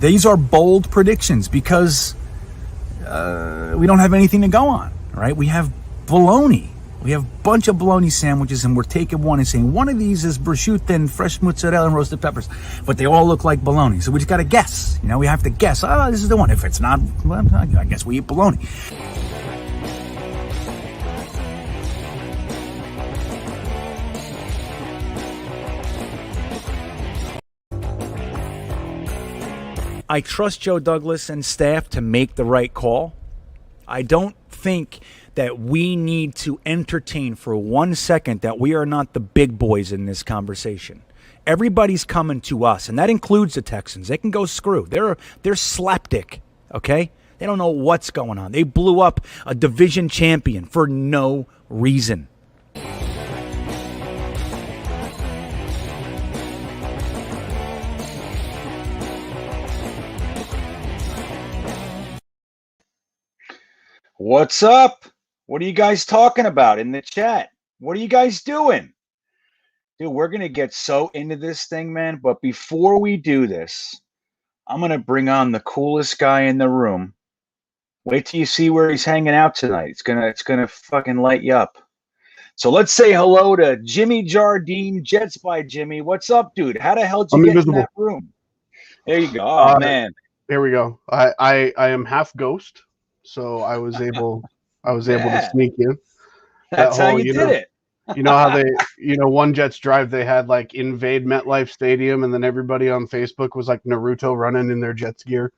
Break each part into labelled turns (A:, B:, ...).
A: These are bold predictions because we don't have anything to go on, right? We have bologna. We have a bunch of bologna sandwiches, and we're taking one and saying, one of these is prosciutto and fresh mozzarella and roasted peppers, but they all look like bologna. So we just got to guess. We have to guess. Oh, this is the one. If it's not, well, I guess we eat bologna. I trust Joe Douglas and staff to make the right call. I don't think that we need to entertain for 1 second that we are not the big boys in this conversation. Everybody's coming to us, and that includes the Texans. They can go screw. They're slapdick, okay? They don't know what's going on. They blew up a division champion for no reason. What's up? What are you guys talking about in the chat? What are you guys doing? Dude, we're going to get so into this thing, man. But before we do this, I'm going to bring on the coolest guy in the room. Wait till you see where he's hanging out tonight. It's gonna fucking light you up. So let's say hello to Jimmy Jardine, Jets by Jimmy. What's up, dude? How the hell did you get in that room? There you go. Oh, man.
B: There we go. I am half ghost. So I was able to sneak in.
A: That's how you did it.
B: You know how One Jets Drive, they had like invade MetLife Stadium, and then everybody on Facebook was like Naruto running in their Jets gear.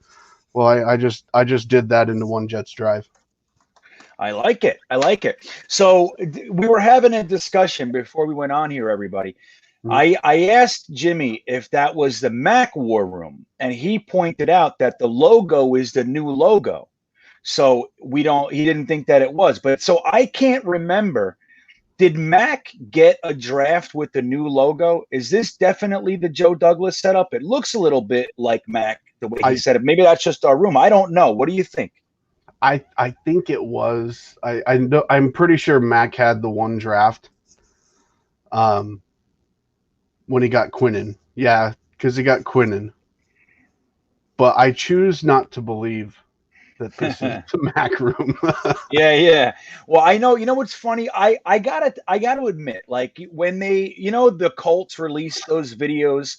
B: Well, I just did that into One Jets Drive.
A: I like it. So we were having a discussion before we went on here, everybody. Mm-hmm. I asked Jimmy if that was the Mac War Room, and he pointed out that the logo is the new logo. So he didn't think that it was, but so I can't remember. Did Mac get a draft with the new logo? Is this definitely the Joe Douglas setup? It looks a little bit like Mac, the way he said it. Maybe that's just our room. I don't know. What do you think?
B: I think it was. I know. I'm pretty sure Mac had the one draft. When he got Quinnen, yeah, because he got Quinnen. But I choose not to believe that this is the Mac room.
A: Yeah. Well, I know. You know what's funny? I gotta admit, like when they, the Colts released those videos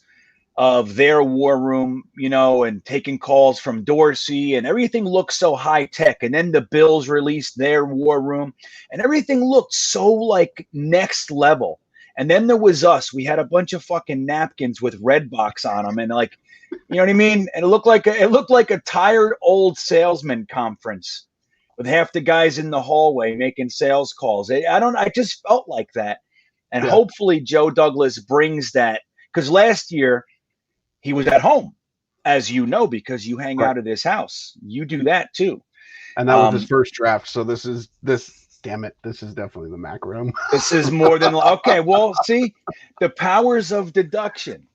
A: of their war room, and taking calls from Dorsey, and everything looked so high tech. And then the Bills released their war room, and everything looked so like next level. And then there was us. We had a bunch of fucking napkins with Redbox on them, and like. You know what I mean? And it looked like a tired old salesman conference with half the guys in the hallway making sales calls. I just felt like that. And hopefully Joe Douglas brings that, because last year he was at home, as you know, because you hang out at his house. You do that too.
B: And that was his first draft. So this is definitely the Mac room.
A: This is more than okay. Well, see, the powers of deduction.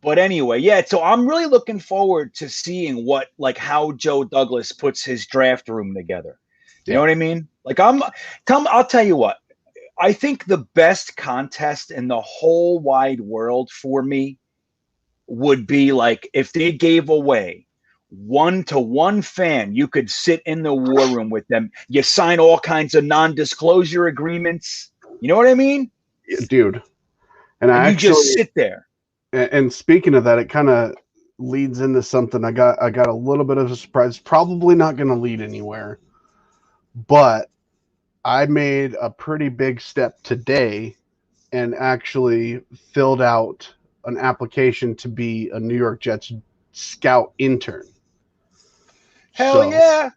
A: But anyway, yeah, so I'm really looking forward to seeing how Joe Douglas puts his draft room together. You know what I mean? Like I'll tell you what, I think the best contest in the whole wide world for me would be like if they gave away 1-to-1 fan, you could sit in the war room with them. You sign all kinds of non-disclosure agreements. You know what I mean?
B: Dude. And
A: you just sit there.
B: And speaking of that, it kind of leads into something. I got a little bit of a surprise. Probably not going to lead anywhere, but I made a pretty big step today and actually filled out an application to be a New York Jets scout intern.
A: Hell yeah!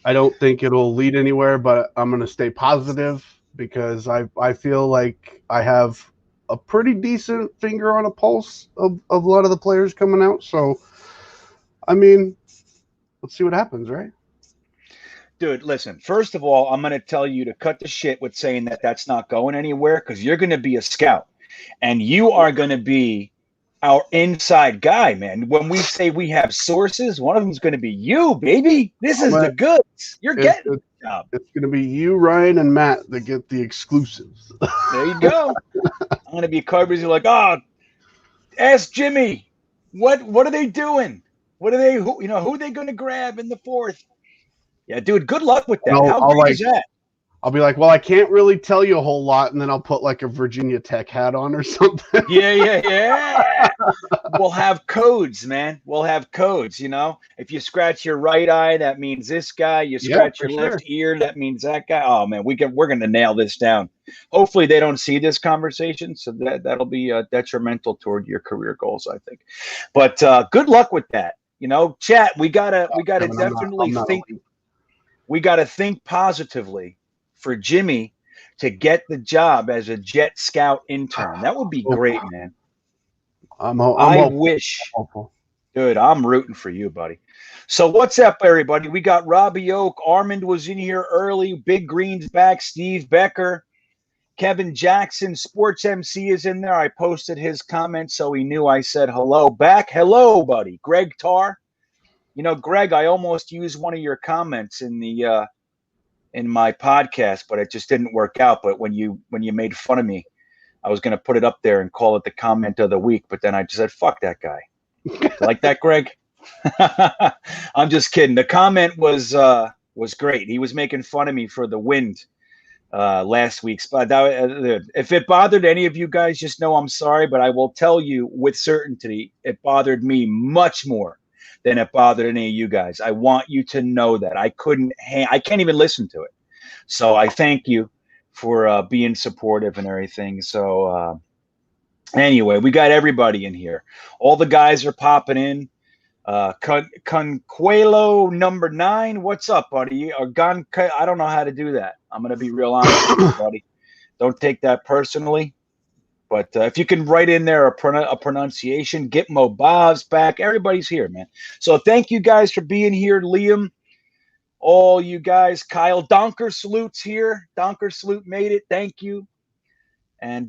B: I don't think it'll lead anywhere, but I'm going to stay positive because I feel like I have a pretty decent finger on a pulse of a lot of the players coming out. So, I mean, let's see what happens, right?
A: Dude, listen, first of all, I'm going to tell you to cut the shit with saying that that's not going anywhere, because you're going to be a scout and you are going to be our inside guy, man. When we say we have sources, one of them is going to be you, baby. This is the goods. You're getting the job.
B: It's going to be you, Ryan, and Matt that get the exclusives.
A: There you go. I'm going to be Carber's like, Ask Jimmy. What are they doing? What are they? Who are they going to grab in the fourth? Yeah, dude. Good luck with
B: And
A: that. How
B: I'll
A: great
B: like
A: is that?
B: I'll be like, well, I can't really tell you a whole lot, and then I'll put like a Virginia Tech hat on or something.
A: Yeah. We'll have codes, man. We'll have codes. If you scratch your right eye, that means this guy. You
B: Yeah,
A: scratch
B: for
A: your
B: sure.
A: left ear, that means that guy. Oh man, we're gonna nail this down. Hopefully, they don't see this conversation, so that'll be detrimental toward your career goals, I think. But good luck with that. Chat. We gotta
B: Kevin,
A: definitely
B: I'm not
A: think.
B: elite.
A: We gotta think positively for Jimmy to get the job as a Jet Scout intern. That would be great, man.
B: I'm
A: I
B: hopeful.
A: wish.
B: I'm hopeful.
A: Dude, I'm rooting for you, buddy. So what's up, everybody? We got Robbie Oak. Armand was in here early. Big Green's back. Steve Becker. Kevin Jackson, Sports MC, is in there. I posted his comments, so he knew I said hello back. Hello, buddy. Greg Tarr. Greg, I almost used one of your comments in my podcast, but it just didn't work out. But when you made fun of me, I was going to put it up there and call it the comment of the week. But then I just said, fuck that guy. Like that, Greg? I'm just kidding. The comment was great. He was making fun of me for the wind last week. If it bothered any of you guys, just know I'm sorry. But I will tell you with certainty, it bothered me much more than it bothered any of you guys. I want you to know that. I can't even listen to it. So I thank you for being supportive and everything. So anyway, we got everybody in here. All the guys are popping in. Conquelo number 9. What's up, buddy? I don't know how to do that. I'm going to be real honest with you, buddy. Don't take that personally. But if you can write in there a pronunciation, get Mobav's back. Everybody's here, man. So thank you guys for being here. Liam, all you guys. Kyle Donker Salute's here. Donker Salute made it. Thank you. And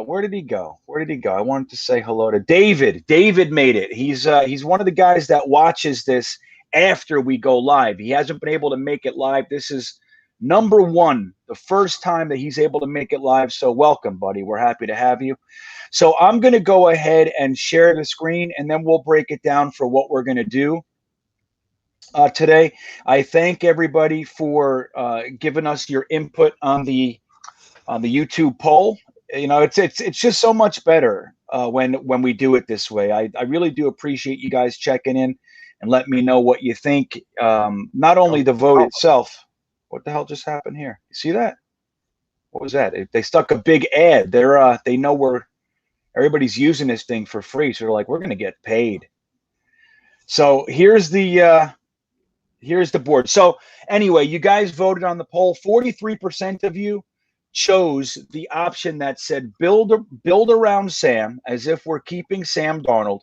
A: where did he go? I wanted to say hello to David. David made it. He's one of the guys that watches this after we go live. He hasn't been able to make it live. This is number 1, the first time that he's able to make it live. So welcome, buddy. We're happy to have you. So I'm going to go ahead and share the screen, and then we'll break it down for what we're going to do today. I thank everybody for giving us your input on the YouTube poll. It's just so much better when we do it this way. I really do appreciate you guys checking in and let me know what you think. Not only the vote itself. What the hell just happened here? You see that? What was that? They stuck a big ad. They know everybody's using this thing for free, so they're like, we're going to get paid. So here's the board. So anyway, you guys voted on the poll. 43% of you chose the option that said build around Sam, as if we're keeping Sam Darnold,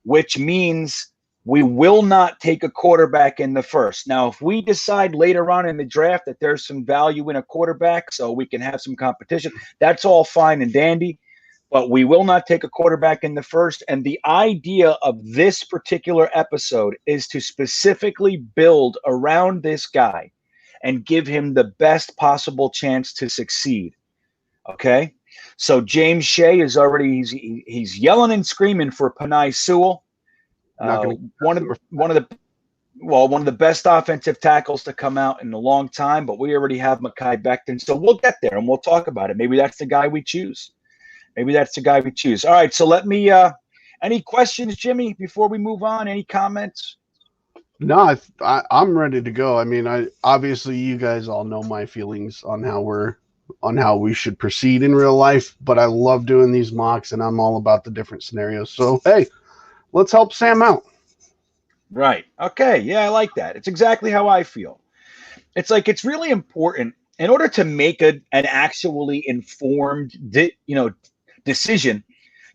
A: which means we will not take a quarterback in the first. Now, if we decide later on in the draft that there's some value in a quarterback so we can have some competition, that's all fine and dandy, but we will not take a quarterback in the first. And the idea of this particular episode is to specifically build around this guy and give him the best possible chance to succeed. Okay? So James Shea is already he's yelling and screaming for Penei Sewell. One of the best offensive tackles to come out in a long time, but we already have Mekhi Becton. So we'll get there and we'll talk about it. Maybe that's the guy we choose. All right, so let me any questions, Jimmy, before we move on? Any comments?
B: No, I'm ready to go. I mean, obviously you guys all know my feelings on how we should proceed in real life, but I love doing these mocks and I'm all about the different scenarios. So, hey, let's help Sam out.
A: Right. Okay. Yeah, I like that. It's exactly how I feel. It's like it's really important in order to make an actually informed decision.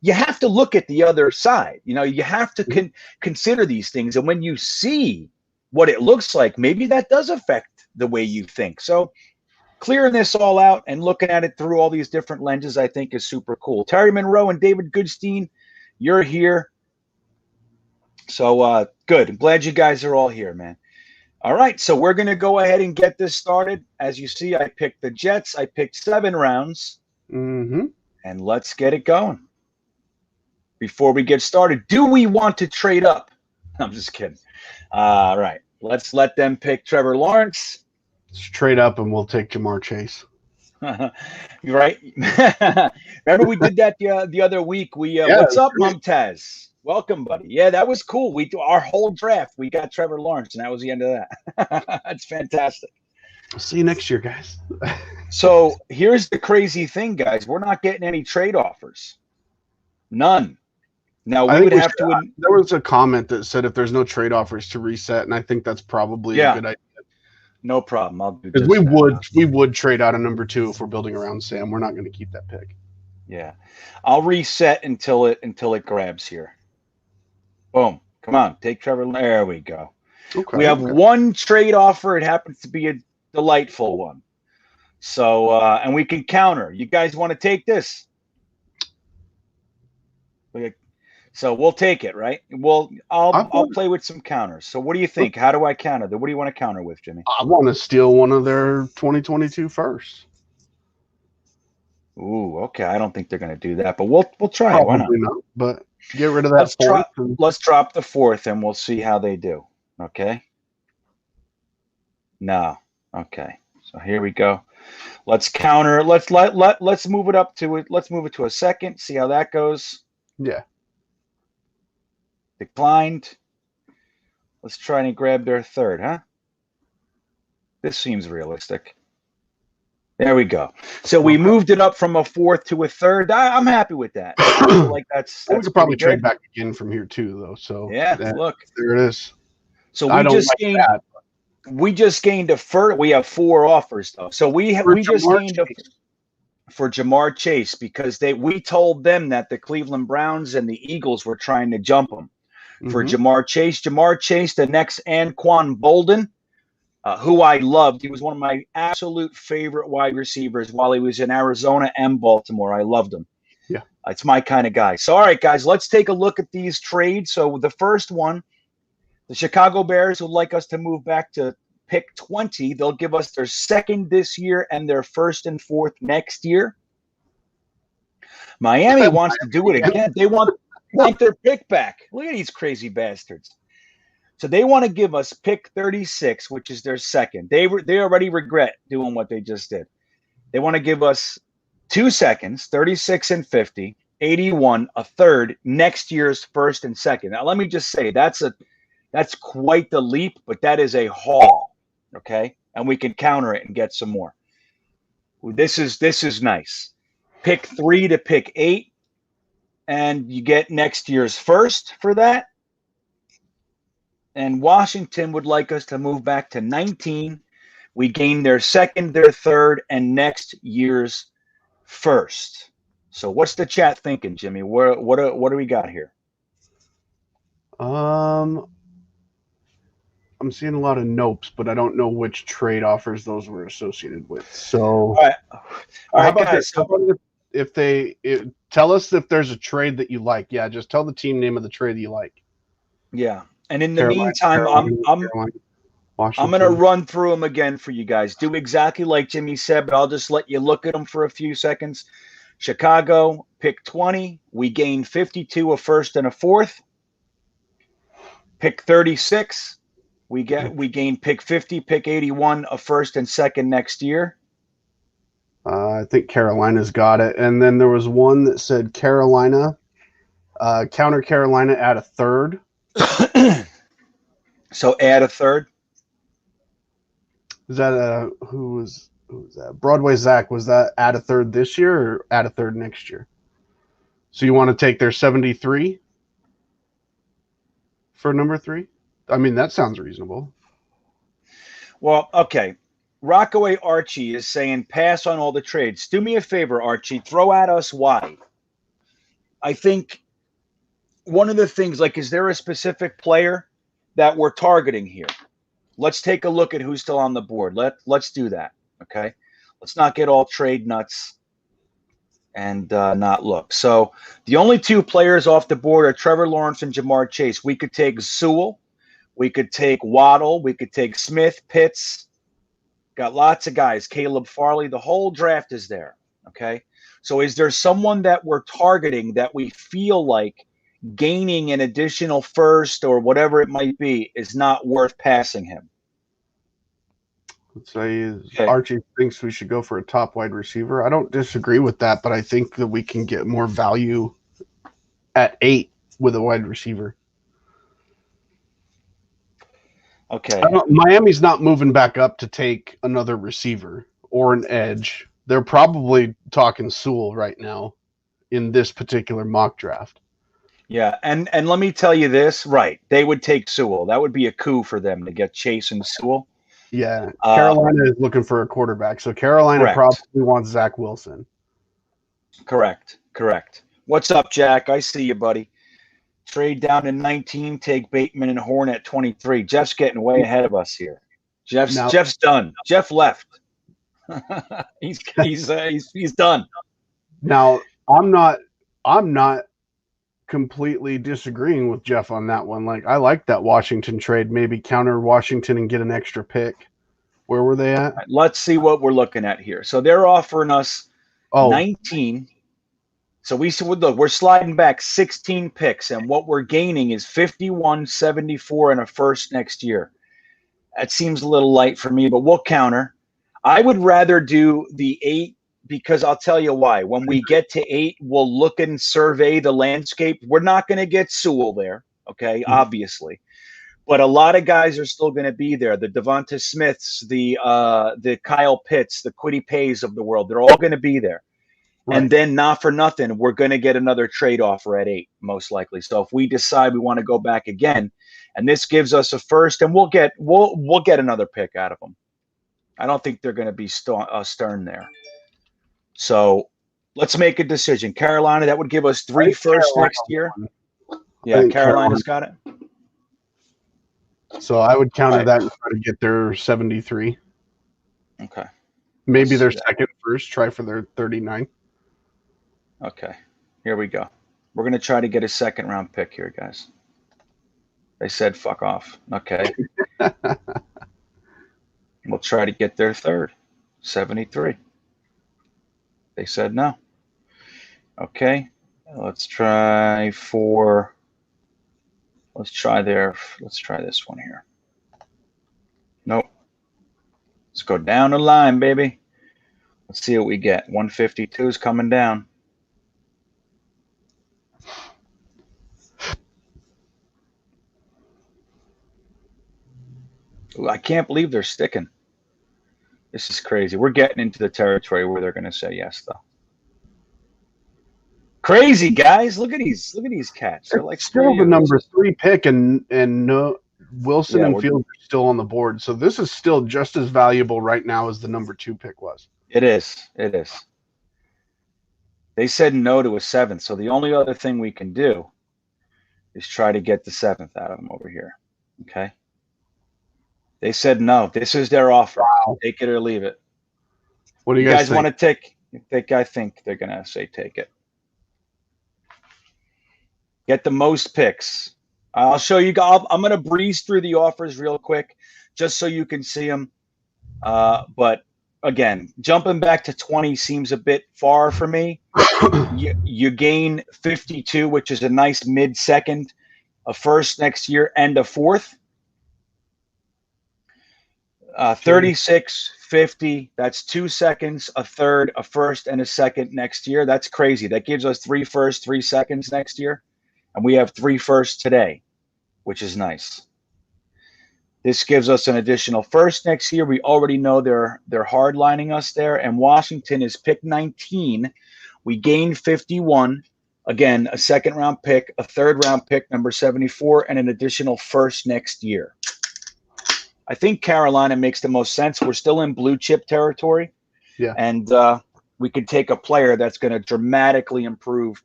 A: You have to look at the other side. You have to consider these things. And when you see what it looks like, maybe that does affect the way you think. So clearing this all out and looking at it through all these different lenses, I think is super cool. Terry Monroe and David Goodstein, you're here. So good. I'm glad you guys are all here, man. All right. So we're going to go ahead and get this started. As you see, I picked the Jets. I picked 7 rounds.
B: Mm-hmm.
A: And let's get it going. before we get started. Do we want to trade up? I'm just kidding. All right. Let's let them pick Trevor Lawrence.
B: Let's trade up and we'll take Jamar Chase.
A: You're right. Remember we did that the other week. What's up, Mumtaz? Welcome, buddy. Yeah, that was cool. We do our whole draft. We got Trevor Lawrence, and that was the end of that. That's fantastic.
B: I'll see you next year, guys.
A: So here's the crazy thing, guys. We're not getting any trade offers. None. Now we would have to.
B: There was a comment that said if there's no trade offers to reset, and I think that's probably a good idea.
A: No problem. I'll do.
B: Because we would trade out a number 2 if we're building around Sam. We're not going to keep that pick.
A: Yeah, I'll reset until it grabs here. Boom. Come on, take Trevor. There we go. Okay, we have one trade offer. It happens to be a delightful one. So and we can counter. You guys want to take this? So we'll take it, right? I'll play with some counters. So what do you think? How do I counter? What do you want to counter with, Jimmy?
B: I want to steal one of their 2022 firsts.
A: Ooh, okay. I don't think they're going to do that, but we'll try it. Why not?
B: But get rid of that fourth.
A: Let's drop the 4th, and we'll see how they do. Okay. No. Okay. So here we go. Let's counter. Let's move it up to it. Let's move it to a 2nd. See how that goes.
B: Yeah.
A: Declined. Let's try and grab their 3rd, huh? This seems realistic. There we go. So we moved it up from a 4th to a 3rd. I'm happy with that. I feel like that's
B: we could probably trade back again from here too, though. So
A: yeah, look,
B: there it is.
A: So we just gained a first. We have 4 offers though. So we just gained for Jamar Chase because we told them that the Cleveland Browns and the Eagles were trying to jump him for Jamar Chase. Jamar Chase, the next Anquan Bolden. Who I loved. He was one of my absolute favorite wide receivers while he was in Arizona and Baltimore. I loved him.
B: Yeah.
A: It's my kind of guy. So, all right, guys, let's take a look at these trades. So the first one, the Chicago Bears would like us to move back to pick 20. They'll give us their 2nd this year and their 1st and 4th next year. Miami wants to do it again. They want their pick back. Look at these crazy bastards. So they want to give us pick 36, which is their 2nd. They already regret doing what they just did. They want to give us 2 seconds, 36 and 50, 81, a 3rd, next year's 1st and 2nd. Now let me just say that's quite the leap, but that is a haul, okay? And we can counter it and get some more. This is nice. Pick 3 to pick 8, and you get next year's 1st for that. And Washington would like us to move back to 19. We gain their 2nd, their 3rd, and next year's 1st. So what's the chat thinking, Jimmy? What do we got here?
B: I'm seeing a lot of nopes, but I don't know which trade offers those were associated with. So,
A: all right,
B: guys. How about if they tell us if there's a trade that you like? Yeah, just tell the team name of the trade that you like.
A: Yeah. And in the meantime, I'm going to run through them again for you guys. Do exactly like Jimmy said, but I'll just let you look at them for a few seconds. Chicago, pick 20. We gain 52, a 1st and a 4th. Pick 36. We gain pick 50, pick 81, a 1st and 2nd next year.
B: I think Carolina's got it. And then there was one that said Carolina, counter Carolina at a 3rd.
A: So add a 3rd.
B: Is that who was that? Broadway Zach, was that add a 3rd this year or add a 3rd next year? So you want to take their 73 for number 3? I mean, that sounds reasonable.
A: Well, okay. Rockaway Archie is saying pass on all the trades. Do me a favor, Archie. Throw at us why. I think one of the things, like, is there a specific player that we're targeting here? Let's take a look at who's still on the board. Let's do that, okay? Let's not get all trade nuts and not look. So the only 2 players off the board are Trevor Lawrence and Jamar Chase. We could take Sewell. We could take Waddle. We could take Smith, Pitts. Got lots of guys. Caleb Farley. The whole draft is there, okay? So is there someone that we're targeting that we feel like gaining an additional first or whatever it might be is not worth passing him.
B: Let's say
A: Okay.
B: Archie thinks we should go for a top wide receiver. I don't disagree with that, but I think that we can get more value at 8 with a wide receiver.
A: Okay.
B: Miami's not moving back up to take another receiver or an edge. They're probably talking Sewell right now in this particular mock draft.
A: Yeah, and let me tell you this, right? They would take Sewell. That would be a coup for them to get Chase and Sewell.
B: Yeah, Carolina is looking for a quarterback, so Carolina probably wants Zach Wilson.
A: Correct. What's up, Jack? I see you, buddy. Trade down to 19, take Bateman and Horn at 23. Jeff's getting way ahead of us here. Jeff's done. Jeff left. he's done.
B: Now, I'm not completely disagreeing with Jeff on that one. Like, I like that Washington trade. Maybe counter Washington and get an extra pick. Where were they at?
A: Right, let's see what we're looking at here. So they're offering us 19. So we're sliding back 16 picks, and what we're gaining is 51, 74, and a first next year. That seems a little light for me, but we'll counter. I would rather do the 8 because I'll tell you why. When we get to 8, we'll look and survey the landscape. We're not going to get Sewell there, okay, obviously. But a lot of guys are still going to be there. The Devonta Smiths, the Kyle Pitts, the Kwity Pays of the world, they're all going to be there. Right. And then, not for nothing, we're going to get another trade offer at 8, most likely. So if we decide we want to go back again, and this gives us a first, and we'll get another pick out of them. I don't think they're going to be stern there. So let's make a decision. Carolina, that would give us 3 firsts next year. Yeah, Carolina's got it.
B: So I would counter that and try to get their 73.
A: Okay.
B: Maybe their second first, try for their 39.
A: Okay. Here we go. We're going to try to get a second round pick here, guys. They said fuck off. Okay. We'll try to get their third, 73. They said no. Okay. Let's try this one here. Nope. Let's go down the line, baby. Let's see what we get. 152 is coming down. Ooh, I can't believe they're sticking. This is crazy. We're getting into the territory where they're going to say yes, though. Crazy, guys. Look at these cats. They're like
B: still the number 3 pick, and no Wilson and Fields are still on the board. So this is still just as valuable right now as the number 2 pick was.
A: It is. They said no to a 7th, so the only other thing we can do is try to get the 7th out of them over here. Okay. They said no. This is their offer. Wow. Take it or leave it.
B: What do you guys
A: want to take? I think they're going to say take it. Get the most picks. I'll show you. I'm going to breeze through the offers real quick just so you can see them. But again, jumping back to 20 seems a bit far for me. You gain 52, which is a nice mid-second, a first next year, and a 4th. 36, 50, that's 2 seconds, a third, a first, and a second next year. That's crazy. That gives us 3 firsts, 3 seconds next year. And we have 3 firsts today, which is nice. This gives us an additional first next year. We already know they're hard lining us there. And Washington is pick 19. We gain 51. Again, a second round pick, a third round pick, number 74, and an additional first next year. I think Carolina makes the most sense. We're still in blue chip territory.
B: Yeah.
A: And we could take a player that's going to dramatically improve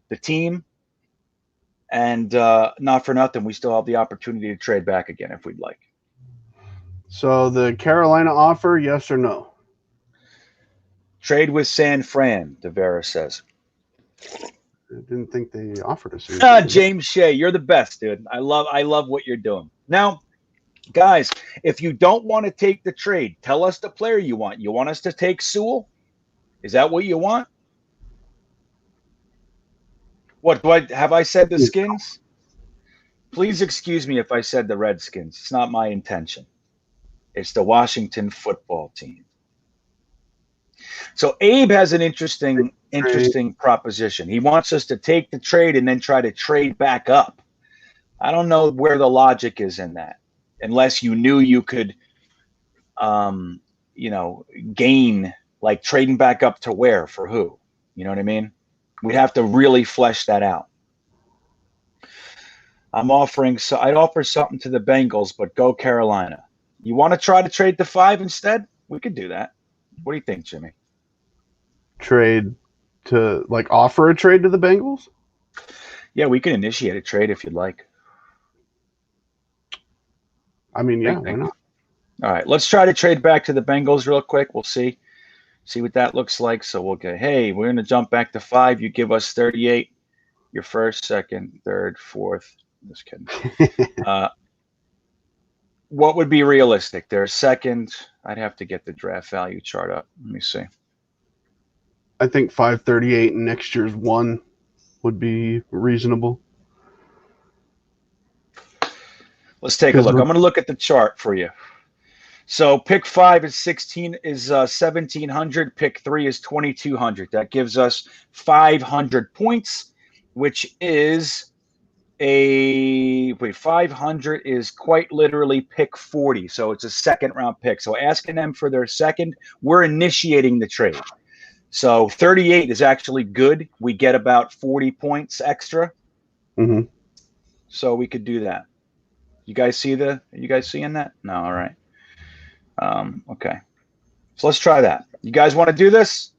A: the team. And not for nothing, we still have the opportunity to trade back again if we'd like.
B: So the Carolina offer, yes or no?
A: Trade with San Fran, Devera says.
B: I didn't think they offered us.
A: James Shea, you're the best, dude. I love what you're doing. Now, guys, if you don't want to take the trade, tell us the player you want. You want us to take Sewell? Is that what you want? What have I said the Skins? Please excuse me if I said the Redskins. It's not my intention. It's the Washington football team. So Abe has an interesting proposition. He wants us to take the trade and then try to trade back up. I don't know where the logic is in that, unless you knew you could, gain, like trading back up to where, for who? You know what I mean? We'd have to really flesh that out. I'd offer something to the Bengals, but go Carolina. You want to try to trade the 5 instead? We could do that. What do you think, Jimmy?
B: Trade to, like, offer a trade to the Bengals?
A: Yeah, we can initiate a trade if you'd like.
B: I mean, yeah, why not?
A: All right, let's try to trade back to the Bengals real quick. We'll see what that looks like. So we'll go, hey, we're going to jump back to 5. You give us 38. Your first, second, third, fourth. Just kidding. What would be realistic? Their second, I'd have to get the draft value chart up. Let me see.
B: I think 538 and next year's 1 would be reasonable.
A: Let's take a look. I'm going to look at the chart for you. So pick 5 is 1,700. Pick 3 is 2,200. That gives us 500 points, which is 500 is quite literally pick 40. So it's a second round pick. So asking them for their second, we're initiating the trade. So 38 is actually good. We get about 40 points extra.
B: Mm-hmm.
A: So we could do that. Are you guys seeing that? No. All right. Okay. So let's try that. You guys want to do this?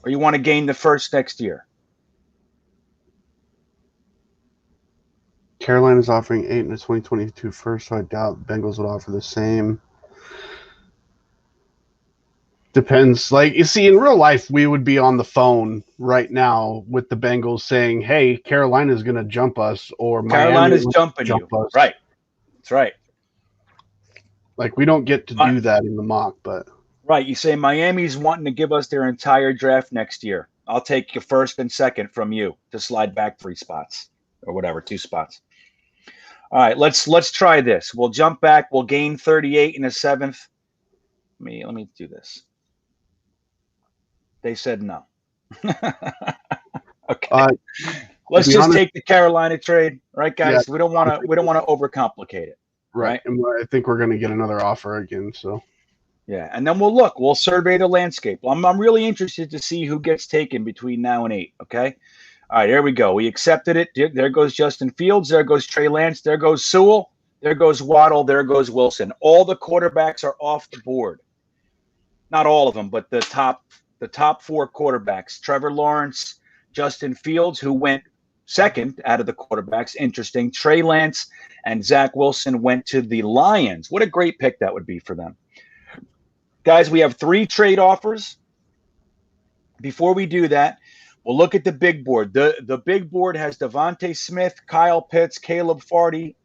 A: Or you want to gain the first next year?
B: Carolina's offering 8 in the 2022 first, so I doubt Bengals would offer the same. Depends. Like, you see, in real life, we would be on the phone right now with the Bengals saying, hey, Carolina's going to jump us, or
A: Carolina's jumping you.
B: Us.
A: Right. That's right.
B: Like, we don't get to do that in the mock, but.
A: Right. You say Miami's wanting to give us their entire draft next year. I'll take your first and second from you to slide back 3 spots or whatever, 2 spots. All right, let's try this. We'll jump back. We'll gain 38 in the 7th. Let me do this. They said no. Okay. Let's just take the Carolina trade, right, guys? Yeah, we don't want to overcomplicate it.
B: Right. And I think we're going to get another offer again. So.
A: Yeah, and then we'll survey the landscape. I'm really interested to see who gets taken between now and 8. Okay. All right, here we go. We accepted it. There goes Justin Fields. There goes Trey Lance. There goes Sewell. There goes Waddle. There goes Wilson. All the quarterbacks are off the board. Not all of them, but the top 4 quarterbacks. Trevor Lawrence, Justin Fields, who went second out of the quarterbacks. Interesting. Trey Lance and Zach Wilson went to the Lions. What a great pick that would be for them. Guys, we have 3 trade offers. Before we do that, we'll look at the big board. The big board has Devontae Smith, Kyle Pitts, Caleb Farley,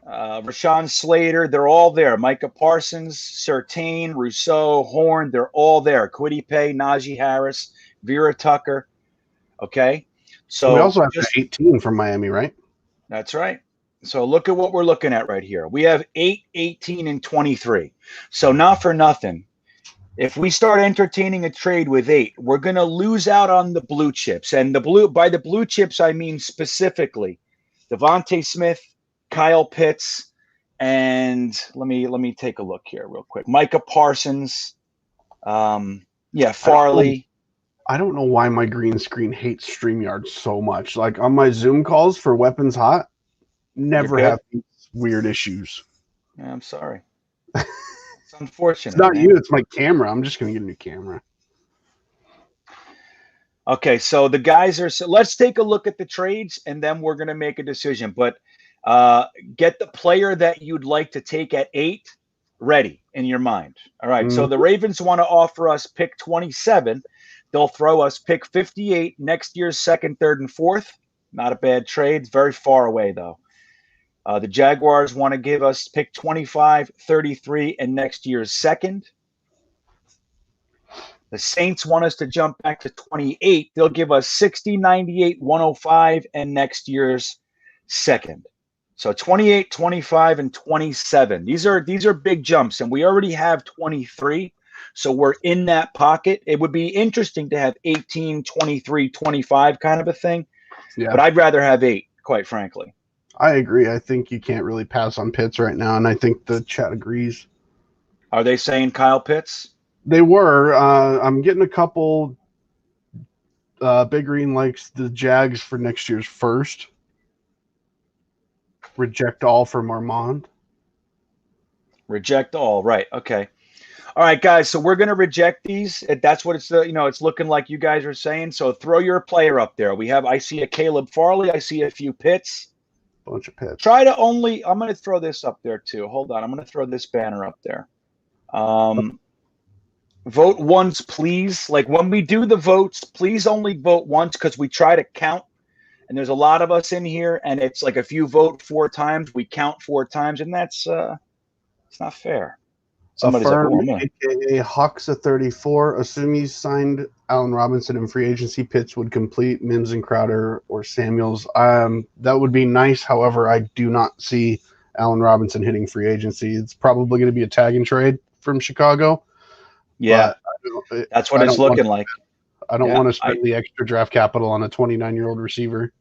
A: Rashawn Slater. They're all there. Micah Parsons, Surtain, Rousseau, Horn. They're all there. Kwity Paye, Najee Harris, Vera Tucker. Okay. So
B: we also have 18 from Miami, right?
A: That's right. So look at what we're looking at right here. We have 8, 18, and 23. So not for nothing. If we start entertaining a trade with 8, we're going to lose out on the blue chips. And by the blue chips, I mean specifically Devontae Smith, Kyle Pitts, and let me take a look here real quick. Micah Parsons, Farley.
B: I don't know why my green screen hates StreamYard so much. Like on my Zoom calls for Weapons Hot, never have these weird issues.
A: Yeah, I'm sorry. It's unfortunate.
B: It's not you, it's my camera. I'm just going to get a new camera.
A: Okay, so the guys are. So let's take a look at the trades, and then we're going to make a decision. But get the player that you'd like to take at 8 ready in your mind. All right. So the Ravens want to offer us pick 27. They'll throw us pick 58 next year's 2nd, 3rd, and 4th. Not a bad trade. It's very far away though. The Jaguars want to give us pick 25, 33, and next year's 2nd. The Saints want us to jump back to 28. They'll give us 60, 98, 105, and next year's second. So 28, 25, and 27. These are big jumps, and we already have 23. So we're in that pocket. It would be interesting to have 18, 23, 25 kind of a thing. Yeah. But I'd rather have 8, quite frankly.
B: I agree. I think you can't really pass on Pitts right now, and I think the chat agrees.
A: Are they saying Kyle Pitts?
B: They were. I'm getting a couple. Big Green likes the Jags for next year's first. Reject all for Marmont.
A: Reject all. Right. Okay. All right, guys. So we're going to reject these. That's what it's, it's looking like you guys are saying. So throw your player up there. I see a Caleb Farley. I see a few Pitts.
B: Bunch of Pitts.
A: I'm going to throw this up there too. Hold on. I'm going to throw this banner up there. Vote once, please. Like when we do the votes, please only vote once because we try to count. And there's a lot of us in here, and it's like if you vote 4 times, we count 4 times, and that's it's not fair. Somebody's
B: Affirm, aka Hawks34, assume he's signed Allen Robinson in free agency. Pitts would complete Mims and Crowder or Samuels. That would be nice. However, I do not see Allen Robinson hitting free agency. It's probably going to be a tag and trade from Chicago.
A: Yeah, that's what it's looking like.
B: I don't want to spend the extra draft capital on a 29-year-old receiver.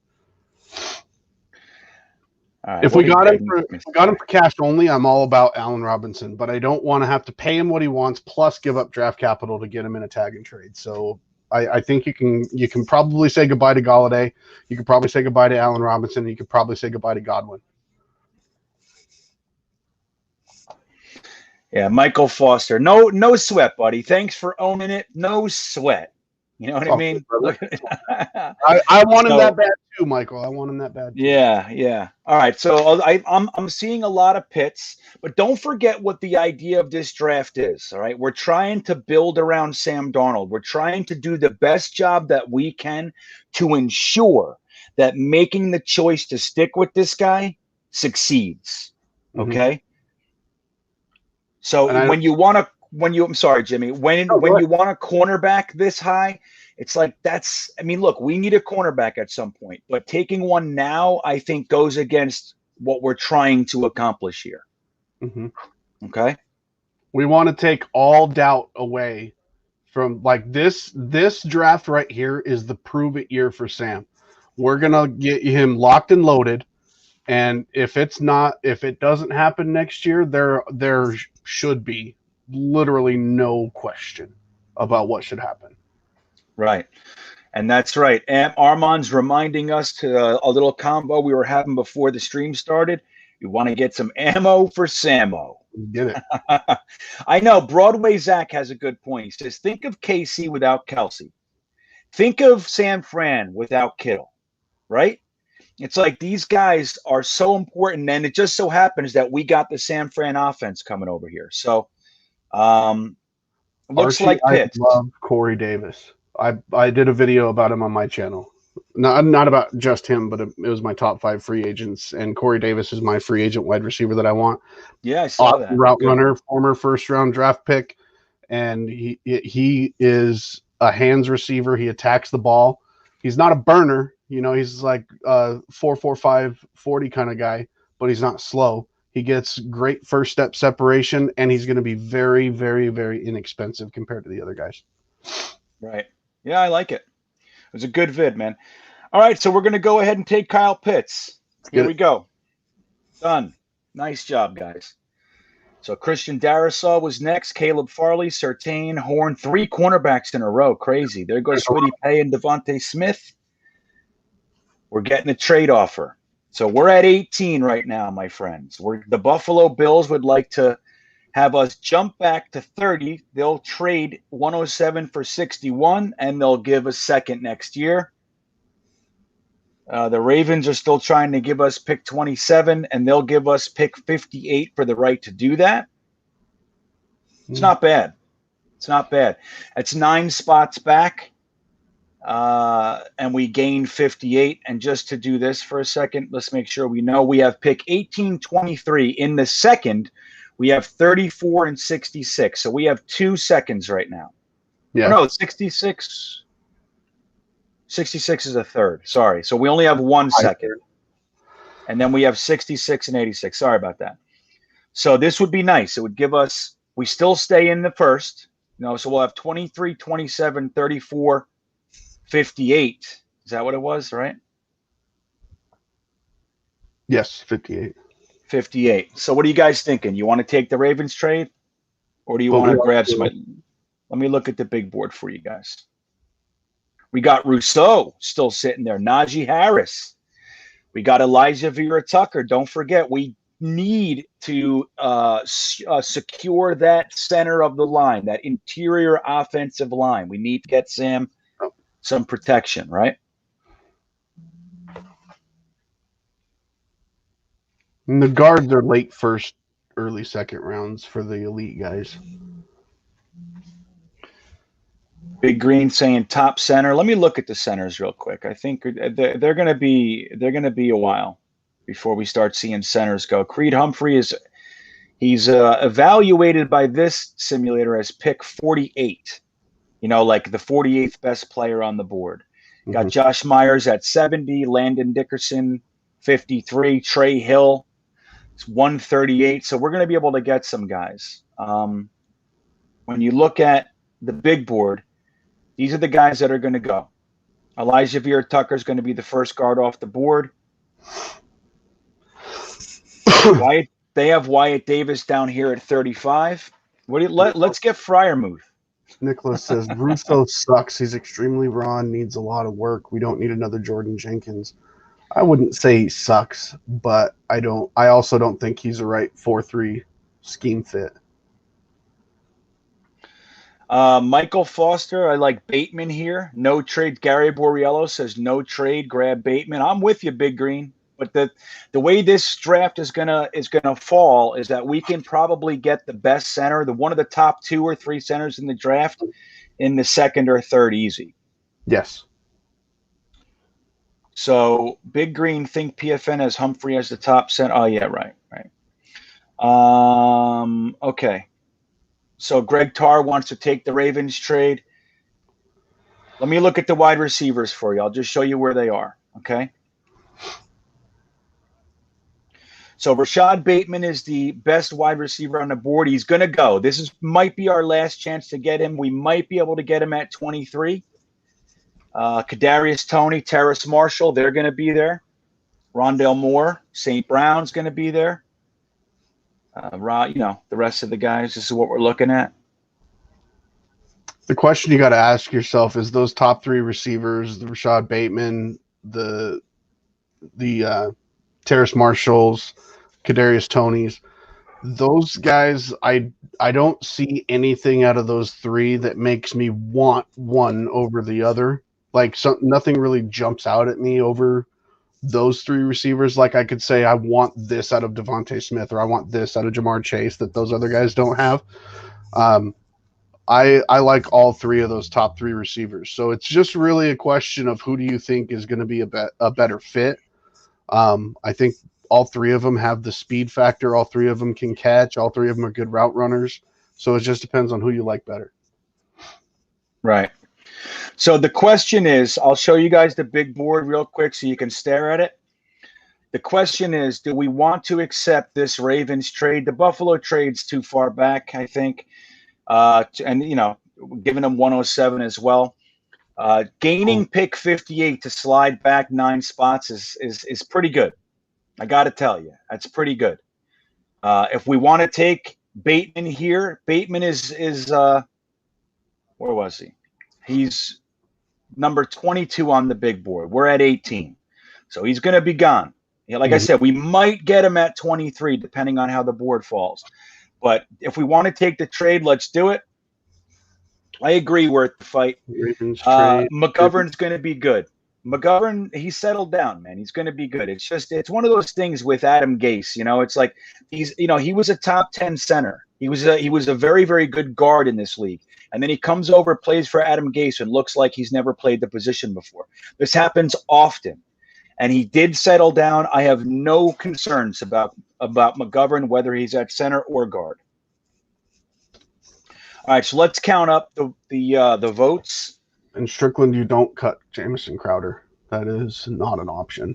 B: Right, if we got him for cash only, I'm all about Allen Robinson, but I don't want to have to pay him what he wants plus give up draft capital to get him in a tag and trade. So I think you can probably say goodbye to Golladay. You could probably say goodbye to Allen Robinson. And you could probably say goodbye to Godwin.
A: Yeah, Michael Foster. No sweat, buddy. Thanks for owning it. No sweat. You know what I mean?
B: I want him that bad too, Michael. I want him that bad too.
A: Yeah. All right. So I'm seeing a lot of Pitts, but don't forget what the idea of this draft is. All right. We're trying to build around Sam Darnold. We're trying to do the best job that we can to ensure that making the choice to stick with this guy succeeds. Okay. Mm-hmm. So I'm sorry, Jimmy, when you want a cornerback this high, it's like look, we need a cornerback at some point, but taking one now, I think goes against what we're trying to accomplish here.
B: Mm-hmm.
A: Okay.
B: We want to take all doubt away from like this draft right here is the prove it year for Sam. We're going to get him locked and loaded. And if it doesn't happen next year, there should be literally no question about what should happen.
A: Right. And that's right. And Armand's reminding us to a little combo we were having before the stream started. You want to get some ammo for Sammo.
B: Get it.
A: I know. Broadway Zach has a good point. He says, think of KC without Kelsey. Think of San Fran without Kittle. Right? It's like these guys are so important, and it just so happens that we got the San Fran offense coming over here. So, looks
B: Archie,
A: like Pitts.
B: I love Corey Davis. I did a video about him on my channel. Not about just him, but it was my top 5 free agents, and Corey Davis is my free agent wide receiver that I want.
A: Yeah, I saw that.
B: Route runner, former first-round draft pick, and he is a hands receiver. He attacks the ball. He's not a burner. He's like 4.45 40 kind of guy, but he's not slow. He gets great first step separation, and he's going to be very, very, very inexpensive compared to the other guys.
A: Right. Yeah, I like it. It was a good vid, man. All right, so we're going to go ahead and take Kyle Pitts. Here we go. Done. Nice job, guys. So Christian Darrisaw was next. Caleb Farley, Surtain, Horn, 3 cornerbacks in a row. Crazy. There goes Smitty Pay and Devontae Smith. We're getting a trade offer. So we're at 18 right now, my friends. The Buffalo Bills would like to have us jump back to 30. They'll trade 107 for 61, and they'll give a second next year. The Ravens are still trying to give us pick 27, and they'll give us pick 58 for the right to do that. It's not bad. It's not bad. It's 9 spots back. And we gain 58. And just to do this for a second, let's make sure we know we have pick 1823 in the second. We have 34 and 66. So we have 2 seconds right now.
B: Yeah.
A: Oh, no, 66. 66 is a third. Sorry. So we only have 1 second. And then we have 66 and 86. Sorry about that. So this would be nice. It would give us, we still stay in the first, so we'll have 23, 27, 34, 58. Is that what it was, right?
B: Yes, 58.
A: 58. So what are you guys thinking? You want to take the Ravens trade? Or do you want to grab somebody? Let me look at the big board for you guys. We got Rousseau still sitting there. Najee Harris. We got Elijah Vera Tucker. Don't forget, we need to secure that center of the line, that interior offensive line. We need to get Sam some protection, right?
B: And the guards are late first, early second rounds for the elite guys.
A: Big Green saying top center. Let me look at the centers real quick. I think they're going to be a while before we start seeing centers go. Creed Humphrey he's evaluated by this simulator as pick 48. Like the 48th best player on the board. Mm-hmm. Got Josh Myers at 70, Landon Dickerson 53, Trey Hill it's 138. So we're going to be able to get some guys. When you look at the big board, these are the guys that are going to go. Elijah Vera Tucker is going to be the first guard off the board. They have Wyatt Davis down here at 35. Let's get Freiermuth. Nicholas
B: says Russo sucks. He's extremely raw and needs a lot of work. We don't need another Jordan Jenkins. I wouldn't say he sucks, but I also don't think he's a right 4-3 scheme fit.
A: Michael Foster, I like Bateman here. No trade. Gary Borriello says no trade. Grab Bateman. I'm with you, Big Green. But the way this draft is gonna fall is that we can probably get the best center, one of the top 2 or 3 centers in the draft, in the second or third easy.
B: Yes.
A: So Big Green think PFN has Humphrey as the top center. Oh yeah, right. Okay. So Greg Tarr wants to take the Ravens trade. Let me look at the wide receivers for you. I'll just show you where they are, okay? So Rashad Bateman is the best wide receiver on the board. He's going to go. This might be our last chance to get him. We might be able to get him at 23. Kadarius Toney, Terrace Marshall, they're going to be there. Rondale Moore, St. Brown's going to be there. The rest of the guys, this is what we're looking at.
B: The question you got to ask yourself is those top 3 receivers, the Rashad Bateman, the Terrace Marshalls, Kadarius Tonys, those guys, I don't see anything out of those 3 that makes me want one over the other. Like nothing really jumps out at me over those 3 receivers. Like I could say I want this out of Devontae Smith or I want this out of Jamar Chase that those other guys don't have. I like all 3 of those top 3 receivers. So it's just really a question of who do you think is going to be a better fit. I think all 3 of them have the speed factor. All 3 of them can catch. All 3 of them are good route runners. So it just depends on who you like better.
A: Right. So the question is, I'll show you guys the big board real quick so you can stare at it. The question is, do we want to accept this Ravens trade? The Buffalo trade's too far back, I think. And, giving them 107 as well. Gaining pick 58 to slide back 9 spots is pretty good. I got to tell you, that's pretty good. If we want to take Bateman here, Bateman is where was he? He's number 22 on the big board. We're at 18. So he's going to be gone. Like I said, we might get him at 23 depending on how the board falls. But if we want to take the trade, let's do it. I agree we're at the fight. McGovern's going to be good. McGovern, he settled down, man. He's going to be good. It's one of those things with Adam Gase. It's like he was a top 10 center. He was a very, very good guard in this league. And then he comes over, plays for Adam Gase, and looks like he's never played the position before. This happens often. And he did settle down. I have no concerns about McGovern, whether he's at center or guard. All right, so let's count up the votes.
B: In Strickland, you don't cut Jamison Crowder. That is not an option.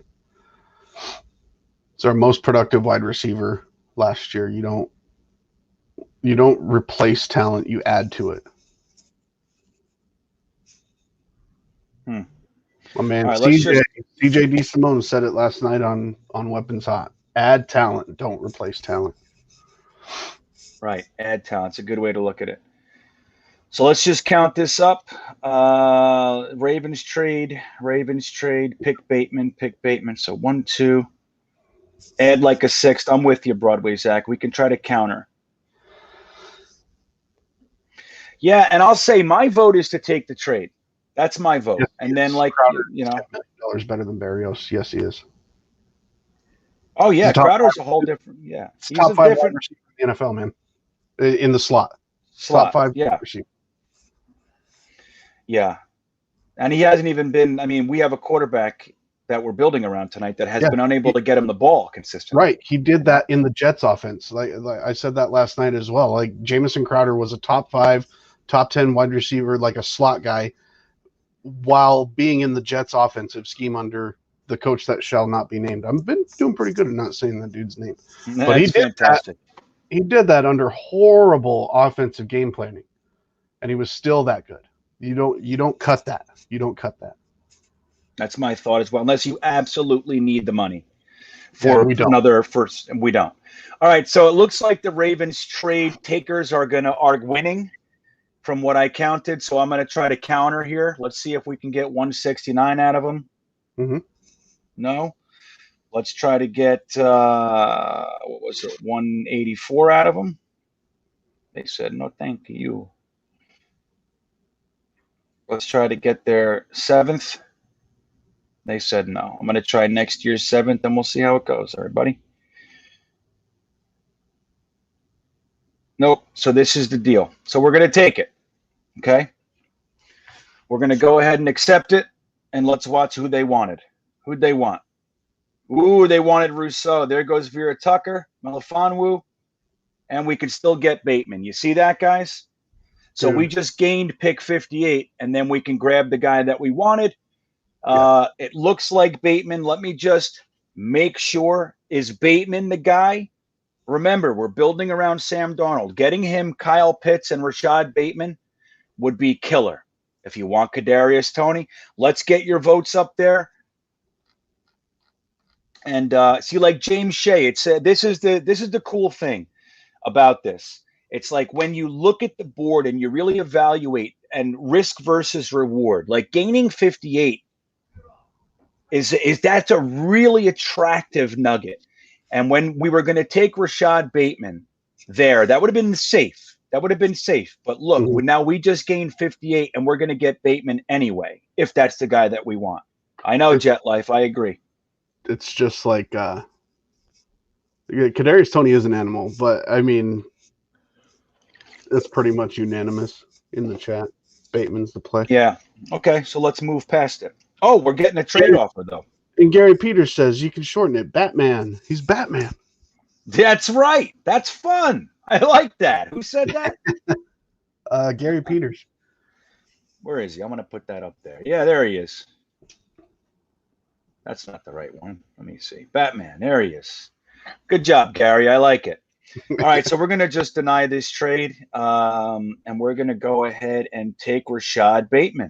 B: It's our most productive wide receiver last year. You don't replace talent, you add to it. My man, right, CJ DeSimone said it last night on Weapons Hot. Add talent, don't replace talent.
A: Right, add talent. It's a good way to look at it. So let's just count this up. Ravens trade, pick Bateman. So 1, 2. Add like a sixth. I'm with you, Broadway Zach. We can try to counter. Yeah, and I'll say my vote is to take the trade. That's my vote. Yes, and then, like, you know, $10
B: million better than Berrios. Yes, he is.
A: Oh yeah, Crowder's a whole different. Yeah,
B: he's top 5 wide receiver in the NFL, man. In the slot. Top 5
A: yeah.
B: receiver.
A: Yeah, and he hasn't even been. I mean, we have a quarterback that we're building around tonight that has been unable to get him the ball consistently.
B: Right, he did that in the Jets offense. Like I said that last night as well. Like Jamison Crowder was a top 5, top 10 wide receiver, like a slot guy, while being in the Jets offensive scheme under the coach that shall not be named. I've been doing pretty good at not saying that dude's name.
A: But he did fantastic.
B: He did that under horrible offensive game planning, and he was still that good. You don't cut that. You don't cut that.
A: That's my thought as well. Unless you absolutely need the money for another first, and we don't. All right, so it looks like the Ravens trade takers are winning from what I counted. So I'm going to try to counter here. Let's see if we can get 169 out of them.
B: Mm-hmm.
A: No. Let's try to get, what was it, 184 out of them? They said, no, thank you. Let's try to get their 7th. They said no. I'm going to try next year's 7th, and we'll see how it goes, everybody. Nope. So this is the deal. So we're going to take it, okay? We're going to go ahead and accept it, and let's watch who they wanted. Who'd they want? Ooh, they wanted Rousseau. There goes Vera Tucker, Melifonwu, and we could still get Bateman. You see that, guys? So we just gained pick 58, and then we can grab the guy that we wanted. It looks like Bateman. Let me just make sure. Is Bateman the guy? Remember, we're building around Sam Darnold. Getting him Kyle Pitts and Rashad Bateman would be killer. If you want Kadarius Toney, let's get your votes up there. And see, like James Shea, it said this is the cool thing about this. It's like when you look at the board and you really evaluate and risk versus reward, like gaining 58 is that's a really attractive nugget. And when we were going to take Rashad Bateman there, that would have been safe. That would have been safe. But look, now we just gained 58 and we're going to get Bateman anyway, if that's the guy that we want. I know, Jet Life. I agree.
B: It's just like Kadarius Toney is an animal, but I mean, it's pretty much unanimous in the chat. Bateman's the play.
A: Yeah. Okay, so let's move past it. Oh, we're getting a trade offer, though.
B: And Gary Peters says you can shorten it. Batman. He's Batman.
A: That's right. That's fun. I like that. Who said that?
B: Gary Peters.
A: Where is he? I'm going to put that up there. Yeah, there he is. That's not the right one. Let me see. Batman. There he is. Good job, Gary. I like it. All right, so we're going to just deny this trade, and we're going to go ahead and take Rashad Bateman.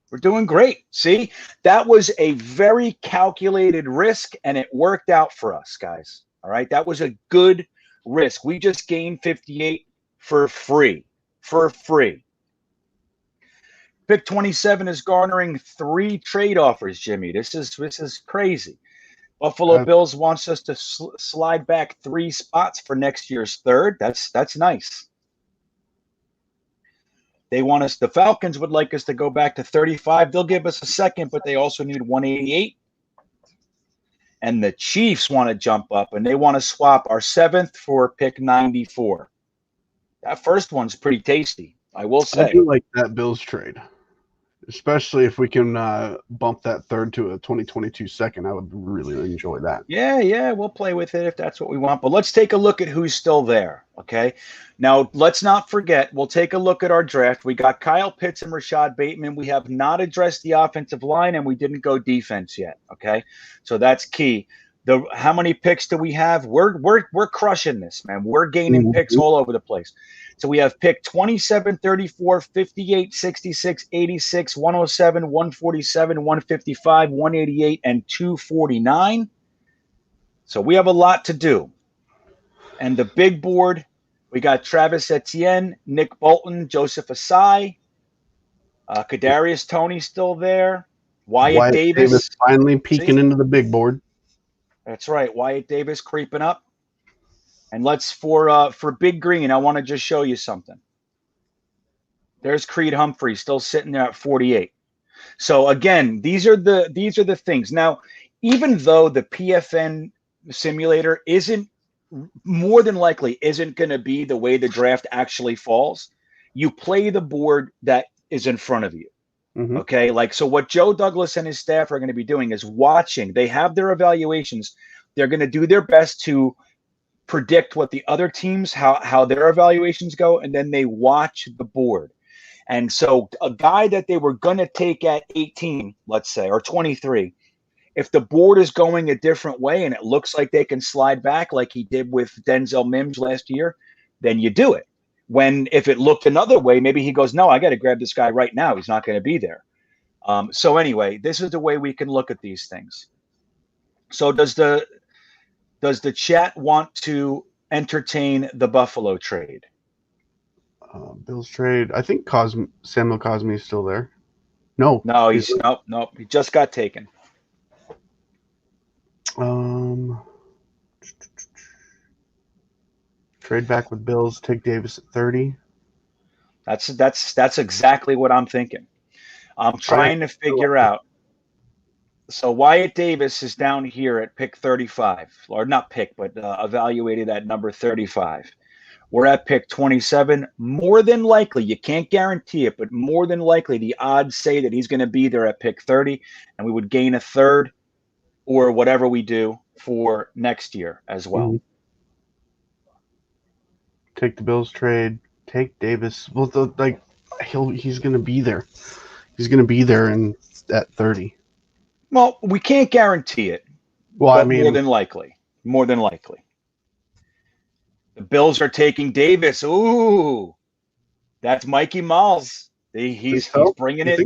A: We're doing great. See, that was a very calculated risk, and it worked out for us, guys. All right, that was a good risk. We just gained 58 for free. For free. Pick 27 is garnering 3 trade offers, Jimmy. This is crazy. Buffalo Bills wants us to slide back 3 spots for next year's 3rd. That's nice. They want us. The Falcons would like us to go back to 35. They'll give us a 2nd, but they also need 188. And the Chiefs want to jump up, and they want to swap our 7th for pick 94. That first one's pretty tasty, I will say.
B: I do like that Bills trade. Especially if we can bump that third to a 2022 second. I would really enjoy that.
A: Yeah, we'll play with it if that's what we want. But let's take a look at who's still there, okay? Now, let's not forget, we'll take a look at our draft. We got Kyle Pitts and Rashad Bateman. We have not addressed the offensive line, and we didn't go defense yet, okay? So that's key. How many picks do we have? We're crushing this, man. We're gaining picks all over the place. So we have pick 27, 34, 58, 66, 86, 107, 147, 155, 188, and 249. So we have a lot to do. And the big board, we got Travis Etienne, Nick Bolton, Joseph Asai, Kadarius Toney still there, Wyatt Davis
B: finally peeking into the big board.
A: That's right, Wyatt Davis creeping up. And let's for Big Green, I want to just show you something. There's Creed Humphrey still sitting there at 48. So again, these are the things. Now, even though the PFN simulator isn't more than likely isn't going to be the way the draft actually falls, you play the board that is in front of you. Okay, like, so what Joe Douglas and his staff are going to be doing is watching. They have their evaluations. They're going to do their best to predict what the other teams, how their evaluations go, and then they watch the board. And so a guy that they were going to take at 18, let's say, or 23, if the board is going a different way and it looks like they can slide back like he did with Denzel Mims last year, then you do it. If it looked another way, maybe he goes, no, I got to grab this guy right now. He's not going to be there. So anyway, this is the way we can look at these things. So does the chat want to entertain the Buffalo trade?
B: Bills trade. I think Samuel Cosme is still there. No,
A: nope. He just got taken.
B: Trade back with Bills. Take Davis at 30.
A: That's exactly what I'm thinking. I'm trying to figure out. So Wyatt Davis is down here at pick 35, or not pick, but evaluated at number 35. We're at pick 27. More than likely, you can't guarantee it, but more than likely, the odds say that he's going to be there at pick 30, and we would gain a third or whatever we do for next year as well.
B: Take the Bills trade. Take Davis. Well, he's going to be there. He's going to be there at 30.
A: Well, we can't guarantee it.
B: Well, I mean,
A: more than likely. The Bills are taking Davis. Ooh, that's Mikey Miles. He's bringing it.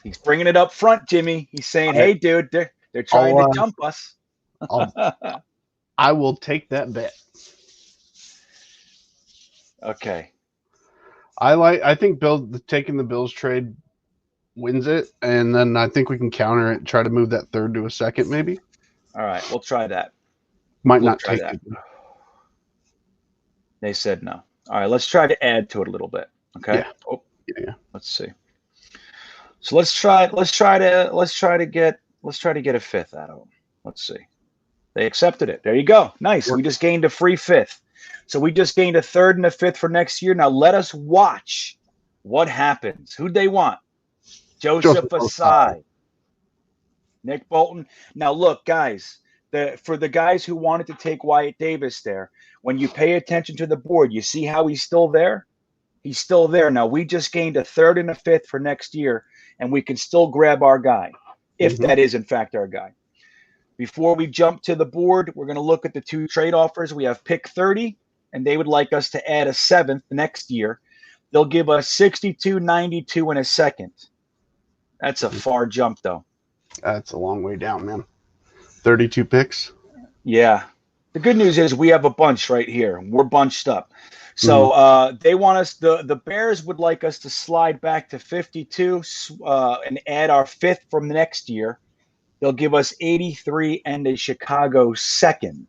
A: He's bringing it up front, Jimmy. He's saying, "Hey, dude, they're trying to jump us."
B: I will take that bet.
A: Okay.
B: I think taking the Bills trade wins it, and then I think we can counter it, try to move that third to a second, maybe.
A: All right, we'll try that.
B: We'll not take that.
A: They said no. All right, let's try to add to it a little bit. Okay.
B: Yeah.
A: Yeah. Let's see. So let's try to get a fifth out of them. Let's see. They accepted it. There you go. Nice. We just gained a free fifth. So we just gained a third and a fifth for next year. Now let us watch what happens. Who'd they want? Joseph Asai, Nick Bolton. Now look, guys, for the guys who wanted to take Wyatt Davis there, when you pay attention to the board, you see how he's still there? He's still there. Now we just gained a third and a fifth for next year, and we can still grab our guy, if that is in fact our guy. Before we jump to the board, we're going to look at the two trade offers. We have pick 30, and they would like us to add a seventh next year. They'll give us 62, 92, and a second. That's a far jump, though.
B: That's a long way down, man. 32 picks?
A: Yeah. The good news is we have a bunch right here. We're bunched up. So they want us, the Bears would like us to slide back to 52 and add our fifth from next year. They'll give us 83 and a Chicago second.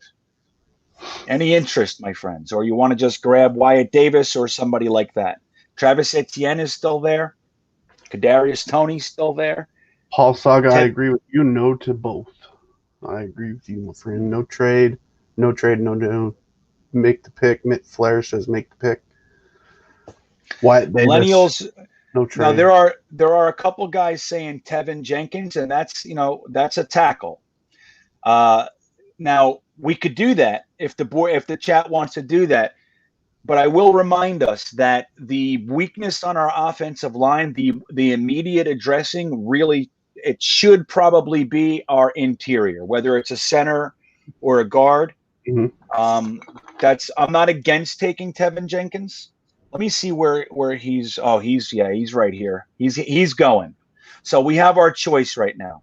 A: Any interest, my friends? Or you want to just grab Wyatt Davis or somebody like that? Travis Etienne is still there. Kadarius Toney's still there.
B: Paul Saga, I agree with you. No to both. I agree with you, my friend. No trade. No. Make the pick. Mitt Flair says make the pick. Wyatt Davis. No
A: Now
B: trade.
A: there are a couple guys saying Tevin Jenkins, and that's a tackle. Now we could do that if the chat wants to do that. But I will remind us that the weakness on our offensive line, the immediate addressing, really, it should probably be our interior, whether it's a center or a guard.
B: Mm-hmm.
A: I'm not against taking Tevin Jenkins. Let me see where he's. Oh, he's right here. He's going. So we have our choice right now.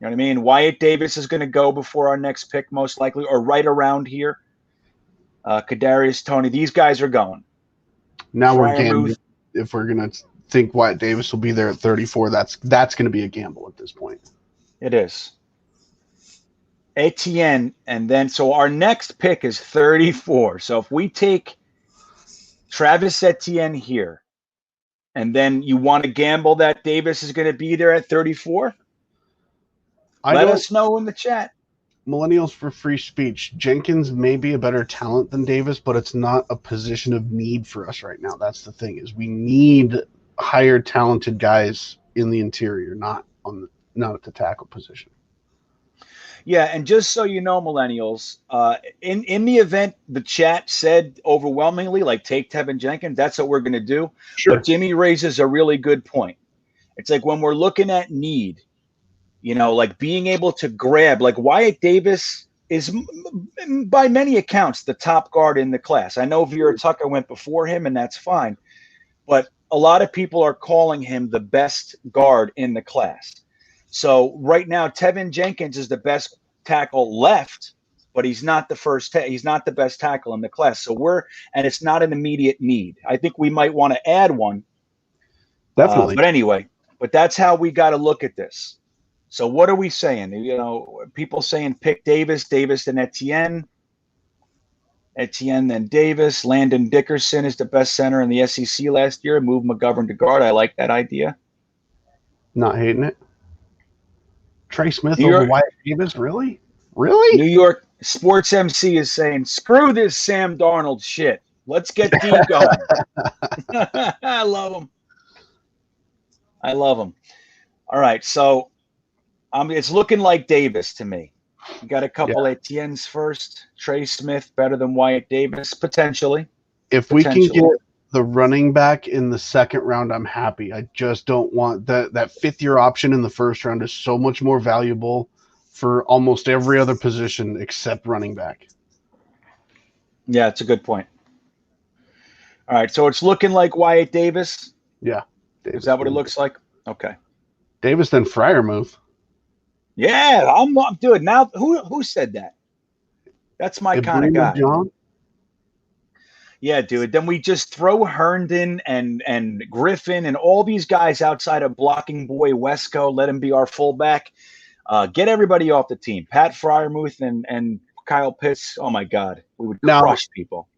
A: You know what I mean? Wyatt Davis is going to go before our next pick, most likely, or right around here. Kadarius Toney, these guys are going.
B: Now we're gambling. If we're gonna think Wyatt Davis will be there at 34, that's going to be a gamble at this point.
A: It is. Etienne, and then so our next pick is 34. So if we take Travis Etienne here, and then you want to gamble that Davis is going to be there at 34, let us know in the chat.
B: Millennials for free speech. Jenkins may be a better talent than Davis, but it's not a position of need for us right now. That's the thing, is we need higher talented guys in the interior, not at the tackle position.
A: Yeah, and just so you know, millennials, in the event the chat said overwhelmingly, like, take Tevin Jenkins, that's what we're going to do.
B: Sure.
A: But Jimmy raises a really good point. It's like when we're looking at need, like being able to grab, like Wyatt Davis is by many accounts the top guard in the class. I know Vera Tucker went before him, and that's fine. But a lot of people are calling him the best guard in the class. So right now, Tevin Jenkins is the best tackle left, but he's not the he's not the best tackle in the class. So and it's not an immediate need. I think we might want to add one.
B: Definitely.
A: But anyway, that's how we got to look at this. So what are we saying? People saying pick Davis, then Etienne, then Davis. Landon Dickerson is the best center in the SEC last year. Move McGovern to guard. I like that idea.
B: Not hating it. Trey Smith over Wyatt Davis? Really? Really?
A: New York Sports MC is saying, screw this Sam Darnold shit. Let's get D going. I love him. All right, so it's looking like Davis to me. You got a couple Etienne's first. Trey Smith better than Wyatt Davis, potentially.
B: If we can get the running back in the second round, I'm happy. I just don't want that fifth-year option in the first round is so much more valuable for almost every other position except running back.
A: Yeah, it's a good point. All right, so it's looking like Wyatt Davis.
B: Yeah.
A: Davis, is that what it looks like? Okay.
B: Davis, then Freiermuth.
A: Yeah, I'm dude. Now, who said that? That's my kind of guy.
B: John?
A: Yeah, dude. Then we just throw Herndon and Griffin and all these guys outside of blocking boy Wesco. Let him be our fullback. Get everybody off the team. Pat Freiermuth and Kyle Pitts. Oh my God, we would crush people.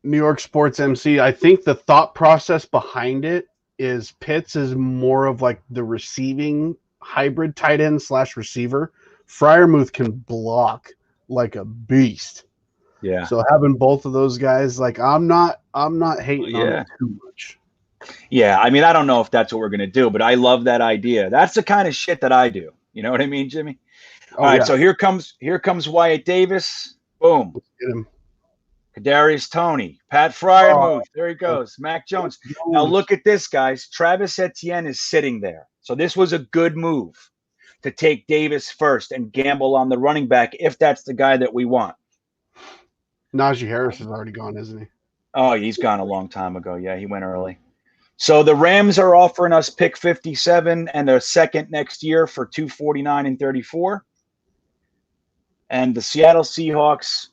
B: New York Sports MC. I think the thought process behind it is Pitts is more of like the receiving hybrid tight end / receiver. Freiermuth can block like a beast.
A: Yeah.
B: So having both of those guys, like I'm not hating on it too much.
A: Yeah, I mean, I don't know if that's what we're gonna do, but I love that idea. That's the kind of shit that I do. You know what I mean, Jimmy? All right, so here comes Wyatt Davis. Boom.
B: Let's get him.
A: Kadarius Toney, Pat Freiermuth. There he goes. Mac Jones. Now look at this, guys. Travis Etienne is sitting there. So this was a good move to take Davis first and gamble on the running back if that's the guy that we want.
B: Najee Harris is already gone, isn't he?
A: Oh, he's gone a long time ago. Yeah, he went early. So the Rams are offering us pick 57 and a second next year for $249 and $34. And the Seattle Seahawks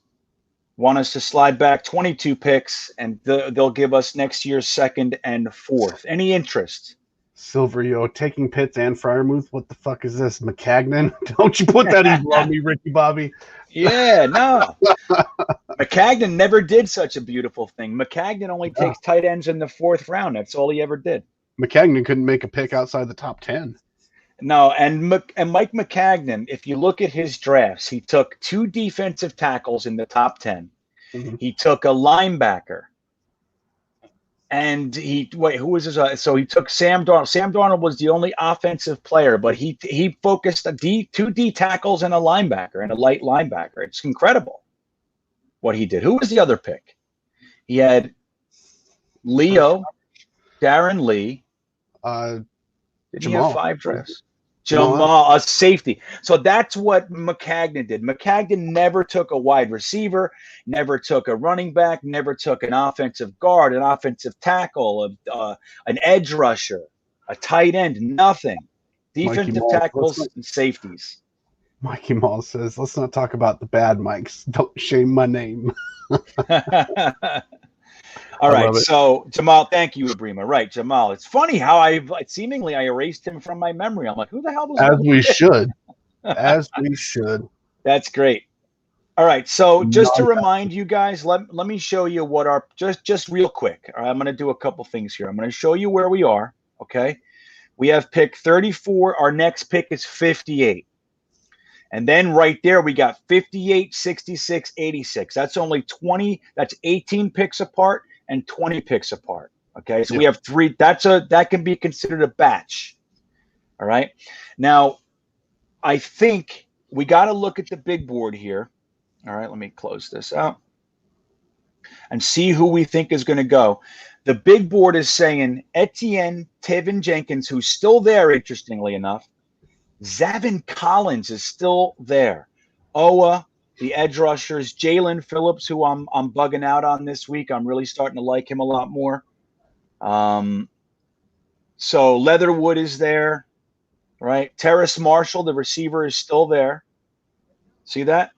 A: want us to slide back 22 picks, and they'll give us next year's second and fourth. Any interest?
B: Silver, taking Pitts and Freiermuth. What the fuck is this? McCagnon? Don't you put that evil on me, Ricky Bobby.
A: Yeah, no. McCagnon never did such a beautiful thing. McCagnon only takes tight ends in the fourth round. That's all he ever did.
B: McCagnon couldn't make a pick outside the top 10.
A: No, and Mike McCagnon, if you look at his drafts, he took 2 defensive tackles in the top 10. Mm-hmm. He took a linebacker. And who was his? So he took Sam Darnold. Sam Darnold was the only offensive player, but he focused on two D tackles and a linebacker and a light linebacker. It's incredible what he did. Who was the other pick? He had Leo, Darren Lee. Did he have 5 drafts? Jamal, a safety. So that's what Maccagnan did. Maccagnan never took a wide receiver, never took a running back, never took an offensive guard, an offensive tackle, an edge rusher, a tight end, nothing. Defensive tackles and safeties.
B: Mikey Mall says, let's not talk about the bad mics. Don't shame my name.
A: All right, so Jamal, thank you, Ibrima. Right, Jamal. It's funny how I erased him from my memory. I'm like, who the hell was that?
B: As we should. As we should.
A: That's great. All right, so just to remind you guys, let me show you what our just real quick. All right, I'm going to do a couple things here. I'm going to show you where we are. Okay, we have pick 34. Our next pick is 58. And then right there, we got 58, 66, 86. That's only 20. That's 18 picks apart and 20 picks apart. Okay, so we have 3. That can be considered a batch. All right. Now, I think we got to look at the big board here. All right, let me close this out and see who we think is going to go. The big board is saying Etienne, Tevin Jenkins, who's still there, interestingly enough. Zavin Collins is still there. Owa, the edge rushers, Jalen Phillips, who I'm bugging out on this week. I'm really starting to like him a lot more. So Leatherwood is there, right? Terrace Marshall, the receiver, is still there. See that?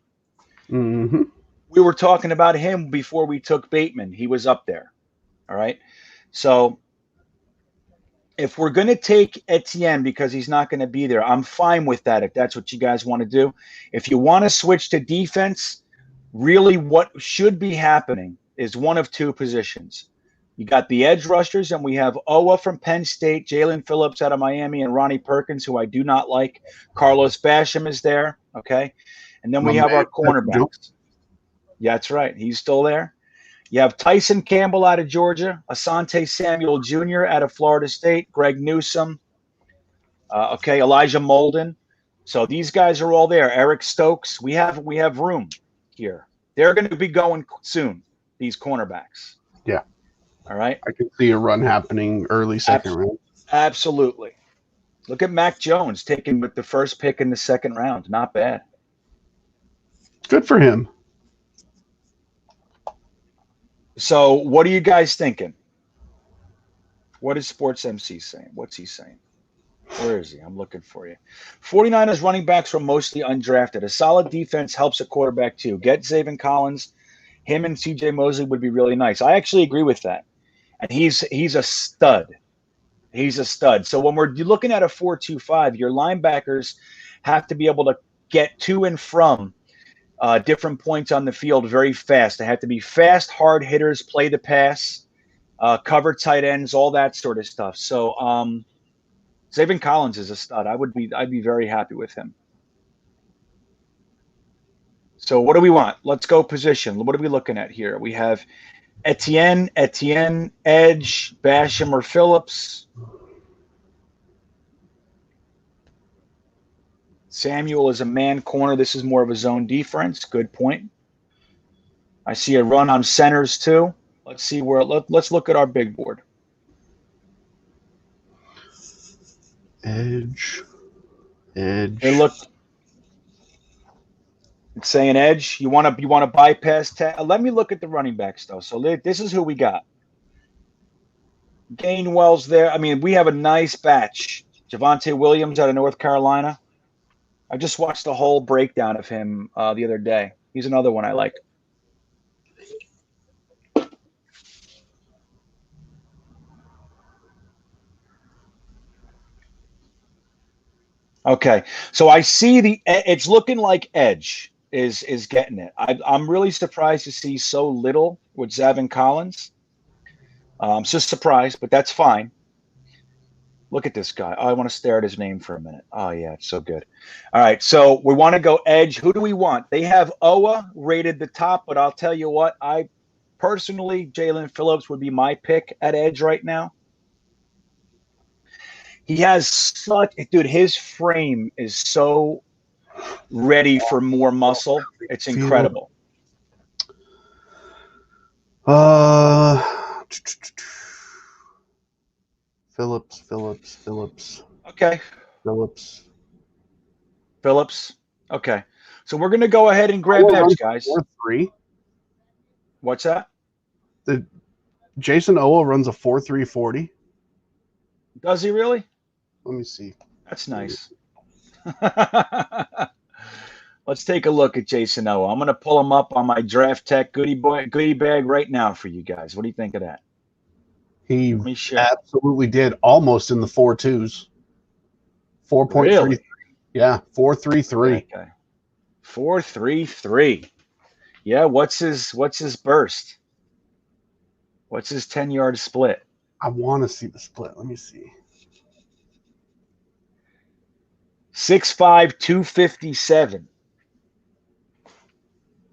B: Mm-hmm.
A: We were talking about him before we took Bateman. He was up there. All right. So if we're going to take Etienne because he's not going to be there, I'm fine with that if that's what you guys want to do. If you want to switch to defense, really what should be happening is one of 2 positions. You got the edge rushers, and we have Owa from Penn State, Jalen Phillips out of Miami, and Ronnie Perkins, who I do not like. Carlos Basham is there, okay? And then we have our cornerbacks. Yeah, that's right. He's still there. You have Tyson Campbell out of Georgia, Asante Samuel Jr. out of Florida State, Greg Newsome, Elijah Molden. So these guys are all there. Eric Stokes. We have room here. They're going to be going soon, these cornerbacks.
B: Yeah.
A: All right.
B: I can see a run happening early second round.
A: Absolutely. Look at Mac Jones taken with the first pick in the second round. Not bad.
B: Good for him.
A: So what are you guys thinking? What is Sports MC saying? What's he saying? Where is he? I'm looking for you. 49ers running backs were mostly undrafted. A solid defense helps a quarterback too. Get Zavin Collins. Him and CJ Mosley would be really nice. I actually agree with that. And he's a stud. He's a stud. So when we're looking at a 4-2-5, your linebackers have to be able to get to and from different points on the field very fast. They have to be fast, hard hitters, play the pass, cover tight ends, all that sort of stuff. So Zavin Collins is a stud. I'd be very happy with him. So what do we want? Let's go position. What are we looking at here? We have Etienne, Edge, Basham, or Phillips. Samuel is a man corner. This is more of a zone defense. Good point. I see a run on centers too. Let's see where. Let's look at our big board.
B: Edge.
A: Hey, look. It's saying edge. You want to bypass. Let me look at the running backs though. So this is who we got. Gainwell's there. I mean, we have a nice batch. Javonte Williams out of North Carolina. I just watched the whole breakdown of him the other day. He's another one I like. Okay, so I see it's looking like edge is getting it. I'm really surprised to see so little with Zavin Collins. I'm just surprised, but that's fine. Look at this guy. Oh, I want to stare at his name for a minute. Oh, yeah, it's so good. All right, so we want to go edge. Who do we want? They have Owa rated the top, but I'll tell you what, I personally, Jalen Phillips would be my pick at edge right now. He has such, dude, his frame is so ready for more muscle. It's incredible.
B: Phillips.
A: Okay. Phillips. Okay. So we're going to go ahead and grab edge, guys.
B: 4.3.
A: What's that?
B: The Jason Owa runs a 4.340.
A: Does he really?
B: Let me see.
A: That's nice. Let's take a look at Jason Owa. I'm going to pull him up on my Draft Tech goodie bag right now for you guys. What do you think of that?
B: He absolutely did, almost in the 4.2s. 4.33.
A: Really?
B: Yeah, 4.33.
A: Okay. 4.33. Yeah, what's his burst? What's his 10-yard split?
B: I want to see the split. Let me see.
A: 6'5", 257.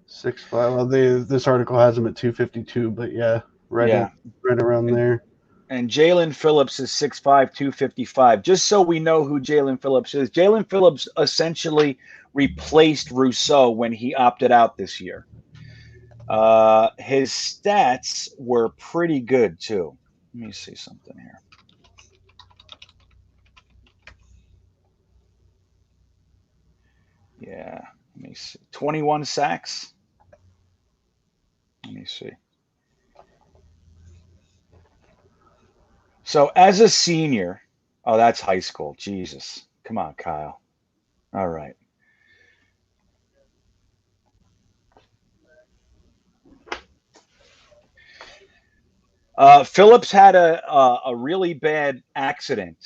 B: 6'5". Well, this article has him at 252, but yeah, right around there.
A: And Jalen Phillips is 6'5", 255. Just so we know who Jalen Phillips is, Jalen Phillips essentially replaced Rousseau when he opted out this year. His stats were pretty good too. Let me see something here. Yeah, let me see. 21 sacks. Let me see. So as a senior, oh, that's high school. Jesus. Come on, Kyle. All right. Phillips had a really bad accident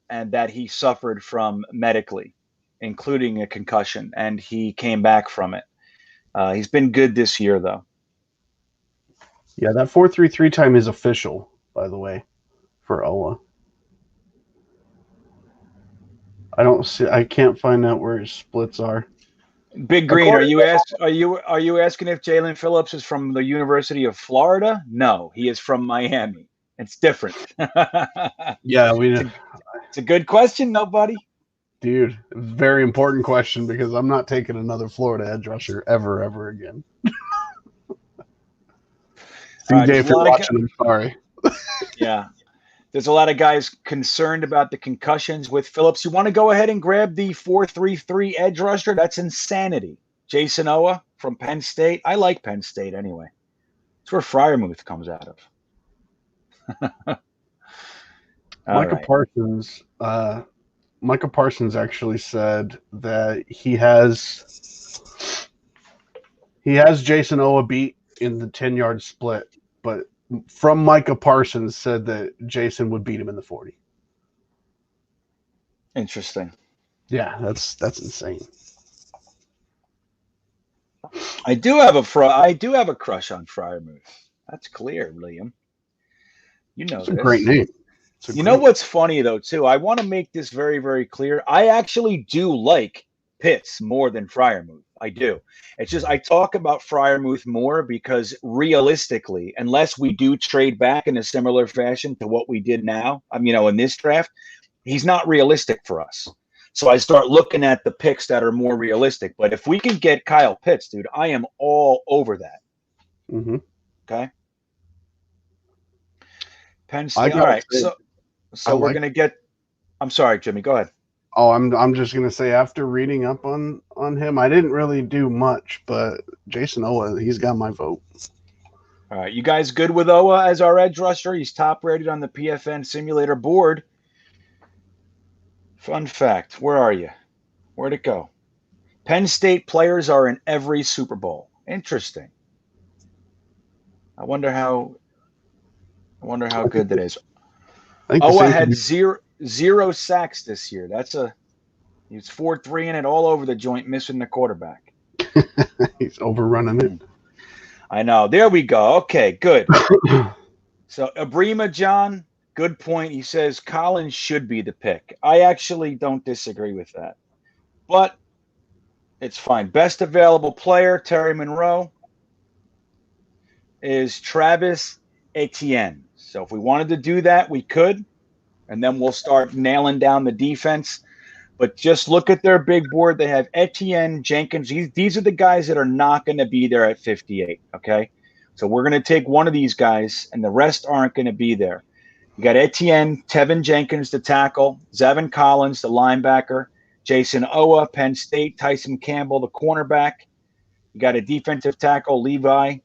A: and that he suffered from medically, including a concussion, and he came back from it. He's been good this year, though.
B: Yeah, that 4.33 time is official, by the way, for Owa. I can't find out where his splits are.
A: Big Green, are you asking if Jalen Phillips is from the University of Florida? No, he is from Miami. It's different.
B: Yeah,
A: it's a good question, nobody.
B: Dude, very important question because I'm not taking another Florida edge rusher ever again. CJ, if you're watching, I'm sorry.
A: Yeah. There's a lot of guys concerned about the concussions with Phillips. You want to go ahead and grab the 4.33 edge rusher? That's insanity. Jason Owa from Penn State. I like Penn State anyway. It's where Freiermuth comes out of.
B: Micah Parsons actually said that he has Jason Owa beat in the 10-yard split, but from Micah Parsons said that Jason would beat him in the 40.
A: Interesting.
B: Yeah, that's insane.
A: I do have a crush on Freiermuth. That's clear, William. You know,
B: it's a great name.
A: You know what's funny though too? I want to make this very, very clear. I actually do like Pitts more than Freiermuth. I do. It's just I talk about Freiermuth more because realistically, unless we do trade back in a similar fashion to what we did now, in this draft, he's not realistic for us. So I start looking at the picks that are more realistic. But if we can get Kyle Pitts, dude, I am all over that.
B: Mm-hmm.
A: Okay. Penn State. All right. So we're going to get – I'm sorry, Jimmy. Go ahead.
B: Oh, I'm just going to say after reading up on him, I didn't really do much, but Jason Owa, he's got my vote.
A: All right. You guys good with Owa as our edge rusher? He's top rated on the PFN simulator board. Fun fact. Where are you? Where'd it go? Penn State players are in every Super Bowl. Interesting. I wonder how good that is. Owa had zero sacks this year. He's 4-3 in it all over the joint, missing the quarterback.
B: He's overrunning it.
A: I know. There we go. Okay, good. So Abrima John, good point. He says Collins should be the pick. I actually don't disagree with that. But it's fine. Best available player, Terry Monroe. is Travis Etienne. So if we wanted to do that, we could, and then we'll start nailing down the defense. But just look at their big board. They have Etienne, Jenkins. These are the guys that are not going to be there at 58, okay? So we're going to take one of these guys, and the rest aren't going to be there. You got Etienne, Tevin Jenkins, the tackle, Zevin Collins, the linebacker, Jason Owa, Penn State, Tyson Campbell, the cornerback. You got a defensive tackle, Levi,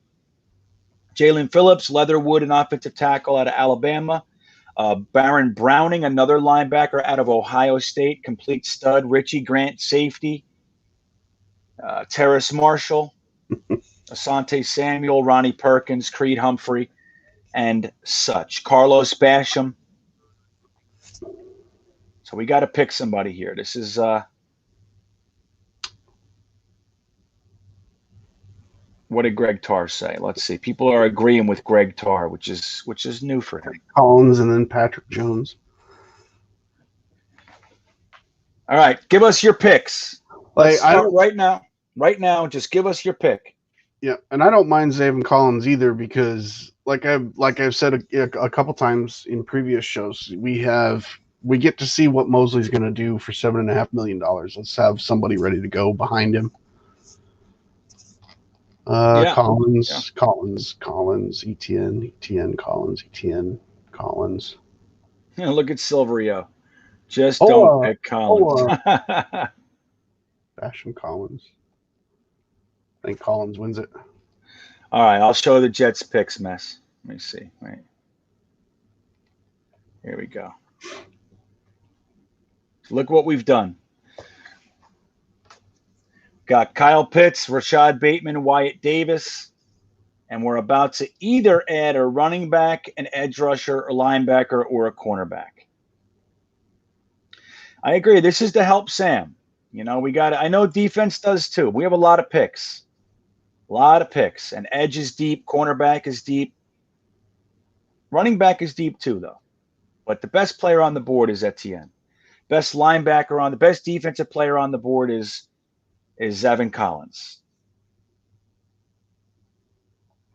A: Jalen Phillips, Leatherwood, an offensive tackle out of Alabama. Baron Browning, another linebacker out of Ohio State, complete stud. Richie Grant, safety. Terrace Marshall, Asante Samuel, Ronnie Perkins, Creed Humphrey, and such. Carlos Basham. So we got to pick somebody here. This is what did Greg Tarr say? Let's see. People are agreeing with Greg Tarr, which is new for him.
B: Collins and then Patrick Jones.
A: All right, give us your picks.
B: Like I don't
A: right now. Just give us your pick.
B: Yeah, and I don't mind Zevin Collins either because, like I've said a couple times in previous shows, we get to see what Mosley's going to do for $7.5 million. Let's have somebody ready to go behind him. Collins, Etienne, Collins.
A: Look at Silverio. Just don't pick Collins.
B: Basham Collins. I think Collins wins it.
A: All right, I'll show the Jets picks mess. Let me see. Right. Here we go. Look what we've done. Got Kyle Pitts, Rashad Bateman, Wyatt Davis, and we're about to either add a running back, an edge rusher, a linebacker, or a cornerback. I agree. This is to help Sam. You know, I know defense does too. We have a lot of picks. And edge is deep, cornerback is deep. Running back is deep too, though. But the best player on the board is Etienne. Best defensive player on the board is Zevin Collins.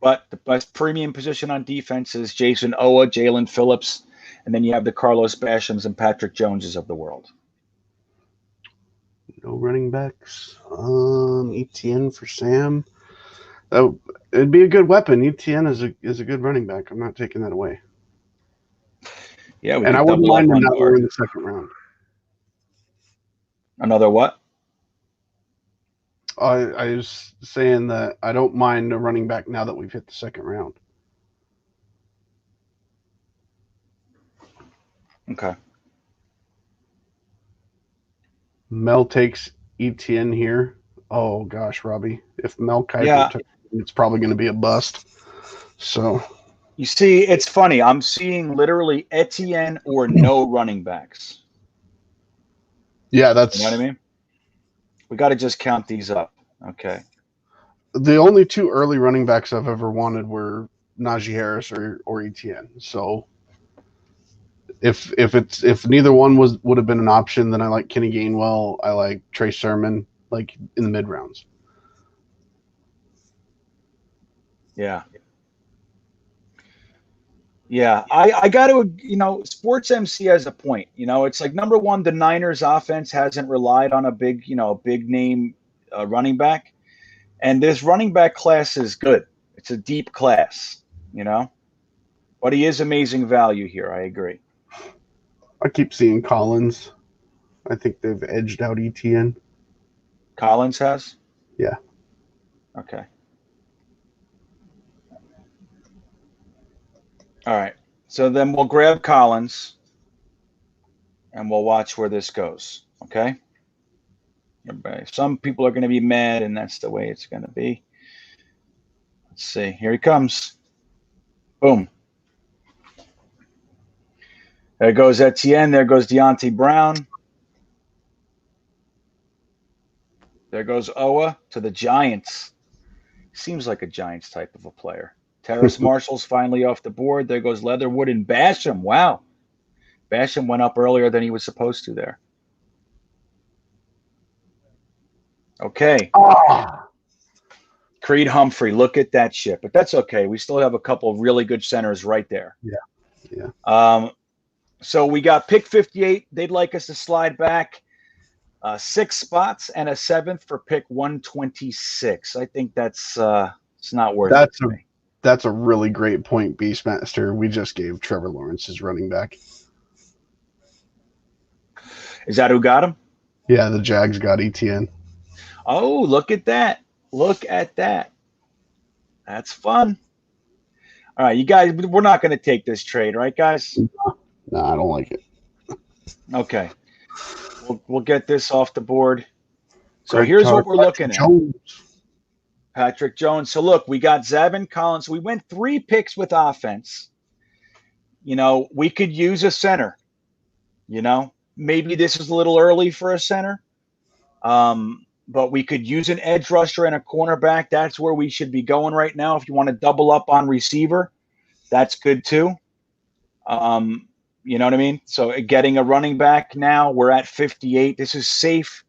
A: But the best premium position on defense is Jason Owa, Jalen Phillips, and then you have the Carlos Bashams and Patrick Joneses of the world.
B: No running backs. Etienne for Sam. It'd be a good weapon. Etienne is a good running back. I'm not taking that away.
A: Yeah,
B: and I wouldn't mind another in the second round.
A: Another what?
B: I was saying that I don't mind a running back now that we've hit the second round.
A: Okay.
B: Mel takes Etienne here. Oh gosh, Robbie, if Mel Kiper took it, it's probably going to be a bust. So
A: you see, it's funny. I'm seeing literally Etienne or no running backs.
B: Yeah, that's.
A: You know what I mean? We got to just count these up. Okay.
B: The only two early running backs I've ever wanted were Najee Harris or Etienne. So if neither one would have been an option, then I like Kenny Gainwell. I like Trey Sermon, like in the mid rounds.
A: Yeah. Yeah, I got to, Sports MC has a point. It's like, number one, the Niners offense hasn't relied on a big name running back. And this running back class is good. It's a deep class, But he is amazing value here. I agree.
B: I keep seeing Collins. I think they've edged out Etienne.
A: Collins has?
B: Yeah.
A: Okay. All right, so then we'll grab Collins, and we'll watch where this goes, okay? Some people are going to be mad, and that's the way it's going to be. Let's see. Here he comes. Boom. There goes Etienne. There goes Deontay Brown. There goes Owa to the Giants. Seems like a Giants type of a player. Terrace Marshall's finally off the board. There goes Leatherwood and Basham. Wow. Basham went up earlier than he was supposed to there. Okay. Creed Humphrey, look at that shit. But that's okay. We still have a couple of really good centers right there.
B: Yeah.
A: So we got pick 58. They'd like us to slide back 6 spots and a 7th for pick 126. I think that's it's not worth it to me.
B: That's a really great point, Beastmaster. We just gave Trevor Lawrence his running back.
A: Is that who got him?
B: Yeah, the Jags got ETN.
A: Oh, look at that. Look at that. That's fun. All right, you guys, we're not going to take this trade, right, guys?
B: No, I don't like it.
A: Okay. We'll get this off the board. So here's what we're looking at. Patrick Jones. So look, we got Zavin Collins. We went 3 picks with offense. You know, we could use a center. You know, maybe this is a little early for a center. But we could use an edge rusher and a cornerback. That's where we should be going right now. If you want to double up on receiver, that's good too. You know what I mean? So getting a running back now, we're at 58. This is safe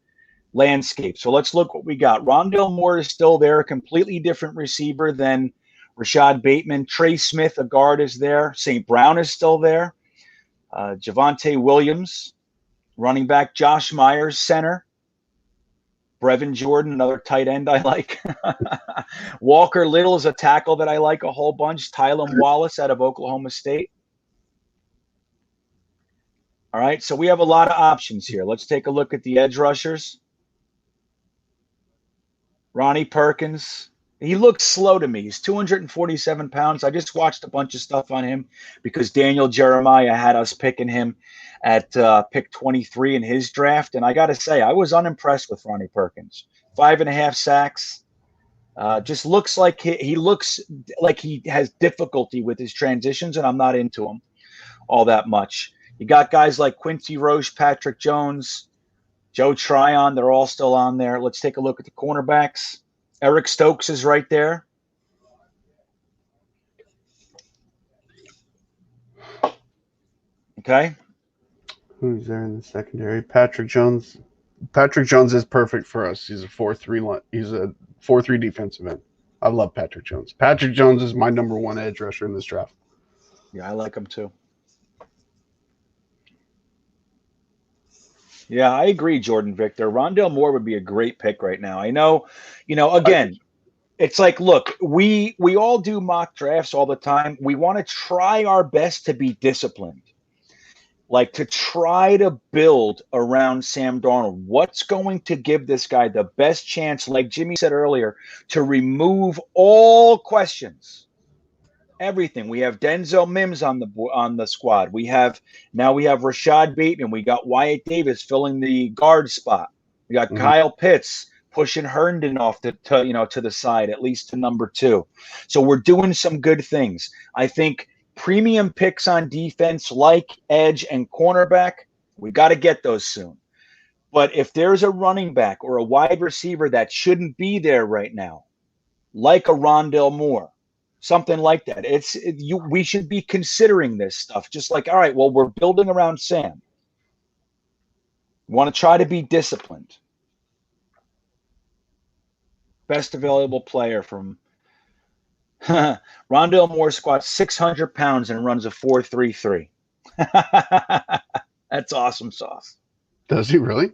A: landscape. So let's look what we got. Rondale Moore is still there, a completely different receiver than Rashad Bateman. Trey Smith, a guard, is there. St. Brown is still there. Javonte Williams, running back. Josh Myers, center. Brevin Jordan, another tight end I like. Walker Little is a tackle that I like a whole bunch. Tylan Wallace out of Oklahoma State. All right, so we have a lot of options here. Let's take a look at the edge rushers. Ronnie Perkins. He looks slow to me. He's 247 pounds. I just watched a bunch of stuff on him because Daniel Jeremiah had us picking him at pick 23 in his draft. And I got to say, I was unimpressed with Ronnie Perkins. 5.5 sacks. Just looks like he looks like he has difficulty with his transitions, and I'm not into him all that much. You got guys like Quincy Roche, Patrick Jones, Joe Tryon. They're all still on there. Let's take a look at the cornerbacks. Eric Stokes is right there. Okay.
B: Who's there in the secondary? Patrick Jones. Patrick Jones is perfect for us. He's a 4-3. He's a 4-3 defensive end. I love Patrick Jones. Patrick Jones is my number 1 edge rusher in this draft.
A: Yeah, I like him too. Yeah, I agree, Jordan Victor. Rondale Moore would be a great pick right now. I know, again, it's like, look, we all do mock drafts all the time. We want to try our best to be disciplined, like to try to build around Sam Darnold. What's going to give this guy the best chance, like Jimmy said earlier, to remove all questions? Everything. We have Denzel Mims on the squad. We have Rashad Bateman. We got Wyatt Davis filling the guard spot. We got Kyle Pitts pushing Herndon off to the side, at least to number 2. So we're doing some good things. I think premium picks on defense like edge and cornerback, we got to get those soon. But if there's a running back or a wide receiver that shouldn't be there right now, like a Rondale Moore, something like that. We should be considering this stuff. Just like, all right, well, we're building around Sam. We want to try to be disciplined. Best available player from Rondale Moore squats 600 pounds and runs a 4.33. That's awesome sauce.
B: Does he really?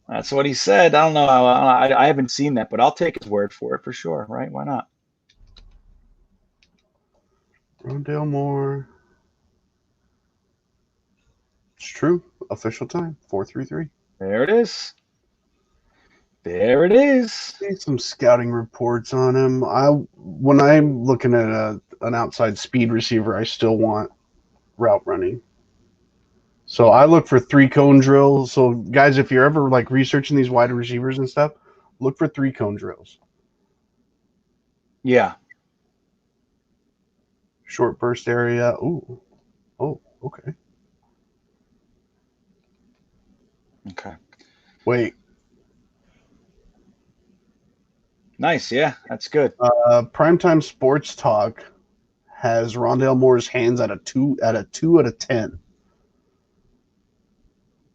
A: That's what he said. I don't know. I haven't seen that, but I'll take his word for it for sure. Right? Why not?
B: Rondale Moore. It's true. Official time. 4.33.
A: There it is. There it is.
B: See some scouting reports on him. When I'm looking at an outside speed receiver, I still want route running. So I look for 3-cone drills. So guys, if you're ever like researching these wide receivers and stuff, look for 3-cone drills.
A: Yeah.
B: Short burst area. Ooh. Oh, okay.
A: Okay.
B: Wait.
A: Nice. Yeah, that's good.
B: Primetime Sports Talk has Rondale Moore's hands at a 2 out of 10.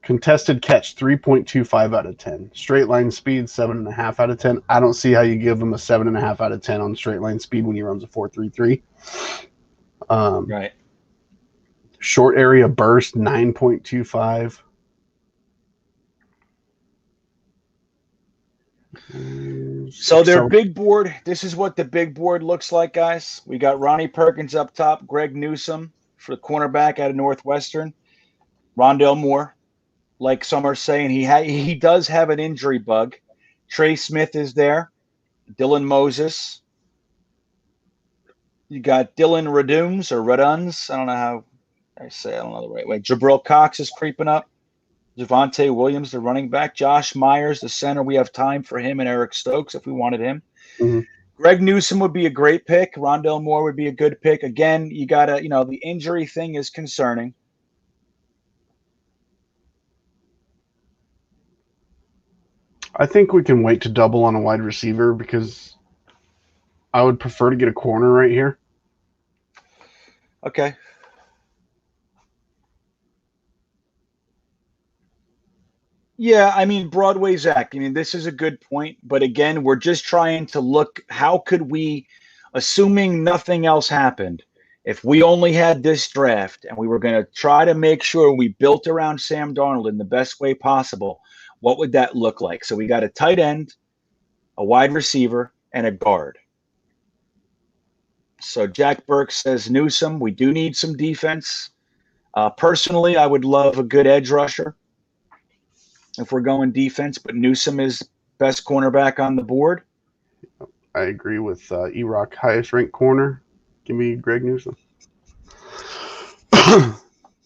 B: Contested catch, 3.25 out of 10. Straight line speed, 7.5 out of 10. I don't see how you give him a 7.5 out of 10 on straight line speed when he runs a 4.33.
A: Right.
B: Short area burst, 9.25.
A: So their big board, this is what the big board looks like, guys. We got Ronnie Perkins up top, Greg Newsome for the cornerback out of Northwestern, Rondale Moore. Like some are saying, he does have an injury bug. Trey Smith is there. Dylan Moses. You got Dylan Raduns. I don't know how I say. I don't know the right way. Jabril Cox is creeping up. Javonte Williams, the running back. Josh Myers, the center. We have time for him and Eric Stokes if we wanted him.
B: Mm-hmm.
A: Greg Newsome would be a great pick. Rondale Moore would be a good pick. Again, you got to, the injury thing is concerning.
B: I think we can wait to double on a wide receiver because I would prefer to get a corner right here.
A: Okay. Yeah, I mean, Broadway Zach, this is a good point. But again, we're just trying to look, how could we, assuming nothing else happened, if we only had this draft and we were going to try to make sure we built around Sam Darnold in the best way possible, what would that look like? So we got a tight end, a wide receiver, and a guard. So Jack Burke says Newsome. We do need some defense. Personally, I would love a good edge rusher if we're going defense, but Newsome is best cornerback on the board.
B: I agree with E-Rock, highest ranked corner. Give me Greg Newsome.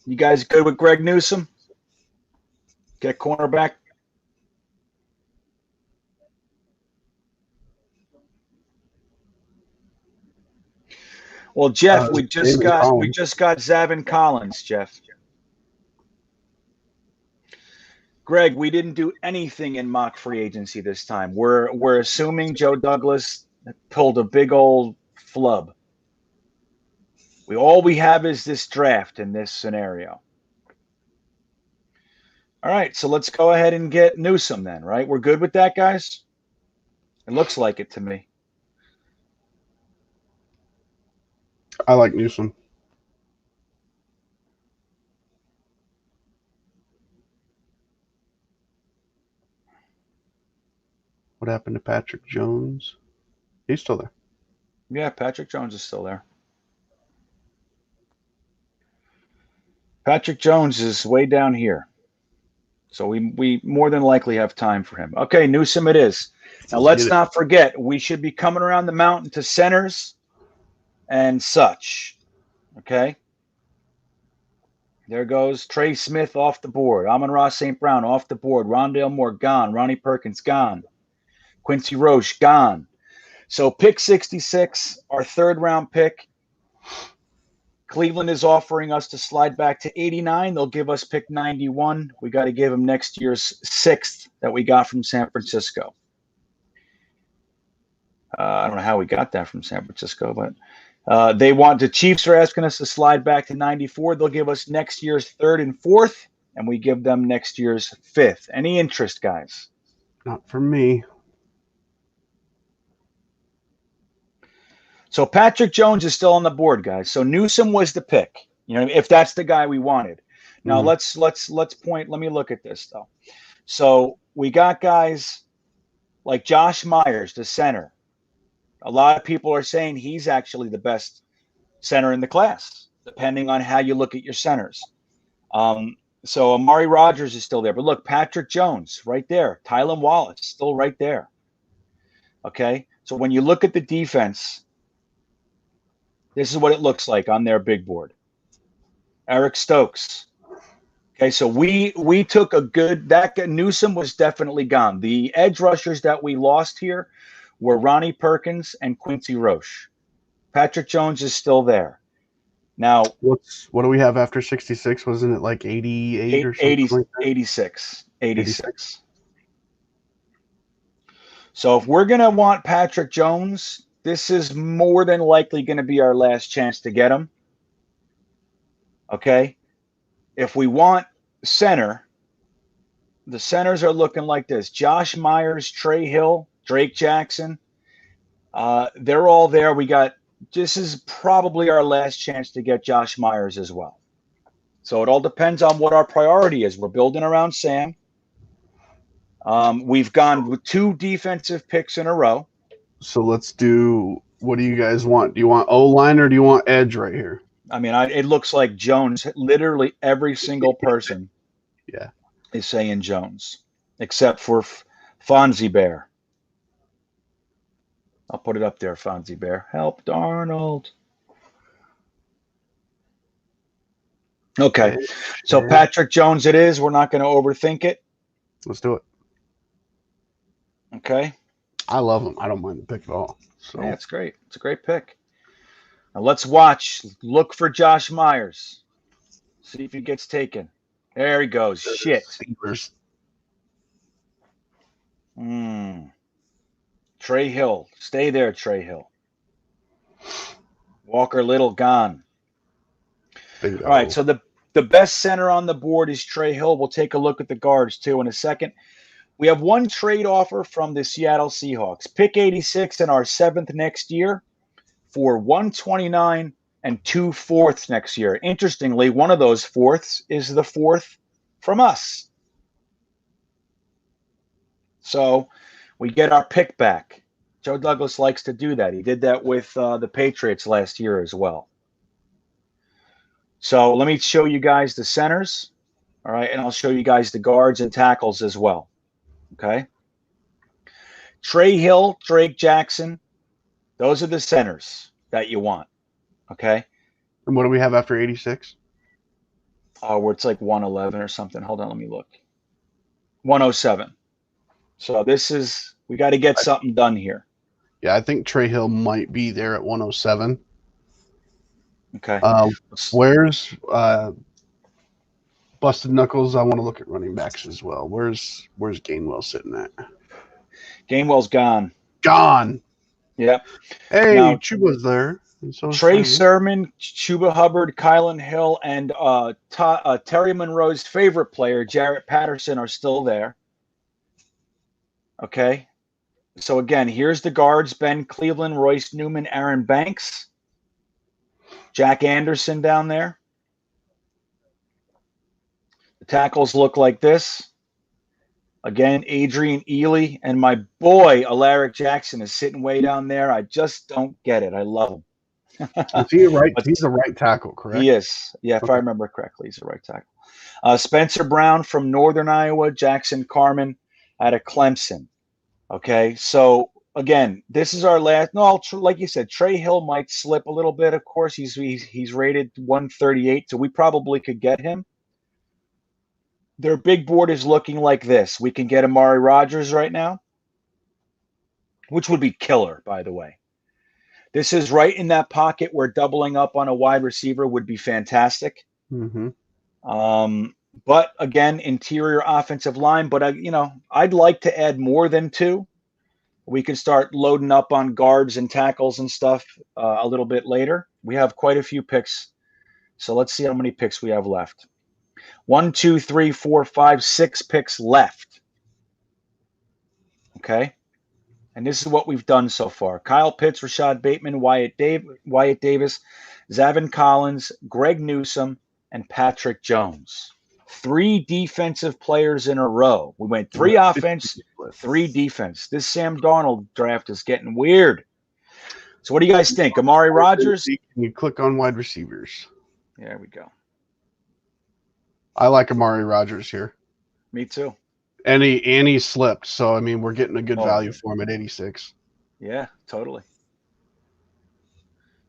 A: You guys good with Greg Newsome? Get cornerback. Well, Jeff, we just got Zavin Collins, Jeff. Greg, we didn't do anything in mock free agency this time. We're assuming Joe Douglas pulled a big old flub. All we have is this draft in this scenario. All right, so let's go ahead and get Newsome then, right? We're good with that, guys? It looks like it to me.
B: I like Newsome. What happened to Patrick Jones? He's still there.
A: Yeah, Patrick Jones is still there. Patrick Jones is way down here. So we more than likely have time for him. Okay, Newsome it is. Now let's not forget, we should be coming around the mountain to centers and such. Okay? There goes Trey Smith off the board. Amon-Ra St. Brown off the board. Rondale Moore gone. Ronnie Perkins gone. Quincy Roche gone. So pick 66, our third round pick. Cleveland is offering us to slide back to 89. They'll give us pick 91. We got to give them next year's sixth that we got from San Francisco. I don't know how we got that from San Francisco, but the Chiefs are asking us to slide back to 94. They'll give us next year's third and fourth, and we give them next year's fifth. Any interest, guys?
B: Not for me.
A: So Patrick Jones is still on the board, guys. So Newsome was the pick, if that's the guy we wanted. Now let's point. Let me look at this though. So we got guys like Josh Myers, the center. A lot of people are saying he's actually the best center in the class, depending on how you look at your centers. So Amari Rodgers is still there, but look, Patrick Jones right there, Tylan Wallace still right there. Okay, so when you look at the defense. This is what it looks like on their big board. Eric Stokes. Okay, so we took Newsome was definitely gone. The edge rushers that we lost here were Ronnie Perkins and Quincy Roche. Patrick Jones is still there. Now,
B: what do we have after 66? Wasn't it like 88 or something?
A: 86. So if we're going to want Patrick Jones, this is more than likely going to be our last chance to get him. Okay? If we want center, the centers are looking like this: Josh Myers, Trey Hill, Drake Jackson. They're all there. This is probably our last chance to get Josh Myers as well. So it all depends on what our priority is. We're building around Sam. We've gone with 2 defensive picks in a row.
B: So let's do, what do you guys want? Do you want O-line or do you want edge right here?
A: I mean, it looks like Jones. Literally every single person is saying Jones, except for Fonzie Bear. I'll put it up there, Fonzie Bear. Help Darnold. Okay, so Patrick Jones it is. We're not going to overthink it.
B: Let's do it.
A: Okay.
B: I love him. I don't mind the pick at all. So
A: yeah, it's great. It's a great pick. Now let's watch. Look for Josh Myers. See if he gets taken. There he goes. Shit. Trey Hill. Stay there, Trey Hill. Walker Little gone. All right, so the best center on the board is Trey Hill. We'll take a look at the guards, too, in a second. We have 1 trade offer from the Seattle Seahawks. Pick 86 in our 7th next year for 129 and 2 fourths next year. Interestingly, one of those fourths is the 4th from us. So we get our pick back. Joe Douglas likes to do that. He did that with the Patriots last year as well. So let me show you guys the centers, all right, and I'll show you guys the guards and tackles as well, okay? Trey Hill, Drake Jackson, those are the centers that you want, okay?
B: And what do we have after 86?
A: Oh, where it's like 111 or something. Hold on, let me look. 107. So we got to get something done here.
B: Yeah, I think Trey Hill might be there at 107.
A: Okay.
B: Where's Busted Knuckles? I want to look at running backs as well. Where's Gainwell sitting at?
A: Gainwell's gone.
B: Gone.
A: Yep.
B: Hey, now, Chuba's there. So
A: Trey Sermon, Chuba Hubbard, Kylan Hill, and Terry Monroe's favorite player, Jarrett Patterson, are still there. Okay. So, again, here's the guards: Ben Cleveland, Royce Newman, Aaron Banks, Jack Anderson down there. The tackles look like this. Again, Adrian Ely and my boy, Alaric Jackson, is sitting way down there. I just don't get it. I love him.
B: Is he right? He's a right tackle, correct?
A: He is. Yeah, if I remember correctly, he's a right tackle. Spencer Brown from Northern Iowa, Jackson Carman out of Clemson. Okay, so again, this is our last. No, like you said, Trey Hill might slip a little bit. Of course, he's rated 138, so we probably could get him. Their big board is looking like this. We can get Amari Rodgers right now, which would be killer, by the way. This is right in that pocket where doubling up on a wide receiver would be fantastic.
B: Mm-hmm.
A: But again, interior offensive line. But I'd like to add more than 2. We can start loading up on guards and tackles and stuff a little bit later. We have quite a few picks, so let's see how many picks we have left. 1, 2, 3, 4, 5, 6 picks left. Okay, and this is what we've done so far: Kyle Pitts, Rashad Bateman, Wyatt Davis, Zavin Collins, Greg Newsome, and Patrick Jones. 3 defensive players in a row. We went 3 offense, 3 defense. This Sam Darnold draft is getting weird. So what do you guys think? Amari Rodgers?
B: You click on wide receivers.
A: There we go.
B: I like Amari Rodgers here.
A: Me too.
B: And he slipped, so I mean we're getting a good value for him at 86.
A: Yeah, totally.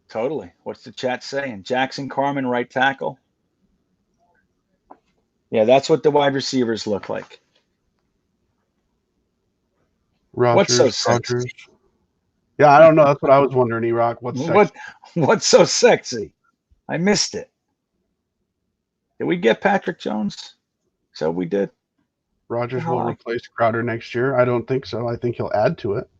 A: Totally. What's the chat saying? Jackson Carman, right tackle. Yeah, that's what the wide receivers look like. What's so sexy?
B: Yeah, I don't know. That's what I was wondering, E-Rock.
A: What's so sexy? I missed it. Did we get Patrick Jones? So we did.
B: Rodgers will replace Crowder next year. I don't think so. I think he'll add to it.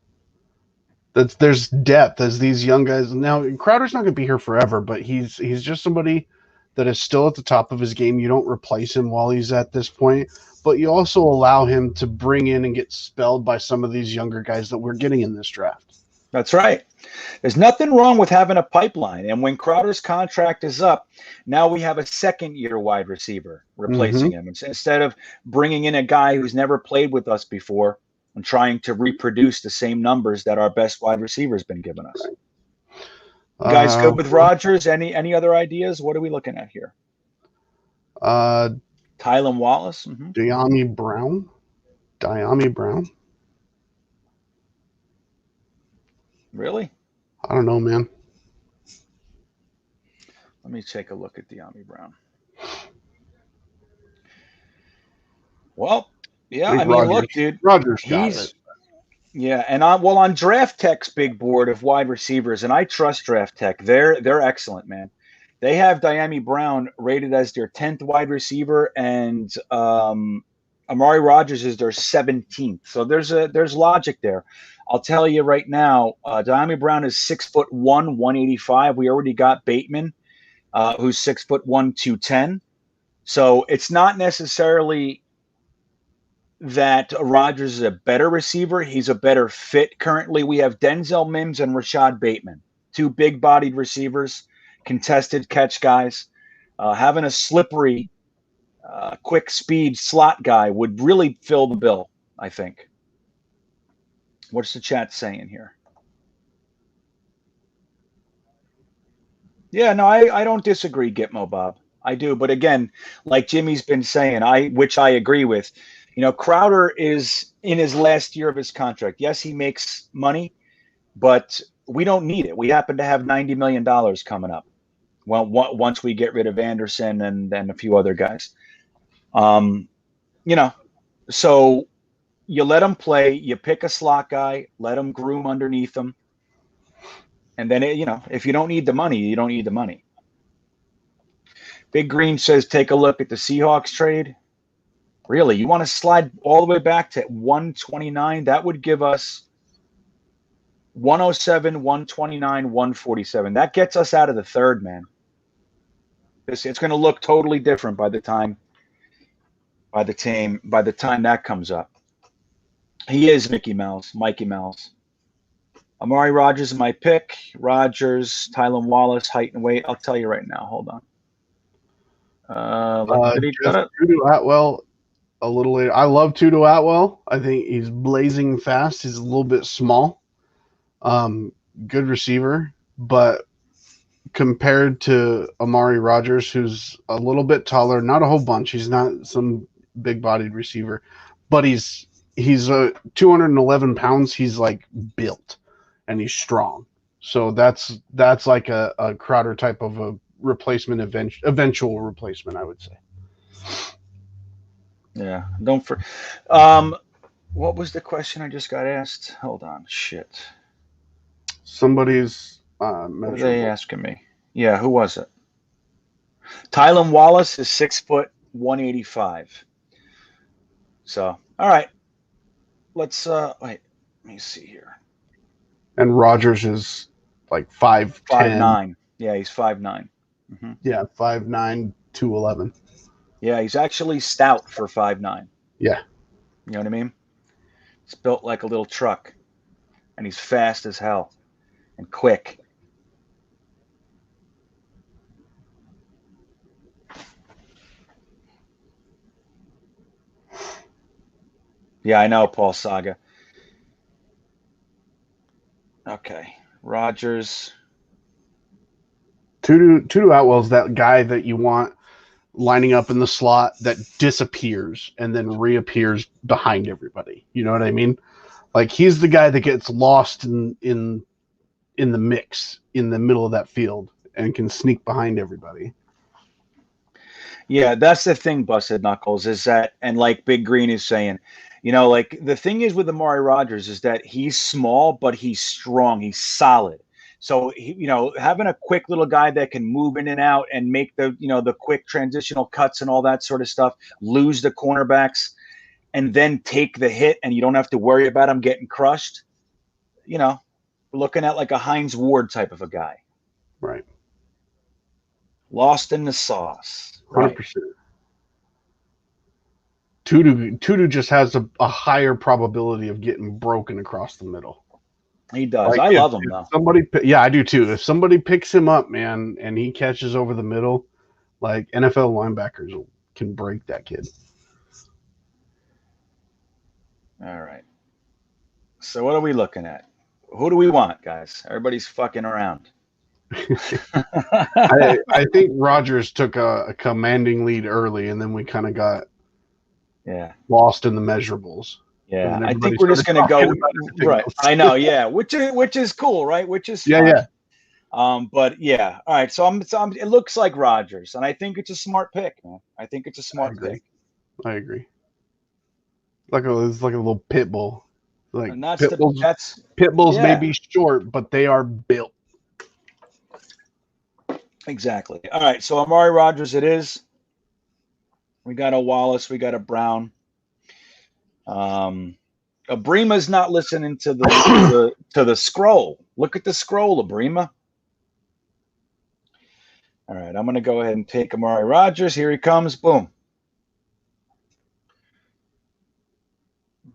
B: There's depth as these young guys. Now, Crowder's not going to be here forever, but he's just somebody that is still at the top of his game. You don't replace him while he's at this point, but you also allow him to bring in and get spelled by some of these younger guys that we're getting in this draft.
A: That's right. There's nothing wrong with having a pipeline. And when Crowder's contract is up, now we have a second-year wide receiver replacing him. Instead of bringing in a guy who's never played with us before and trying to reproduce the same numbers that our best wide receiver's been giving us. You guys good with Rodgers? Any other ideas? What are we looking at here? Tylan Wallace?
B: Dyami Brown?
A: Really?
B: I don't know, man.
A: Let me take a look at Dyami Brown. Well, yeah, I mean, look, dude.
B: Rodgers got it.
A: Yeah, and on Draft Tech's big board of wide receivers, and I trust Draft Tech, they're excellent, man. They have Dyami Brown rated as their 10th wide receiver, and Amari Rodgers is their 17th. So there's logic there. I'll tell you right now, Dyami Brown is 6'1", 185. We already got Bateman, who's 6'1", 210. So it's not necessarily that Rodgers is a better receiver. He's a better fit currently. We have Denzel Mims and Rashad Bateman, two big-bodied receivers, contested catch guys. Having a slippery, quick speed slot guy would really fill the bill, I think. What's the chat saying here? Yeah, no, I don't disagree, Gitmo Bob. I do. But again, like Jimmy's been saying, which I agree with, Crowder is in his last year of his contract. Yes, he makes money, but we don't need it. We happen to have $90 million coming up. Well, once we get rid of Anderson and then a few other guys. So you let him play, you pick a slot guy, let him groom underneath him. And then, if you don't need the money, you don't need the money. Big Green says, take a look at the Seahawks trade. Really? You want to slide all the way back to 129? That would give us 107, 129, 147. That gets us out of the third, man. It's going to look totally different by the time that comes up. He is Mikey Mouse. Amari Rodgers is my pick. Rodgers, Tylan Wallace, height and weight. I'll tell you right now. Hold on. Did he cut it?
B: Tutu Atwell a little later. I love Tutu Atwell. I think he's blazing fast. He's a little bit small. Good receiver, but compared to Amari Rodgers, who's a little bit taller, not a whole bunch. He's not some big-bodied receiver, but he's 211 pounds. He's like built, and he's strong. So that's like a Crowder type of a replacement, eventual replacement, I would say.
A: Yeah. What was the question I just got asked? Hold on. Shit.
B: Somebody's
A: what are they asking me? Yeah, who was it? Tylan Wallace is 6 foot 185. So, all right. Let's wait. Let me see here.
B: And Rodgers is like 5'9".
A: Yeah, he's 5'9". Mm-hmm.
B: Yeah, 5'9", 211.
A: Yeah, he's actually stout for 5'9".
B: Yeah.
A: You know what I mean? He's built like a little truck, and he's fast as hell and quick. Yeah, I know, Paul Saga. Okay, Rodgers.
B: Tutu Atwell's that guy that you want lining up in the slot that disappears and then reappears behind everybody. You know what I mean? Like, he's the guy that gets lost in the mix in the middle of that field and can sneak behind everybody.
A: Yeah, that's the thing, Busted Knuckles, is that, and like Big Green is saying, like the thing is with Amari Rodgers is that he's small, but he's strong. He's solid. So, having a quick little guy that can move in and out and make the quick transitional cuts and all that sort of stuff, lose the cornerbacks, and then take the hit, and you don't have to worry about him getting crushed. Looking at like a Hines Ward type of a guy.
B: Right.
A: Lost in the sauce. Right.
B: 100%. Tudu just has a higher probability of getting broken across the middle.
A: He does.
B: Like
A: I love him though.
B: Yeah, I do too. If somebody picks him up, man, and he catches over the middle, like NFL linebackers can break that kid.
A: All right. So what are we looking at? Who do we want, guys? Everybody's fucking around.
B: I think Rodgers took a commanding lead early, and then we kind of got lost in the measurables.
A: Yeah, I think we're just going to go right. I know, yeah, which is cool, right? Which is fun.
B: Yeah.
A: But yeah, all right. So it looks like Rodgers, and I think it's a smart pick, man. I think it's a smart pick.
B: I agree. It's like a little pit bull. Like pit bulls may be short, but they are built.
A: Exactly. All right. So Amari Rodgers, it is. We got a Wallace. We got a Brown. Abrima's not listening to the scroll. Look at the scroll, Abrima. All right, I'm going to go ahead and take Amari Rodgers. Here he comes. Boom.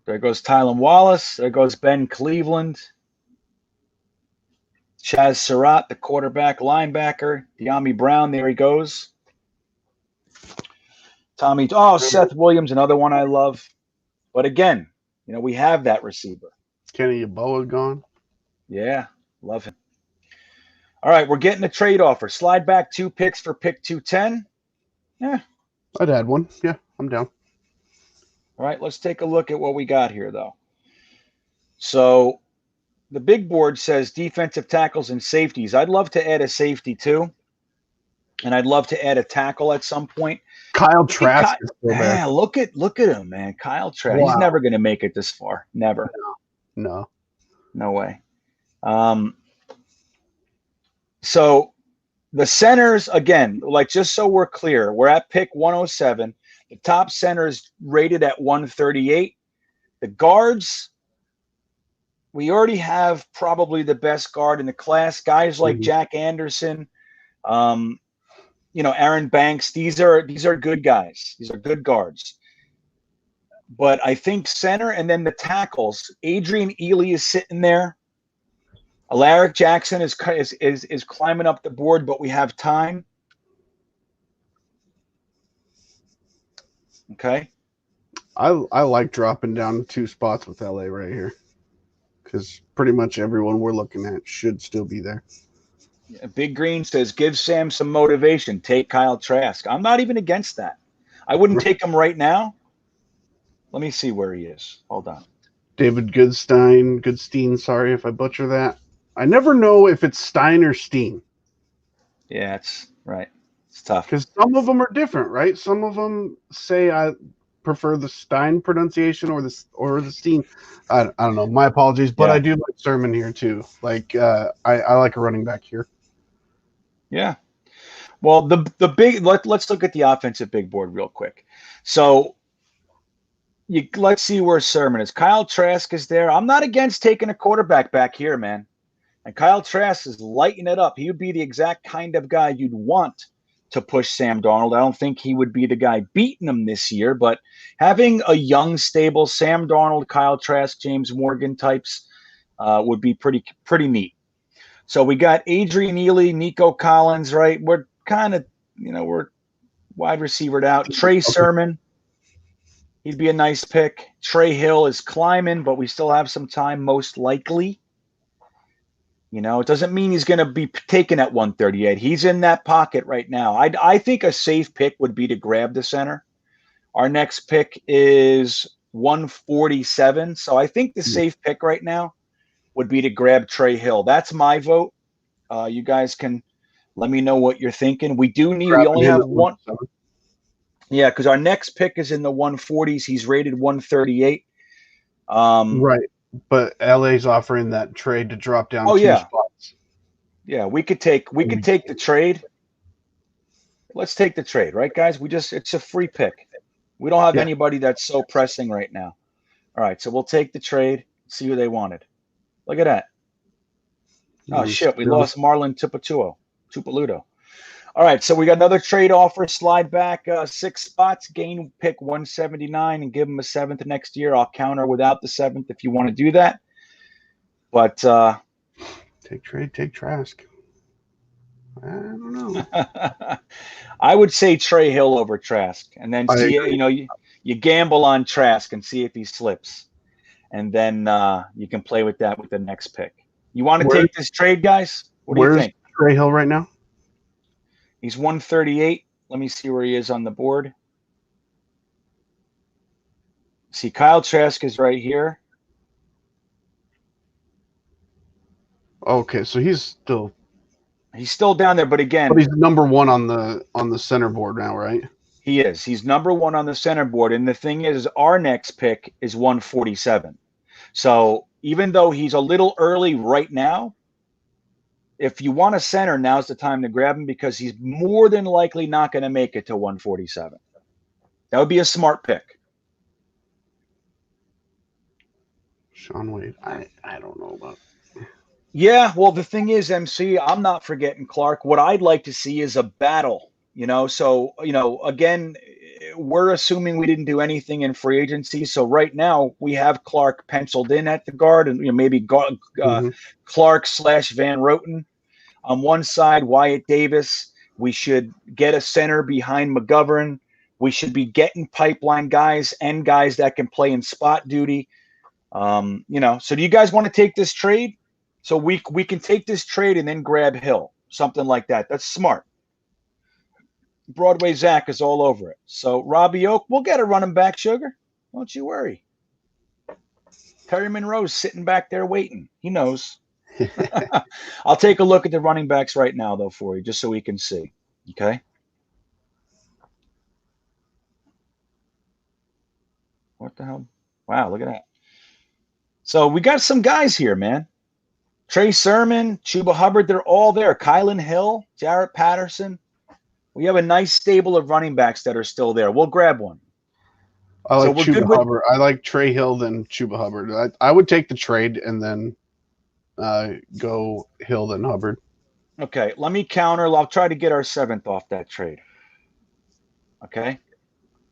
A: There goes Tylan Wallace. There goes Ben Cleveland. Chaz Surratt, the quarterback, linebacker. De'Ami Brown, there he goes. Seth Williams, another one I love. But again, we have that receiver.
B: Kenny Yeboah gone.
A: Yeah, love him. All right, we're getting a trade offer. Slide back 2 picks for pick 210. Yeah.
B: I'd add one. Yeah, I'm down.
A: All right, let's take a look at what we got here, though. So the big board says defensive tackles and safeties. I'd love to add a safety, too. And I'd love to add a tackle at some point.
B: Kyle Trask is still there.
A: Yeah, look at him, man. Kyle Trask. Wow. He's never going to make it this far. Never.
B: No
A: way. So the centers, again, just so we're clear, we're at pick 107. The top center is rated at 138. The guards, we already have probably the best guard in the class. Guys like Jack Anderson, Aaron Banks. These are good guys. These are good guards. But I think center and then the tackles, Adrian Ely is sitting there. Alaric Jackson is climbing up the board, but we have time. Okay.
B: I like dropping down 2 spots with LA right here, because pretty much everyone we're looking at should still be there.
A: Big Green says, give Sam some motivation. Take Kyle Trask. I'm not even against that. I wouldn't take him right now. Let me see where he is. Hold on.
B: David Goodstein. Sorry if I butcher that. I never know if it's Stein or Steen.
A: Yeah, it's right. It's tough.
B: Because some of them are different, right? Some of them say I prefer the Stein pronunciation or the Steen. I don't know. My apologies, but I do like Sermon here too. Like I like a running back here.
A: Yeah. Well, the big let's look at the offensive big board real quick. So let's see where Sermon is. Kyle Trask is there. I'm not against taking a quarterback back here, man. And Kyle Trask is lighting it up. He would be the exact kind of guy you'd want to push Sam Darnold. I don't think he would be the guy beating him this year, but having a young, stable Sam Darnold, Kyle Trask, James Morgan types would be pretty neat. So we got Adrian Ely, Nico Collins, right? We're kind of, we're wide receivered out. Trey Sermon, he'd be a nice pick. Trey Hill is climbing, but we still have some time, most likely. It doesn't mean he's going to be taken at 138. He's in that pocket right now. I think a safe pick would be to grab the center. Our next pick is 147. So I think the safe pick right now would be to grab Trey Hill. That's my vote. You guys can let me know what you're thinking. We only have one. Yeah, because our next pick is in the 140s. He's rated 138.
B: Right. But LA's offering that trade to drop down 2 spots.
A: Yeah, we could take the trade. Let's take the trade, right, guys? It's a free pick. We don't have anybody that's so pressing right now. All right, so we'll take the trade, see who they wanted. Look at that. Oh shit, we lost Marlon Tupaludo. All right, so we got another trade offer. Slide back 6 spots, gain pick 179, and give him a 7th next year. I'll counter without the 7th if you want to do that. But
B: take trade, take Trask. I don't know.
A: I would say Trey Hill over Trask, and then see, you gamble on Trask and see if he slips, and then you can play with that with the next pick. You want to take this trade, guys? What do you think?
B: Where's Trey Hill right now?
A: He's 138. Let me see where he is on the board. See, Kyle Trask is right here.
B: Okay, so he's still
A: down there, but again,
B: he's number 1 on the center board now, right?
A: He is. He's number 1 on the center board, and the thing is, our next pick is 147. So even though he's a little early right now, if you want a center, now's the time to grab him because he's more than likely not going to make it to 147. That would be a smart pick.
B: Sean Wade, I don't know about.
A: Yeah, well, the thing is, MC, I'm not forgetting Clark. What I'd like to see is a battle, So, again, we're assuming we didn't do anything in free agency. So right now we have Clark penciled in at the guard and maybe Clark / Van Roten. On one side, Wyatt Davis. We should get a center behind McGovern. We should be getting pipeline guys and guys that can play in spot duty. So do you guys want to take this trade? So we can take this trade and then grab Hill, something like that. That's smart. Broadway Zach is all over it. So Robbie Oak, we'll get a running back, Sugar. Don't you worry. Terry Monroe's sitting back there waiting. He knows. I'll take a look at the running backs right now, though, for you, just so we can see. Okay. What the hell? Wow, look at that. So we got some guys here, man. Trey Sermon, Chuba Hubbard, they're all there. Kylan Hill, Jarrett Patterson. We have a nice stable of running backs that are still there. We'll grab one.
B: I like Chuba Hubbard. I like Trey Hill than Chuba Hubbard. I would take the trade and then go Hill than Hubbard.
A: Okay, let me counter. I'll try to get our 7th off that trade. Okay?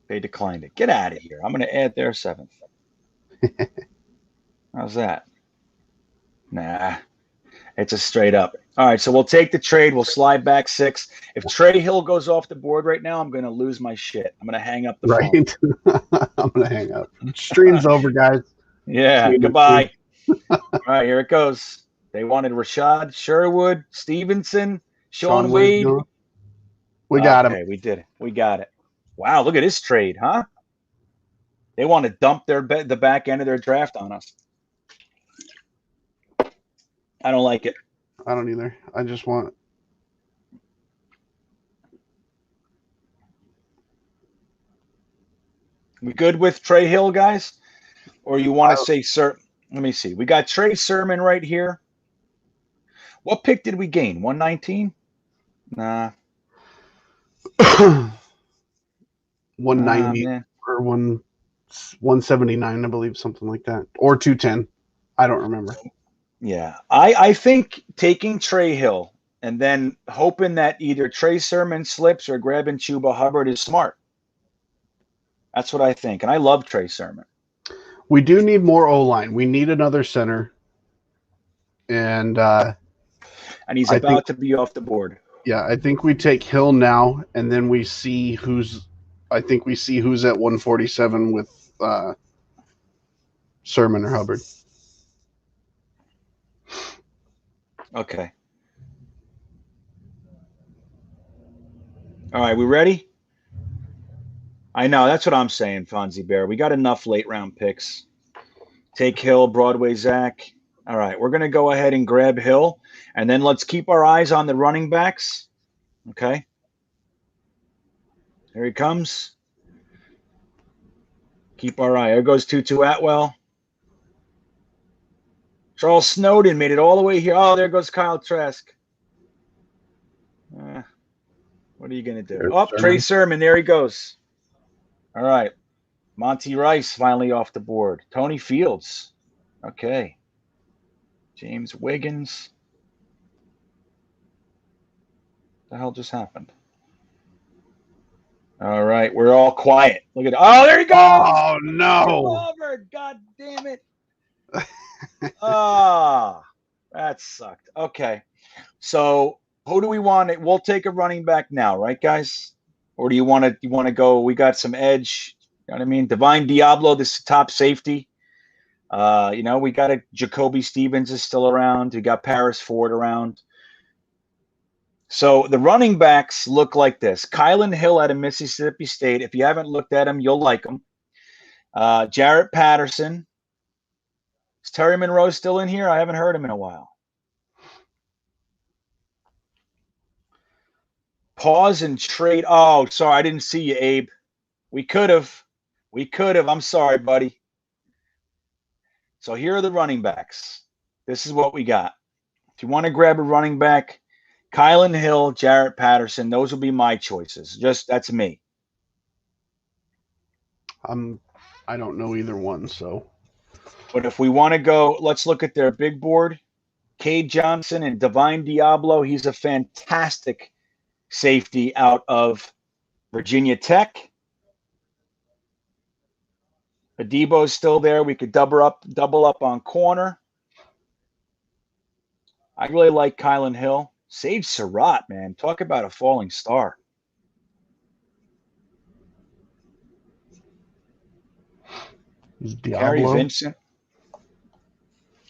A: They declined it. Get out of here. I'm going to add their 7th. How's that? Nah. It's a straight up. All right, so we'll take the trade. We'll slide back 6. If Trey Hill goes off the board right now, I'm going to lose my shit. I'm going to hang up the
B: phone. I'm going to hang up. Stream's over, guys.
A: Yeah, goodbye. All right, here it goes. They wanted Rashad, Sherwood, Stevenson, Sean Wade.
B: We got him.
A: Okay, we did it. We got it. Wow, look at this trade, huh? They want to dump the back end of their draft on us. I don't like it.
B: I don't either. I just want.
A: We good with Trey Hill, guys? Or you want to say, sir? Let me see. We got Trey Sermon right here. What pick did we gain? 119? Nah.
B: 190 or 179, I believe, something like that. Or 210. I don't remember.
A: Yeah. I think taking Trey Hill and then hoping that either Trey Sermon slips or grabbing Chuba Hubbard is smart. That's what I think. And I love Trey Sermon.
B: We do need more O-line. We need another center. And
A: he's about to be off the board.
B: Yeah, I think we take Hill now, and then we see who's at 147 with Sermon or Hubbard.
A: Okay. All right, we ready? I know, that's what I'm saying, Fonzie Bear. We got enough late round picks. Take Hill, Broadway Zach. All right, we're going to go ahead and grab Hill, and then let's keep our eyes on the running backs. Okay. Here he comes. Keep our eye. There goes Tutu Atwell. Charles Snowden made it all the way here. Oh, there goes Kyle Trask. What are you going to do? Oh, Trey Sermon. There he goes. All right. Monty Rice finally off the board. Tony Fields. Okay. James Wiggins. The hell just happened? All right, we're all quiet. Look at it. Oh, there you go.
B: Oh no!
A: God damn it! Ah, that sucked. Okay, so who do we want? We'll take a running back now, right, guys? Or do you want to go? We got some edge. You know what I mean? Divine Diablo, this top safety. We got Jacoby Stevens is still around. We got Paris Ford around. So the running backs look like this. Kylan Hill out of Mississippi State. If you haven't looked at him, you'll like him. Jarrett Patterson. Is Terry Monroe still in here? I haven't heard him in a while. Pause and trade. Oh, sorry. I didn't see you, Abe. We could have. I'm sorry, buddy. So here are the running backs. This is what we got. If you want to grab a running back, Kylan Hill, Jarrett Patterson, those will be my choices. That's me.
B: I don't know either one, so.
A: But if we want to go, let's look at their big board. Cade Johnson and Divine Diablo. He's a fantastic safety out of Virginia Tech. Adebo's still there. We could double up on corner. I really like Kylan Hill. Sage Surratt, man. Talk about a falling star. Gary Vincent.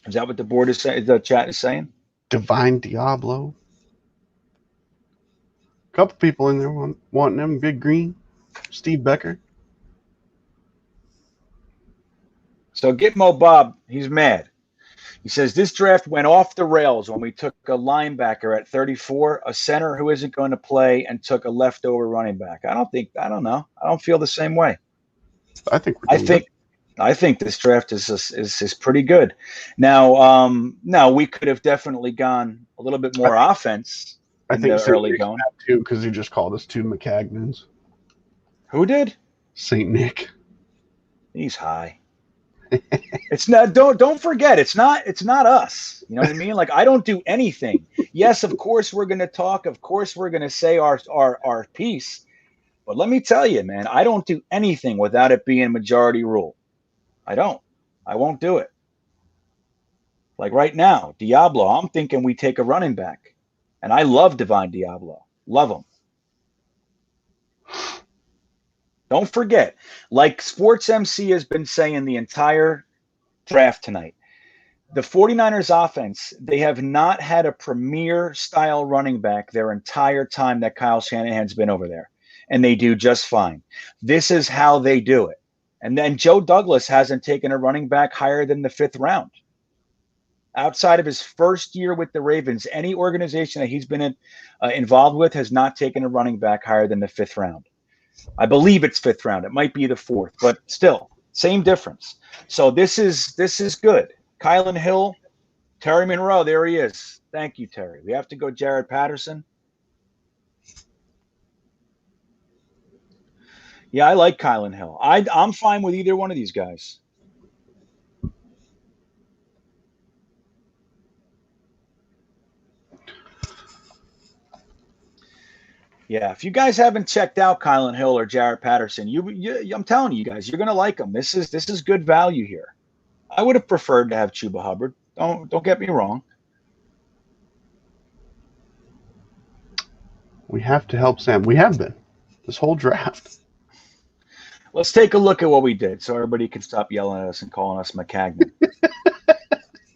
A: Is that what the board is saying? The chat is saying?
B: Divine Diablo. A couple people in there wanting him. Big Green. Steve Becker.
A: So Gitmo Bob, he's mad. He says, this draft went off the rails when we took a linebacker at 34, a center who isn't going to play, and took a leftover running back. I don't know. I don't feel the same way. I think this draft is pretty good. Now, we could have definitely gone a little bit more offense.
B: I think early going too, because he just called us two McCagnans.
A: Who did?
B: Saint Nick.
A: He's high. It's not. Don't forget. It's not us. You know what I mean? Like, I don't do anything. Yes, of course we're going to talk. Of course we're going to say our piece. But let me tell you, man, I don't do anything without it being majority rule. I don't. I won't do it. Like right now, Diablo. I'm thinking we take a running back, and I love Divine Diablo. Love him. Don't forget, like Sports MC has been saying the entire draft tonight, the 49ers offense, they have not had a premier style running back their entire time that Kyle Shanahan's been over there, and they do just fine. This is how they do it. And then Joe Douglas hasn't taken a running back higher than the 5th round. Outside of his first year with the Ravens, any organization that he's been involved with has not taken a running back higher than the 5th round. I believe it's 5th round. It might be the 4th, but still, same difference. So this is good. Kylan Hill, Terry Monroe, there he is. Thank you, Terry. We have to go Jared Patterson. Yeah, I like Kylan Hill. I'm fine with either one of these guys. Yeah, if you guys haven't checked out Kylan Hill or Jarrett Patterson, I'm telling you guys, you're going to like them. This is good value here. I would have preferred to have Chuba Hubbard. Don't get me wrong.
B: We have to help Sam. We have been this whole draft.
A: Let's take a look at what we did so everybody can stop yelling at us and calling us McCagnon.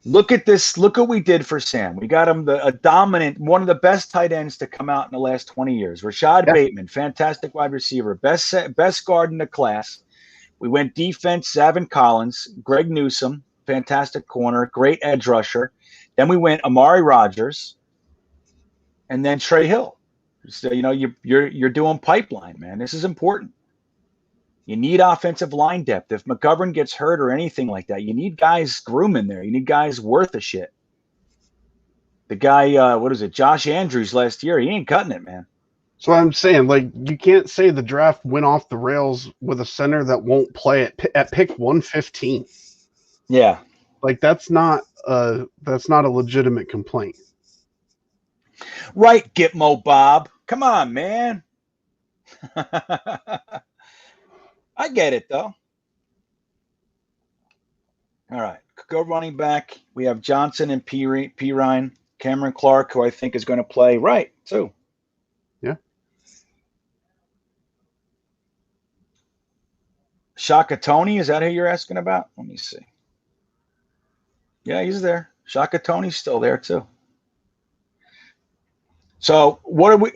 A: Look at this. Look what we did for Sam. We got him a dominant, one of the best tight ends to come out in the last 20 years. Rashad Bateman, fantastic wide receiver, best guard in the class. We went defense, Zavin Collins, Greg Newsome, fantastic corner, great edge rusher. Then we went Amari Rodgers, and then Trey Hill. So, you're doing pipeline, man. This is important. You need offensive line depth. If McGovern gets hurt or anything like that, you need guys grooming there. You need guys worth a shit. The guy, Josh Andrews last year, he ain't cutting it, man.
B: So I'm saying, like, you can't say the draft went off the rails with a center that won't play at pick 115.
A: Yeah.
B: Like, that's not a legitimate complaint.
A: Right, Gitmo Bob. Come on, man. I get it, though. All right. Go running back. We have Johnson and Pirine. Cameron Clark, who I think is going to play right, too.
B: Yeah.
A: Shaka Tony, is that who you're asking about? Let me see. Yeah, he's there. Shaka Tony's still there, too. So what do we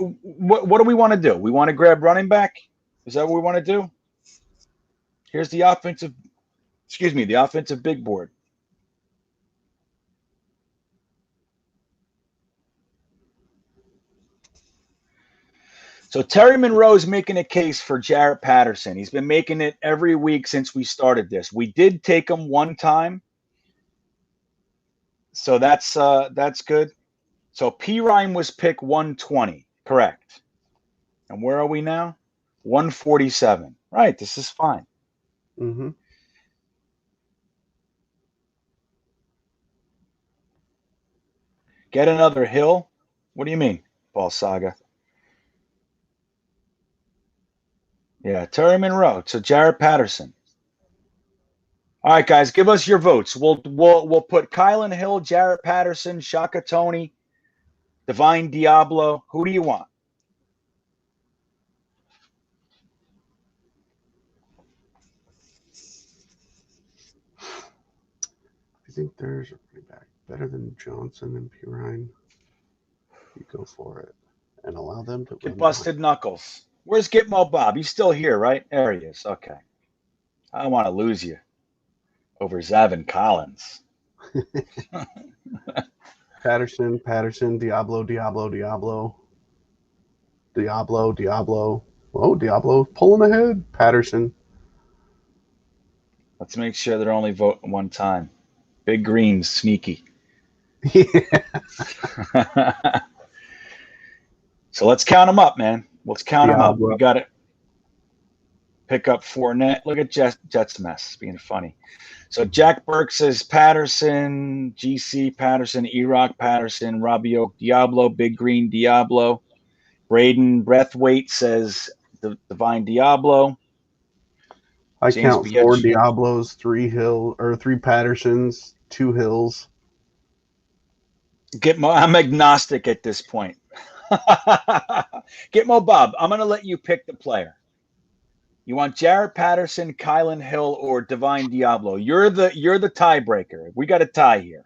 A: want to do? We want to grab running back? Is that what we want to do? Here's the offensive big board. So Terry Monroe's making a case for Jarrett Patterson. He's been making it every week since we started this. We did take him one time. So that's good. So Pirine was pick 120, correct. And where are we now? 147. Right, this is fine.
B: Mm-hmm.
A: Get another Hill? What do you mean, Paul Saga? Yeah, Terry Monroe. So Jarrett Patterson. All right, guys, give us your votes. We'll put Kylan Hill, Jarrett Patterson, Shaka Tony, Divine Diablo. Who do you want?
B: I think there's a running back better than Johnson and Pirine. You go for it and allow them to
A: Get busted knuckles. Where's Gitmo Bob? He's still here, right? There he is. Okay. I don't want to lose you over Zavin Collins.
B: Patterson, Diablo. Oh, Diablo pulling ahead. Patterson.
A: Let's make sure they're only voting one time. Big Green's sneaky.
B: Yeah.
A: So let's count them up, man. Let's count them up.
B: Diablo.
A: We got to pick up Fournette. Look at Jets mess being funny. So Jack Burke says Patterson, GC Patterson, E-Rock Patterson, Robbie Oak Diablo, Big Green Diablo. Braden Breathwaite says Divine Diablo.
B: I
A: James
B: count
A: Bietch.
B: 4 Diablos, 3 Pattersons, 2 Hills.
A: I'm agnostic at this point. Gitmo Bob, I'm going to let you pick the player. You want Jarrett Patterson, Kylan Hill, or Divine Diablo? You're the tiebreaker. We got a tie here.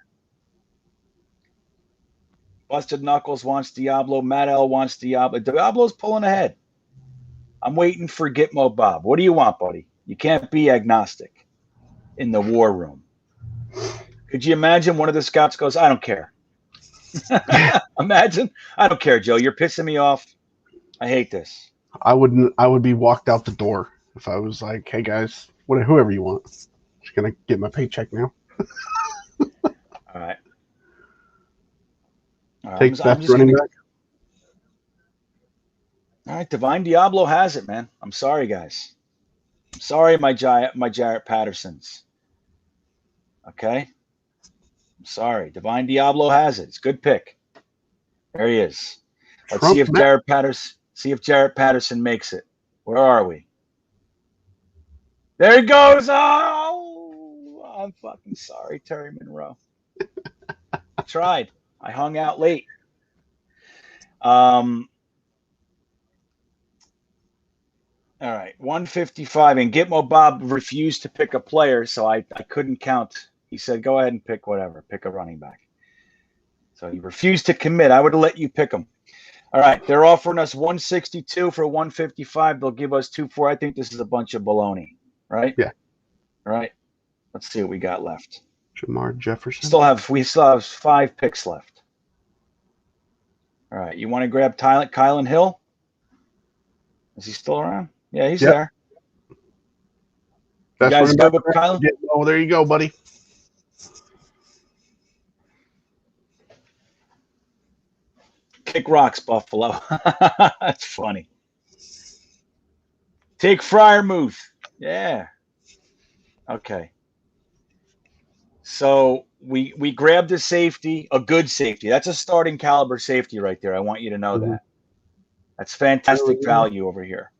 A: Busted Knuckles wants Diablo. Matt L wants Diablo. Diablo's pulling ahead. I'm waiting for Gitmo Bob. What do you want, buddy? You can't be agnostic in the war room. Could you imagine one of the scouts goes, I don't care. Imagine. I don't care, Joe. You're pissing me off. I hate this.
B: I would be walked out the door if I was like, hey guys, whoever you want. Just gonna get my paycheck now.
A: All right.
B: Take best running back.
A: All right, Divine Diablo has it, man. I'm sorry, guys. I'm sorry, my Jarrett Pattersons. Okay? I'm sorry. Divine Diablo has it. It's a good pick. There he is. Let's see if Jarrett Patterson makes it. Where are we? There he goes. Oh, I'm fucking sorry, Terry Monroe. I tried. I hung out late. All right, 155. And Gitmo Bob refused to pick a player, so I couldn't count. He said, go ahead and pick whatever. Pick a running back. So he refused to commit. I would have let you pick him. All right, they're offering us 162 for 155. They'll give us 2-4. I think this is a bunch of baloney, right?
B: Yeah.
A: All right. Let's see what we got left.
B: Jamar Jefferson.
A: We still have 5 picks left. All right, you want to grab Kylan Hill? Is he still around? Yeah, he's there.
B: That's
A: you guys good with Kylan?
B: Oh, there you go, buddy.
A: Kick rocks, Buffalo. That's funny. Take Fryermuth. Yeah. Okay. So we grabbed a safety, a good safety. That's a starting caliber safety right there. I want you to know that. That's fantastic value over here.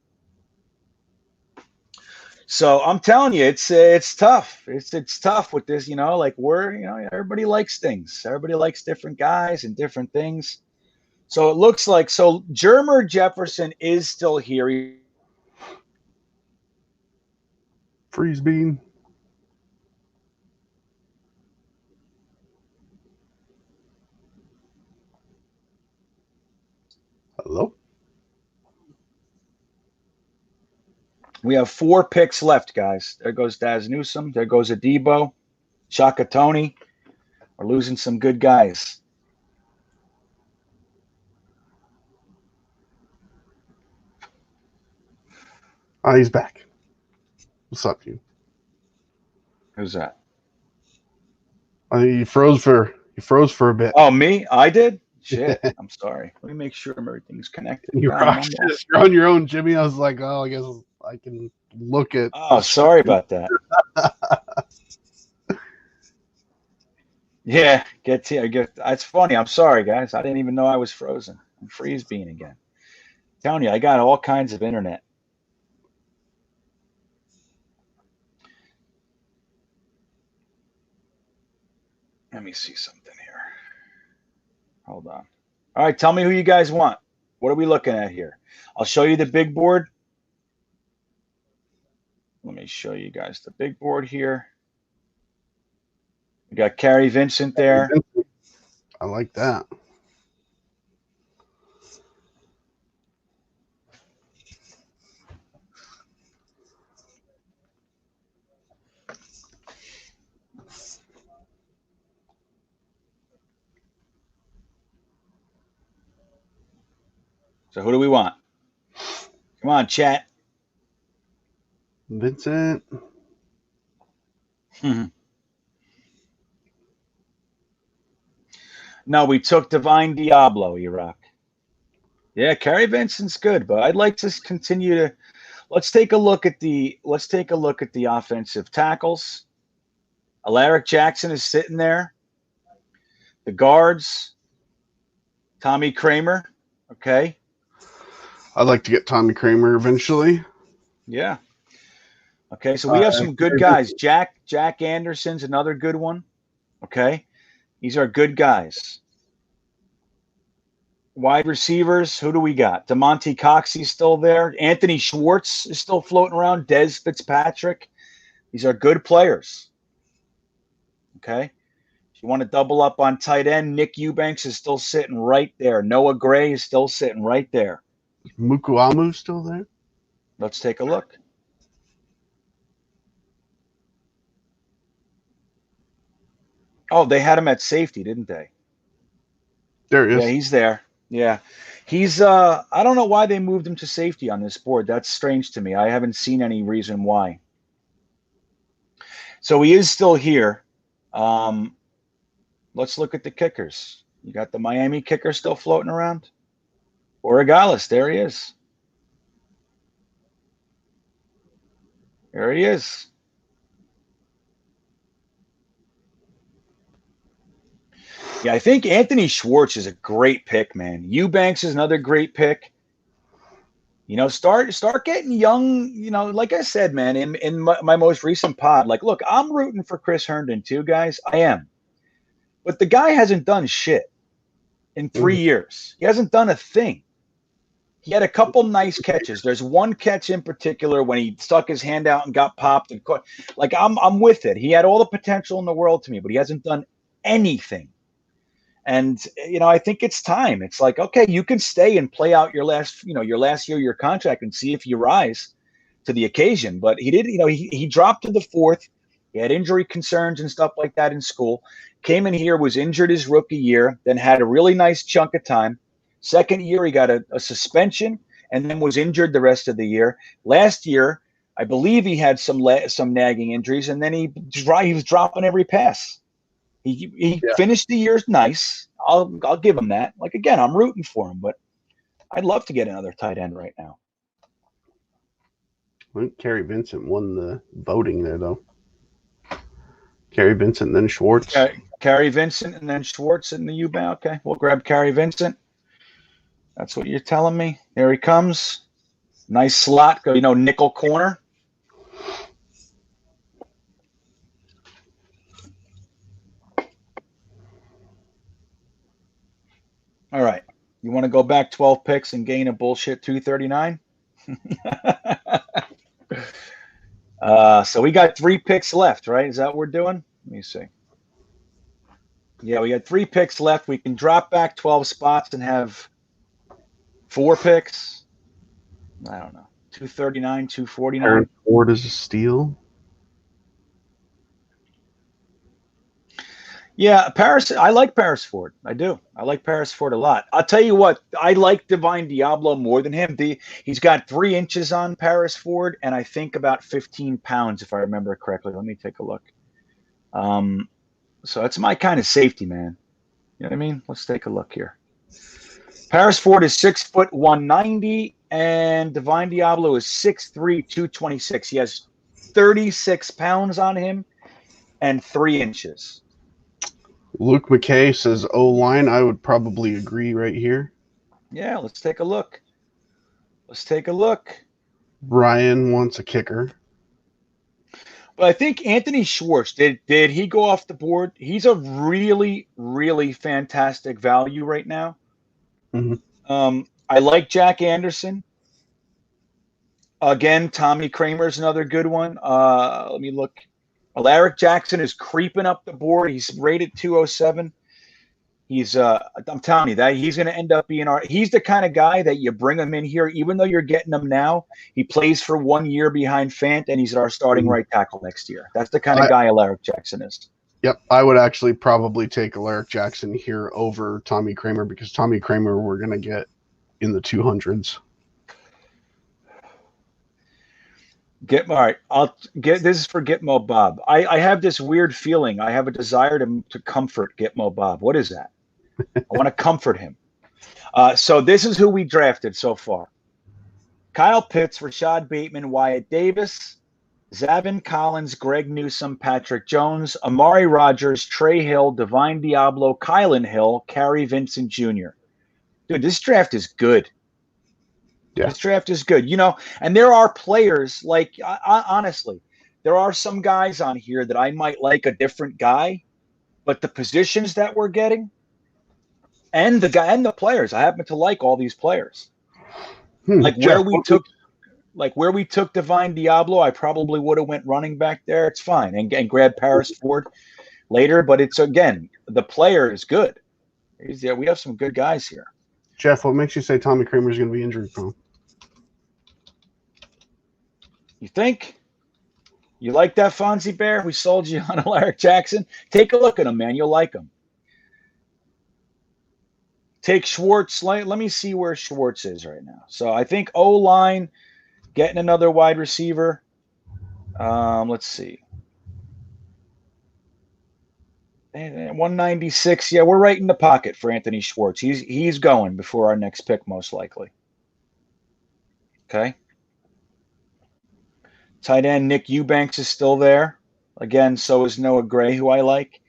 A: So I'm telling you, it's tough. It's tough with this, like everybody likes things. Everybody likes different guys and different things. So it looks like Jermer Jefferson is still here.
B: Freeze bean. Hello?
A: We have 4 picks left, guys. There goes Daz Newsome. There goes Adebo. Shaka Tony. We're losing some good guys.
B: Oh, he's back. What's up, you?
A: Who's that?
B: He froze for a bit.
A: Oh, me? I did? Shit. I'm sorry. Let me make sure everything's connected.
B: You're on your own, Jimmy. I was like, oh, I guess I can look at.
A: Oh, sorry about that. Yeah, it's funny. I'm sorry, guys. I didn't even know I was frozen. I'm freeze bean again. I'm telling you, I got all kinds of internet. Let me see something here. Hold on. All right, tell me who you guys want. What are we looking at here? I'll show you the big board. Let me show you guys the big board here. We got Carrie Vincent there.
B: I like that.
A: So who do we want? Come on, chat.
B: Vincent.
A: No, we took Divine Diablo, Iraq. Yeah, Carrie Vincent's good, but I'd like to continue to. Let's take a look at the offensive tackles. Alaric Jackson is sitting there. The guards. Tommy Kramer. Okay.
B: I'd like to get Tommy Kramer eventually.
A: Yeah. Okay, so we have some good guys. Jack Anderson's another good one. Okay. These are good guys. Wide receivers, who do we got? DeMonte Coxey's still there. Anthony Schwartz is still floating around. Des Fitzpatrick. These are good players. Okay. If you want to double up on tight end, Nick Eubanks is still sitting right there. Noah Gray is still sitting right there.
B: Mukuamu still there?
A: Let's take a look. Oh, they had him at safety, didn't they?
B: There he is.
A: Yeah, he's there. Yeah. He's I don't know why they moved him to safety on this board. That's strange to me. I haven't seen any reason why. So he is still here. Let's look at the kickers. You got the Miami kicker still floating around? Oregales, there he is. There he is. Yeah, I think Anthony Schwartz is a great pick, man. Eubanks is another great pick. Start getting young, like I said, man, in my most recent pod. Like, look, I'm rooting for Chris Herndon too, guys. I am. But the guy hasn't done shit in 3 years. He hasn't done a thing. He had a couple nice catches. There's one catch in particular when he stuck his hand out and got popped and caught. Like, I'm with it. He had all the potential in the world to me, but he hasn't done anything. And, I think it's time. It's like, okay, you can stay and play out your last year, your contract, and see if you rise to the occasion. But he did, he dropped to the 4th. He had injury concerns and stuff like that in school. Came in here, was injured his rookie year, then had a really nice chunk of time. Second year, he got a suspension and then was injured the rest of the year. Last year, I believe he had some nagging injuries, and then he was dropping every pass. He finished the year nice. I'll give him that. Like, again, I'm rooting for him, but I'd love to get another tight end right now.
B: I think Carrie Vincent won the voting there, though. Carrie Vincent, then Schwartz.
A: Carrie Vincent, and then Schwartz in the U-bound. Okay, we'll grab Carrie Vincent. That's what you're telling me. Here he comes. Nice slot. Go, nickel corner. All right. You want to go back 12 picks and gain a bullshit 239? So we got 3 picks left, right? Is that what we're doing? Let me see. Yeah, we got 3 picks left. We can drop back 12 spots and have 4 picks. I don't know. 239, 249.
B: Aaron Ford is a steal.
A: Yeah, Paris. I like Paris Ford. I do. I like Paris Ford a lot. I'll tell you what. I like Divine Diablo more than him. He's got 3 inches on Paris Ford, and I think about 15 pounds, if I remember correctly. Let me take a look. So it's my kind of safety, man. You know what I mean? Let's take a look here. Paris Ford is 6 foot 190, and Divine Diablo is 6'3", 226. He has 36 pounds on him and 3 inches.
B: Luke McKay says O-line. I would probably agree right here.
A: Yeah, let's take a look. Let's take a look.
B: Brian wants a kicker.
A: But I think Anthony Schwartz, did he go off the board? He's a really, really fantastic value right now.
B: Mm-hmm.
A: I like Jack Anderson. Again, Tommy Kramer's another good one. Let me look. Alaric Jackson is creeping up the board. He's rated 207. He's I'm telling you that he's going to end up being he's the kind of guy that you bring him in here, even though you're getting him now. He plays for 1 year behind Fant, and he's our starting right tackle next year. That's the kind of guy Alaric Jackson is.
B: Yep, I would actually probably take Alaric Jackson here over Tommy Kramer, because Tommy Kramer we're going to get in the 200s.
A: All right. I'll get this is for Gitmo Bob. I have this weird feeling. I have a desire to comfort Gitmo Bob. What is that? I want to comfort him. So this is who we drafted so far: Kyle Pitts, Rashad Bateman, Wyatt Davis, Zavin Collins, Greg Newsome, Patrick Jones, Amari Rogers, Trey Hill, Divine Diablo, Kylan Hill, Carrie Vincent Jr. Dude, this draft is good. Yeah. This draft is good, and there are players like, honestly, there are some guys on here that I might like a different guy, but the positions that we're getting and the players, I happen to like all these players. Like where we took Divine Diablo, I probably would have went running back there. It's fine, and grabbed Paris Ford later, but it's, again, the player is good. Yeah, we have some good guys here.
B: Jeff, what makes you say Tommy Kramer is going to be injury prone?
A: You think? You like that, Fonzie Bear? We sold you on Alaric Jackson. Take a look at him, man. You'll like him. Take Schwartz. Let me see where Schwartz is right now. So I think O-line, getting another wide receiver. Let's see. 196. Yeah, we're right in the pocket for Anthony Schwartz. He's going before our next pick, most likely. Okay. Tight end Nick Eubanks is still there. Again, so is Noah Gray, who I like.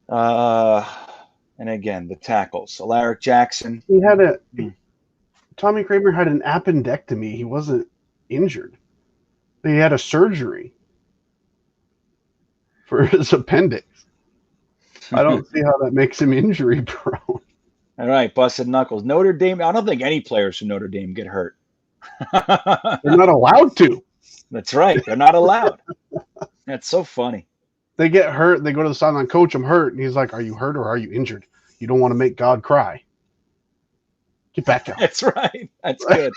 A: And again, the tackles. Alaric Jackson.
B: Tommy Kramer had an appendectomy. He wasn't injured. He had a surgery for his appendix. I don't see how that makes him injury prone.
A: All right, busted knuckles. Notre Dame. I don't think any players from Notre Dame get hurt.
B: They're not allowed to.
A: That's right. They're not allowed. That's so funny.
B: They get hurt. They go to the sideline. Coach, I'm hurt. And he's like, are you hurt or are you injured? You don't want to make God cry. Get back out.
A: That's right. That's good.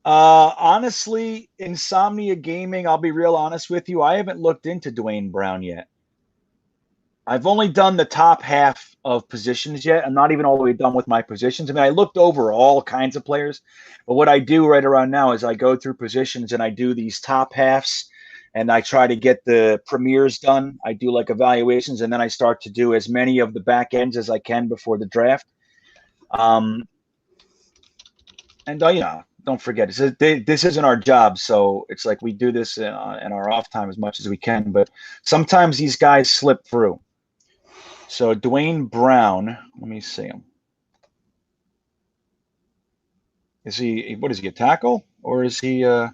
A: Honestly, Insomnia Gaming, I'll be real honest with you. I haven't looked into Dwayne Brown yet. I've only done the top half of positions yet. I'm not even all the way done with my positions. I mean, I looked over all kinds of players, but what I do right around now is I go through positions and I do these top halves and I try to get the premieres done. I do like evaluations, and then I start to do as many of the back ends as I can before the draft. And don't forget, this isn't our job, so it's like we do this in our off time as much as we can. But sometimes these guys slip through. So Dwayne Brown, let me see him. Is he, what is he, a tackle? Or is he, I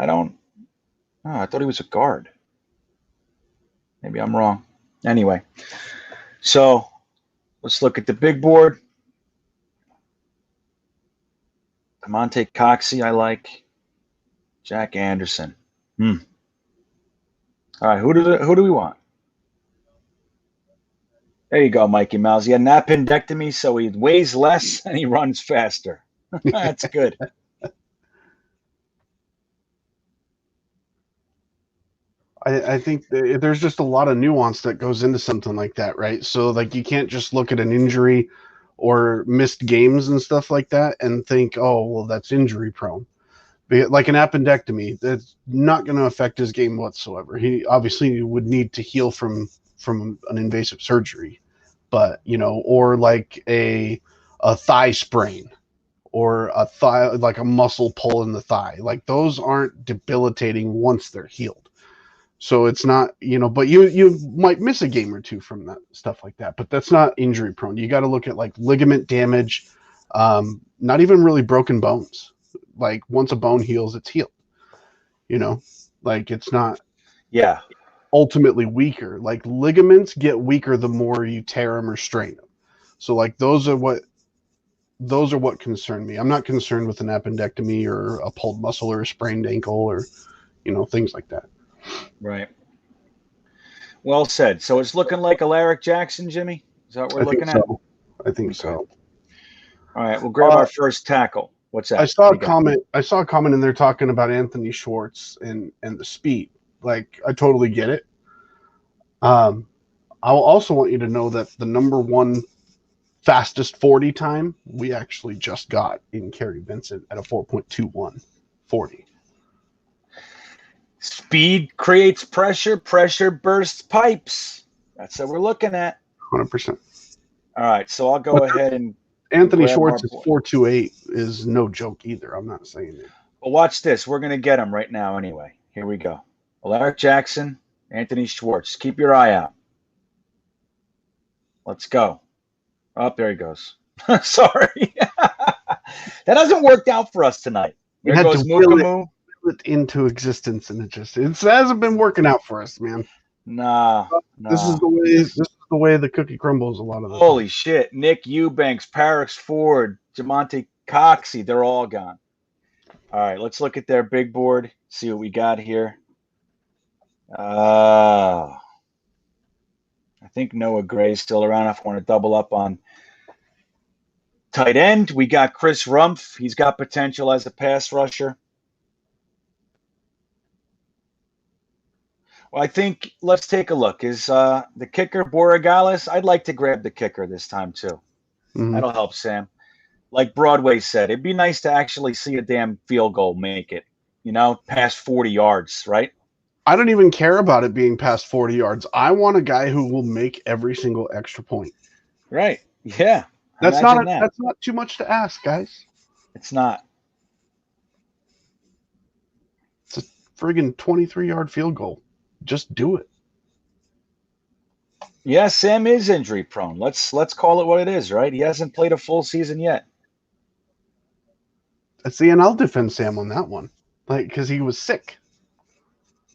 A: don't, oh, I thought he was a guard. Maybe I'm wrong. Anyway, so let's look at the big board. Monte Coxey, I like. Jack Anderson. All right, who do we want? There you go, Mikey Mouse. He had an appendectomy, so he weighs less and he runs faster. That's good.
B: I think there's just a lot of nuance that goes into something like that, right? So like you can't just look at an injury or missed games and stuff like that and think, oh, well, that's injury prone. Like an appendectomy, that's not going to affect his game whatsoever. He obviously would need to heal from an invasive surgery, but or like a thigh sprain or a thigh, like a muscle pull in the thigh. Like those aren't debilitating once they're healed. So it's not, but you might miss a game or two from that stuff like that, but that's not injury prone. You got to look at like ligament damage, not even really broken bones. Like once a bone heals, it's healed. Like it's not ultimately weaker. Like ligaments get weaker the more you tear them or strain them. So like those are what concern me. I'm not concerned with an appendectomy or a pulled muscle or a sprained ankle or things like that.
A: Right. Well said. So it's looking like Alaric Jackson, Jimmy? Is that what we're looking at?
B: I think so.
A: All right, we'll grab our first tackle. What's that?
B: I saw a comment in there talking about Anthony Schwartz and the speed. Like, I totally get it. I also want you to know that the number one fastest 40 time we actually just got in Kerry Vincent at a 4.21 40.
A: Speed creates pressure. Pressure bursts pipes. That's what we're looking at.
B: 100%.
A: All right, so I'll go ahead and
B: Anthony Schwartz is 4.28 is no joke either. I'm not saying it.
A: Well, watch this. We're going to get him right now anyway. Here we go. Alaric Jackson, Anthony Schwartz. Keep your eye out. Let's go. Oh, there he goes. Sorry. That hasn't worked out for us tonight. There goes Mukamu.
B: It into existence, and it hasn't been working out for us, man.
A: Nah.
B: This is the way the cookie crumbles a lot of the
A: Holy shit. Nick Eubanks, Parix Ford, Javonte Coxey, they're all gone. All right, let's look at their big board, see what we got here. I think Noah Gray's still around. If I want to double up on tight end, we got Chris Rumpf. He's got potential as a pass rusher. Well, I think let's take a look. Is the kicker Borregales? I'd like to grab the kicker this time too. Mm-hmm. That'll help Sam. Like Broadway said, it'd be nice to actually see a damn field goal make it, past 40 yards, right?
B: I don't even care about it being past 40 yards. I want a guy who will make every single extra point.
A: Right. Yeah.
B: That's not too much to ask, guys.
A: It's not.
B: It's a friggin' 23-yard field goal. Just do it.
A: Yeah, Sam is injury prone. Let's call it what it is, right? He hasn't played a full season yet.
B: See, and I'll defend Sam on that one, because he was sick.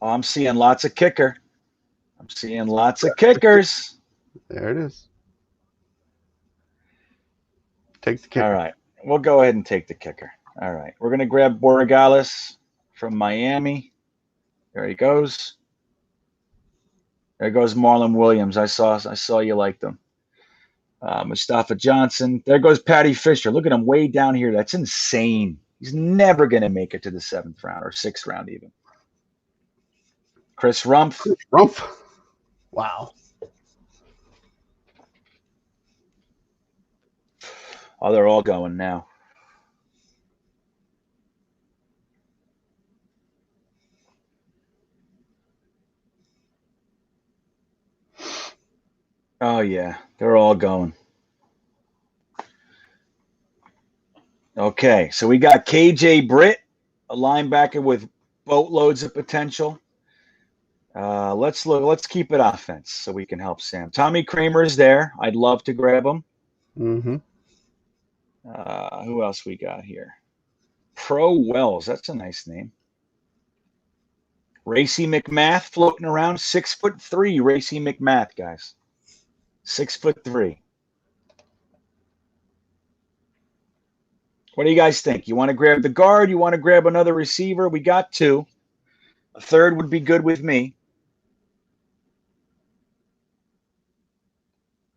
A: Oh, I'm seeing lots of kicker. I'm seeing lots of kickers.
B: There it is. Take the kicker.
A: All right, we'll go ahead and take the kicker. All right, we're gonna grab Borregales from Miami. There he goes. There goes Marlon Williams. I saw you liked them. Mustafa Johnson. There goes Patty Fisher. Look at him way down here. That's insane. He's never going to make it to the 7th round or 6th round even. Chris Rumpf.
B: Wow.
A: Oh, they're all going now. Oh, yeah. They're all going. Okay, so we got KJ Britt, a linebacker with boatloads of potential. Let's keep it offense so we can help Sam. Tommy Kramer is there. I'd love to grab him.
B: Mm-hmm.
A: Who else we got here? Pro Wells. That's a nice name. Racy McMath floating around. 6'3", Racy McMath, guys. 6'3". What do you guys think? You want to grab the guard? You want to grab another receiver? We got two. A third would be good with me.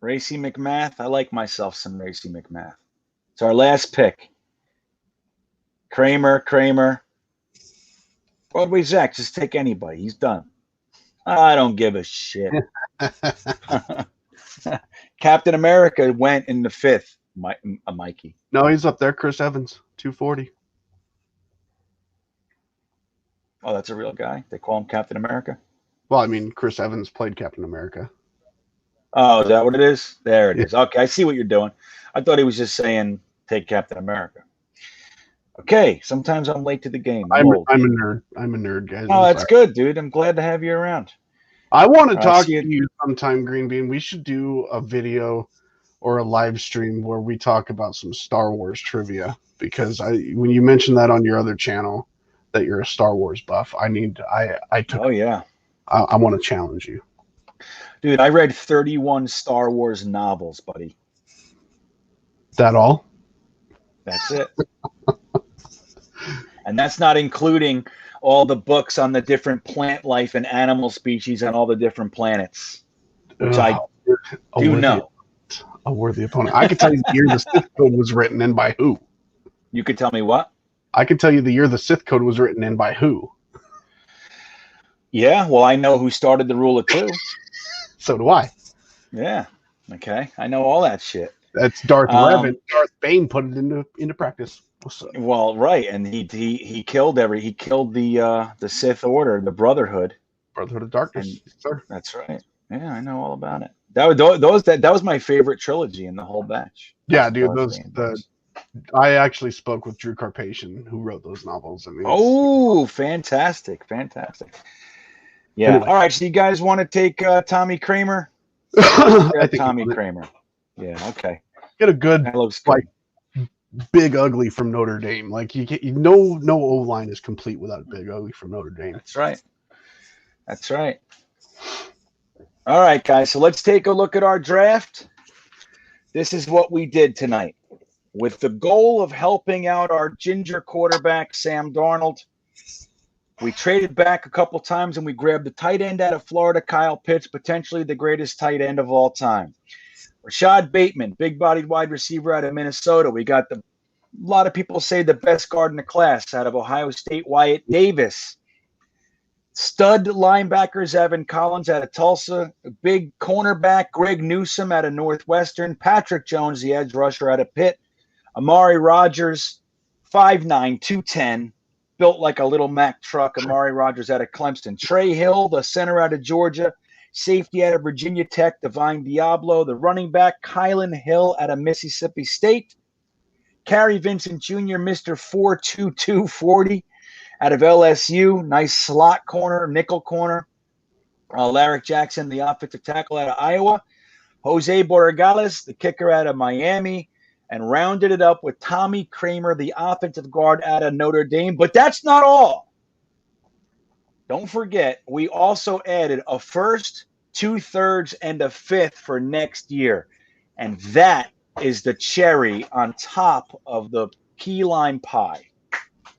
A: Racy McMath. I like myself some Racy McMath. It's our last pick. Kramer. Broadway Zach, just take anybody. He's done. I don't give a shit. Captain America went in the 5th, Mikey.
B: No, he's up there. Chris Evans, 240.
A: Oh, that's a real guy? They call him Captain America?
B: Well, I mean, Chris Evans played Captain America.
A: Oh, is that what it is? There it is. Okay, I see what you're doing. I thought he was just saying take Captain America. Okay, sometimes I'm late to the game.
B: I'm a nerd. I'm a nerd, guys.
A: Oh, that's good, dude. I'm glad to have you around.
B: I want to talk to you sometime, GreenBean. We should do a video or a live stream where we talk about some Star Wars trivia, because when you mentioned that on your other channel that you're a Star Wars buff, I want to challenge you.
A: Dude, I read 31 Star Wars novels, buddy.
B: That all?
A: That's it. And that's not including all the books on the different plant life and animal species on all the different planets, which I do know.
B: A worthy opponent. I could tell you the year the Sith Code was written in by who.
A: You could tell me what?
B: I could tell you the year the Sith Code was written in by who.
A: Yeah, well, I know who started the rule of two.
B: So do I.
A: Yeah. Okay. I know all that shit.
B: That's Darth Revan. Darth Bane put it into practice.
A: Well, right, and he killed the Sith Order, the Brotherhood
B: of Darkness. Sir.
A: That's right. Yeah, I know all about it. That was my favorite trilogy in the whole batch.
B: Yeah, dude. I actually spoke with Drew Carpathian, who wrote those novels.
A: Fantastic. Yeah. Anyway. All right. So you guys want to take Tommy Kramer?
B: I think
A: Tommy Kramer. Yeah. Okay.
B: Get a good,
A: that looks good.
B: Like, Big Ugly from Notre Dame. Like no O-line is complete without Big Ugly from Notre Dame.
A: That's right. All right, guys. So let's take a look at our draft. This is what we did tonight, with the goal of helping out our ginger quarterback, Sam Darnold. We traded back a couple times and we grabbed the tight end out of Florida, Kyle Pitts, potentially the greatest tight end of all time. Rashad Bateman, big-bodied wide receiver out of Minnesota. We got a lot of people say the best guard in the class out of Ohio State, Wyatt Davis. Stud linebackers, Evan Collins out of Tulsa. Big cornerback, Greg Newsome out of Northwestern. Patrick Jones, the edge rusher out of Pitt. Amari Rogers, 5'9", 210. Built like a little Mack truck. Amari Rogers out of Clemson. Trey Hill, the center out of Georgia. Safety out of Virginia Tech, Divine Diablo. The running back, Kylan Hill out of Mississippi State. Cary Vincent Jr., Mr. 4.2240 out of LSU. Nice slot corner, nickel corner. Larrick Jackson, the offensive tackle out of Iowa. Jose Borregales, the kicker out of Miami. And rounded it up with Tommy Kramer, the offensive guard out of Notre Dame. But that's not all. Don't forget, we also added a first, 2/3, and a 5th for next year. And that is the cherry on top of the key lime pie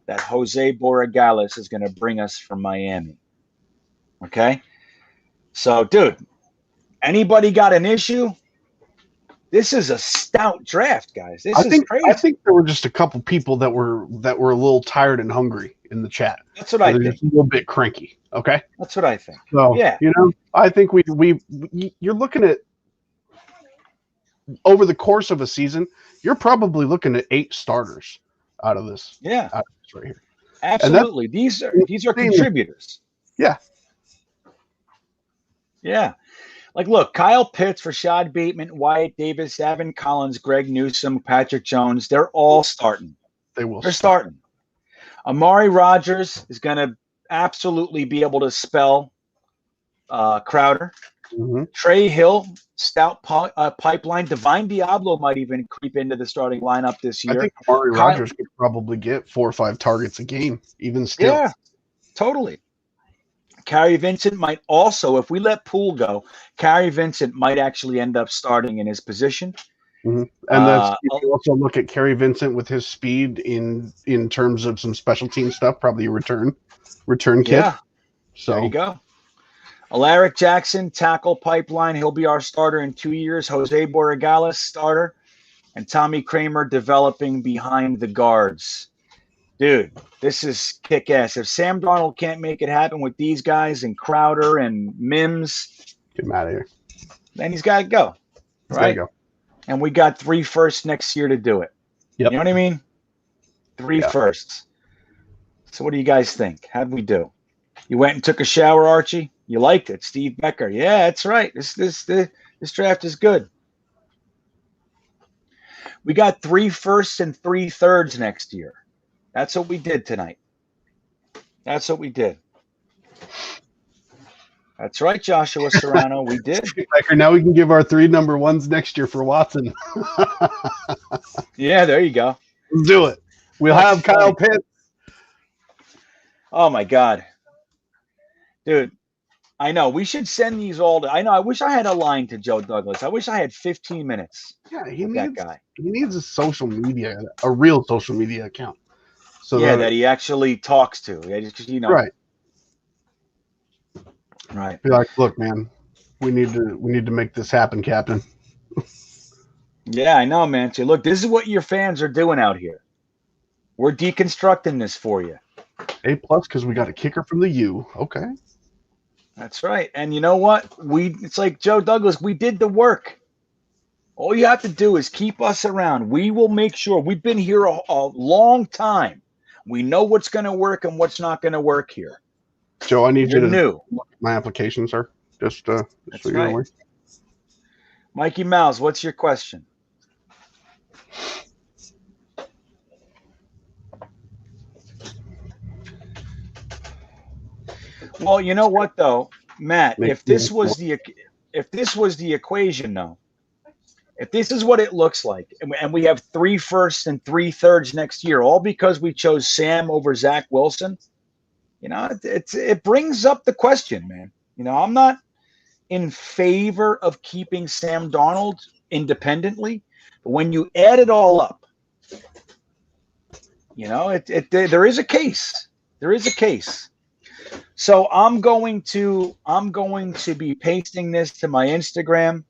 A: that Jose Borregales is going to bring us from Miami. Okay? So, dude, anybody got an issue? This is a stout draft, guys. This is crazy.
B: I think there were just a couple people that were a little tired and hungry in the chat.
A: That's what I think.
B: Just a little bit cranky. Okay,
A: that's what I think.
B: So yeah, I think you're looking at over the course of a season, you're probably looking at 8 starters out of this.
A: Yeah,
B: out of this right here.
A: Absolutely. These are contributors.
B: Yeah.
A: Yeah. Like, look, Kyle Pitts, Rashad Bateman, Wyatt Davis, Evan Collins, Greg Newsome, Patrick Jones, they're all starting. They're starting. Amari Rogers is going to absolutely be able to spell Crowder.
B: Mm-hmm.
A: Trey Hill, stout pipeline. Divine Diablo might even creep into the starting lineup this year.
B: I think Amari Rogers could probably get 4 or 5 targets a game, even still.
A: Yeah, totally. Carrie Vincent might also, if we let Poole go, Carrie Vincent might actually end up starting in his position.
B: Mm-hmm. And you can also look at Kerry Vincent with his speed in terms of some special team stuff, probably a return kid.
A: Yeah,
B: so
A: there you go. Alaric Jackson, tackle pipeline. He'll be our starter in 2 years. Jose Borregales, starter. And Tommy Kramer developing behind the guards. Dude, this is kick-ass. If Sam Darnold can't make it happen with these guys and Crowder and Mims,
B: get him out of here.
A: Then he's got to go, right?
B: Go.
A: And we got 3 firsts next year to do it.
B: Yep.
A: You know what I mean? 3 firsts. So what do you guys think? How'd we do? You went and took a shower, Archie? You liked it. Steve Becker. Yeah, that's right. This draft is good. We got 3 firsts and 3 thirds next year. That's what we did tonight. That's what we did. That's right, Joshua Serrano. We did.
B: Becker, now we can give our 3 number 1s next year for Watson.
A: Yeah, there you go.
B: Let's do it. We'll have Kyle Pitts.
A: Oh, my God. Dude, I know. We should send these all to – I know. I wish I had a line to Joe Douglas. I wish I had 15 minutes.
B: Yeah,
A: that guy.
B: He needs a social media, a real social media account. So
A: that he actually talks to. Yeah, just, you know.
B: Right.
A: Right.
B: Be like, look, man, we need to make this happen, Captain.
A: Yeah, I know, man. So look, this is what your fans are doing out here. We're deconstructing this for you.
B: A+ because we got a kicker from the U. Okay.
A: That's right. And you know what? It's like Joe Douglas, we did the work. All you have to do is keep us around. We will make sure. We've been here a long time. We know what's going to work and what's not going to work here.
B: Joe, I need you to
A: look
B: at my application, sir. Just
A: That's
B: so
A: right.
B: You're
A: Mikey Mouse, what's your question? Well, you know what though, Matt, if this was the equation though, if this is what it looks like, and we have 3 firsts and 3 thirds next year, all because we chose Sam over Zach Wilson, you know, it brings up the question, man. You know, I'm not in favor of keeping Sam Darnold independently, but when you add it all up, you know, there is a case. There is a case. So I'm going to be pasting this to my Instagram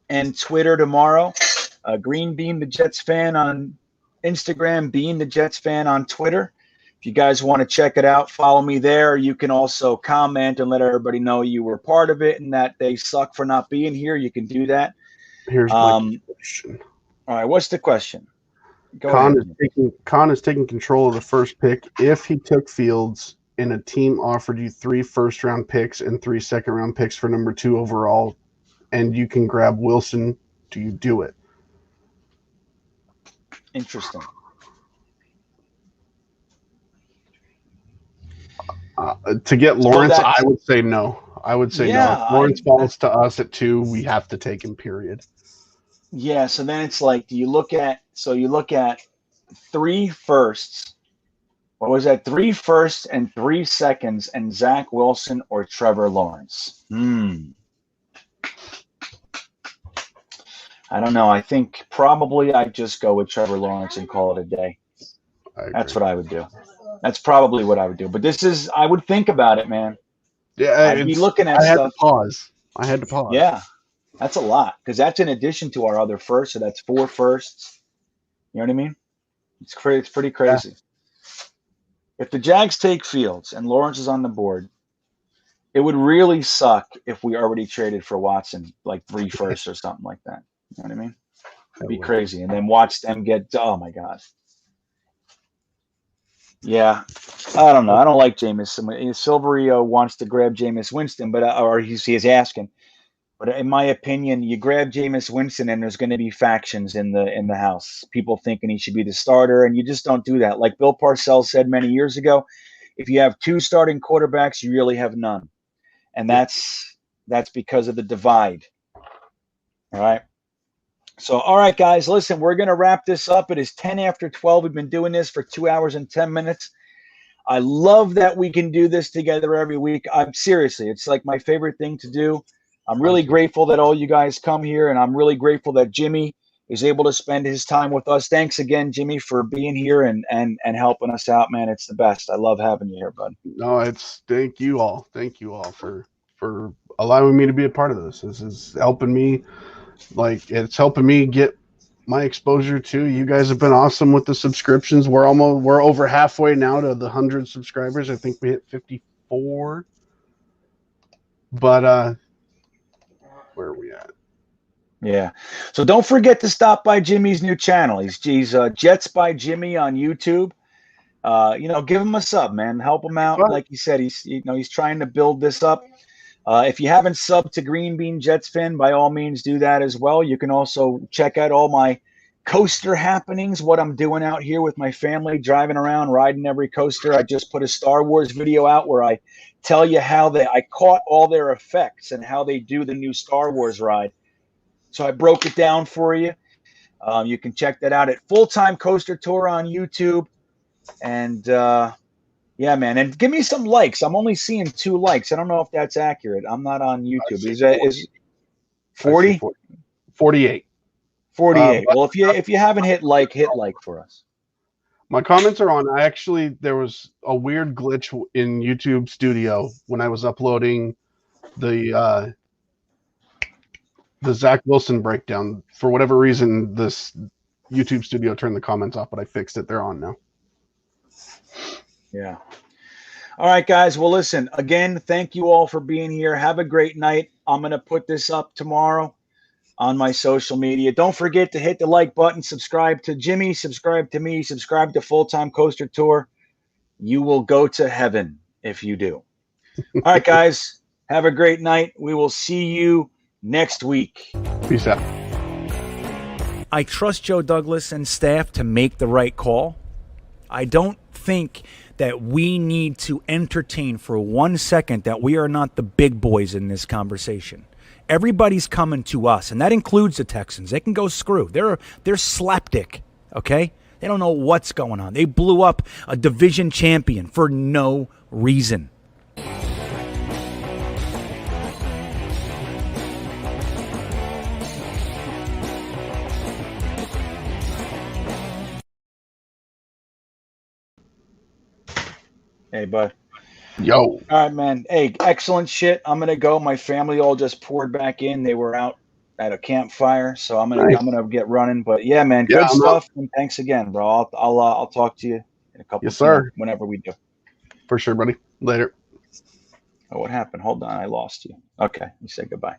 A: and Twitter tomorrow. GreenBean the Jets fan on Instagram, Bean the Jets fan on Twitter. If you guys want to check it out, follow me there. You can also comment and let everybody know you were part of it and that they suck for not being here. You can do that.
B: Here's my question.
A: All right, what's the question?
B: Khan is taking control of the first pick. If he took Fields and a team offered you 3 first-round picks and 3 second-round picks for number 2 overall, and you can grab Wilson, do you do it?
A: Interesting.
B: To get Lawrence, I would say no. I would say no. If Lawrence falls to us at 2, we have to take him, period.
A: Yeah, so then it's like, you look at 3 firsts. What was that? 3 firsts and 3 seconds and Zach Wilson or Trevor Lawrence? I don't know. I think probably I'd just go with Trevor Lawrence and call it a day. That's what I would do. That's probably what I would do. But I would think about it, man.
B: Yeah,
A: I'd be looking at stuff.
B: I had to pause.
A: Yeah, that's a lot because that's in addition to our other first. So that's 4 firsts. You know what I mean? It's pretty crazy. Yeah. If the Jags take Fields and Lawrence is on the board, it would really suck if we already traded for Watson, like 3 firsts or something like that. You know what I mean? It'd be crazy. And then watch them oh, my God. Yeah, I don't know. I don't like Jameis. Silverio wants to grab Jameis Winston, or he is asking. But in my opinion, you grab Jameis Winston, and there's going to be factions in the house. People thinking he should be the starter, and you just don't do that. Like Bill Parcells said many years ago, if you have 2 starting quarterbacks, you really have none. and that's because of the divide. All right. So, all right, guys, listen, we're going to wrap this up. It is 10 after 12. We've been doing this for 2 hours and 10 minutes. I love that we can do this together every week. I'm seriously, it's like my favorite thing to do. I'm really grateful that all you guys come here, and I'm really grateful that Jimmy is able to spend his time with us. Thanks again, Jimmy, for being here and helping us out, man. It's the best. I love having you here, bud.
B: No, thank you all for allowing me to be a part of this. This is helping me, it's helping me get my exposure too. You guys have been awesome with the subscriptions. We're over halfway now to the 100 subscribers. I think we hit 54. But where are we at?
A: Yeah. So don't forget to stop by Jimmy's new channel. He's Jets by Jimmy on YouTube. Give him a sub, man. Help him out. Like he said, he's trying to build this up. If you haven't subbed to GreenBean Jetsfan, by all means do that as well. You can also check out all my coaster happenings, what I'm doing out here with my family, driving around, riding every coaster. I just put a Star Wars video out where I tell you how I caught all their effects and how they do the new Star Wars ride. So I broke it down for you. You can check that out at Full-Time Coaster Tour on YouTube. And yeah, man. And give me some likes. I'm only seeing 2 likes. I don't know if that's accurate. I'm not on YouTube. Is 40?
B: 48.
A: 48. Well, if you haven't hit like for us.
B: My comments are on. There was a weird glitch in YouTube Studio when I was uploading the Zach Wilson breakdown. For whatever reason, this YouTube Studio turned the comments off, but I fixed it. They're on now.
A: Yeah. All right, guys. Well, listen, again, thank you all for being here. Have a great night. I'm going to put this up tomorrow on my social media. Don't forget to hit the like button, subscribe to Jimmy, subscribe to me, subscribe to Full-Time Coaster Tour. You will go to heaven if you do. All right, guys. Have a great night. We will see you next week.
B: Peace out.
C: I trust Joe Douglas and staff to make the right call. I don't think that we need to entertain for 1 second that we are not the big boys in this conversation. Everybody's coming to us, and that includes the Texans. They can go screw. They're slapdick, okay? They don't know what's going on. They blew up a division champion for no reason.
A: Hey, bud.
B: Yo.
A: All right, man. Hey, excellent shit. I'm gonna go. My family all just poured back in. They were out at a campfire, so I'm gonna get running. But yeah, man, good stuff. And thanks again, bro. I'll talk to you in a couple.
B: Yes, sir.
A: Whenever we do.
B: For sure, buddy. Later.
A: Oh, what happened? Hold on, I lost you. Okay, you say goodbye.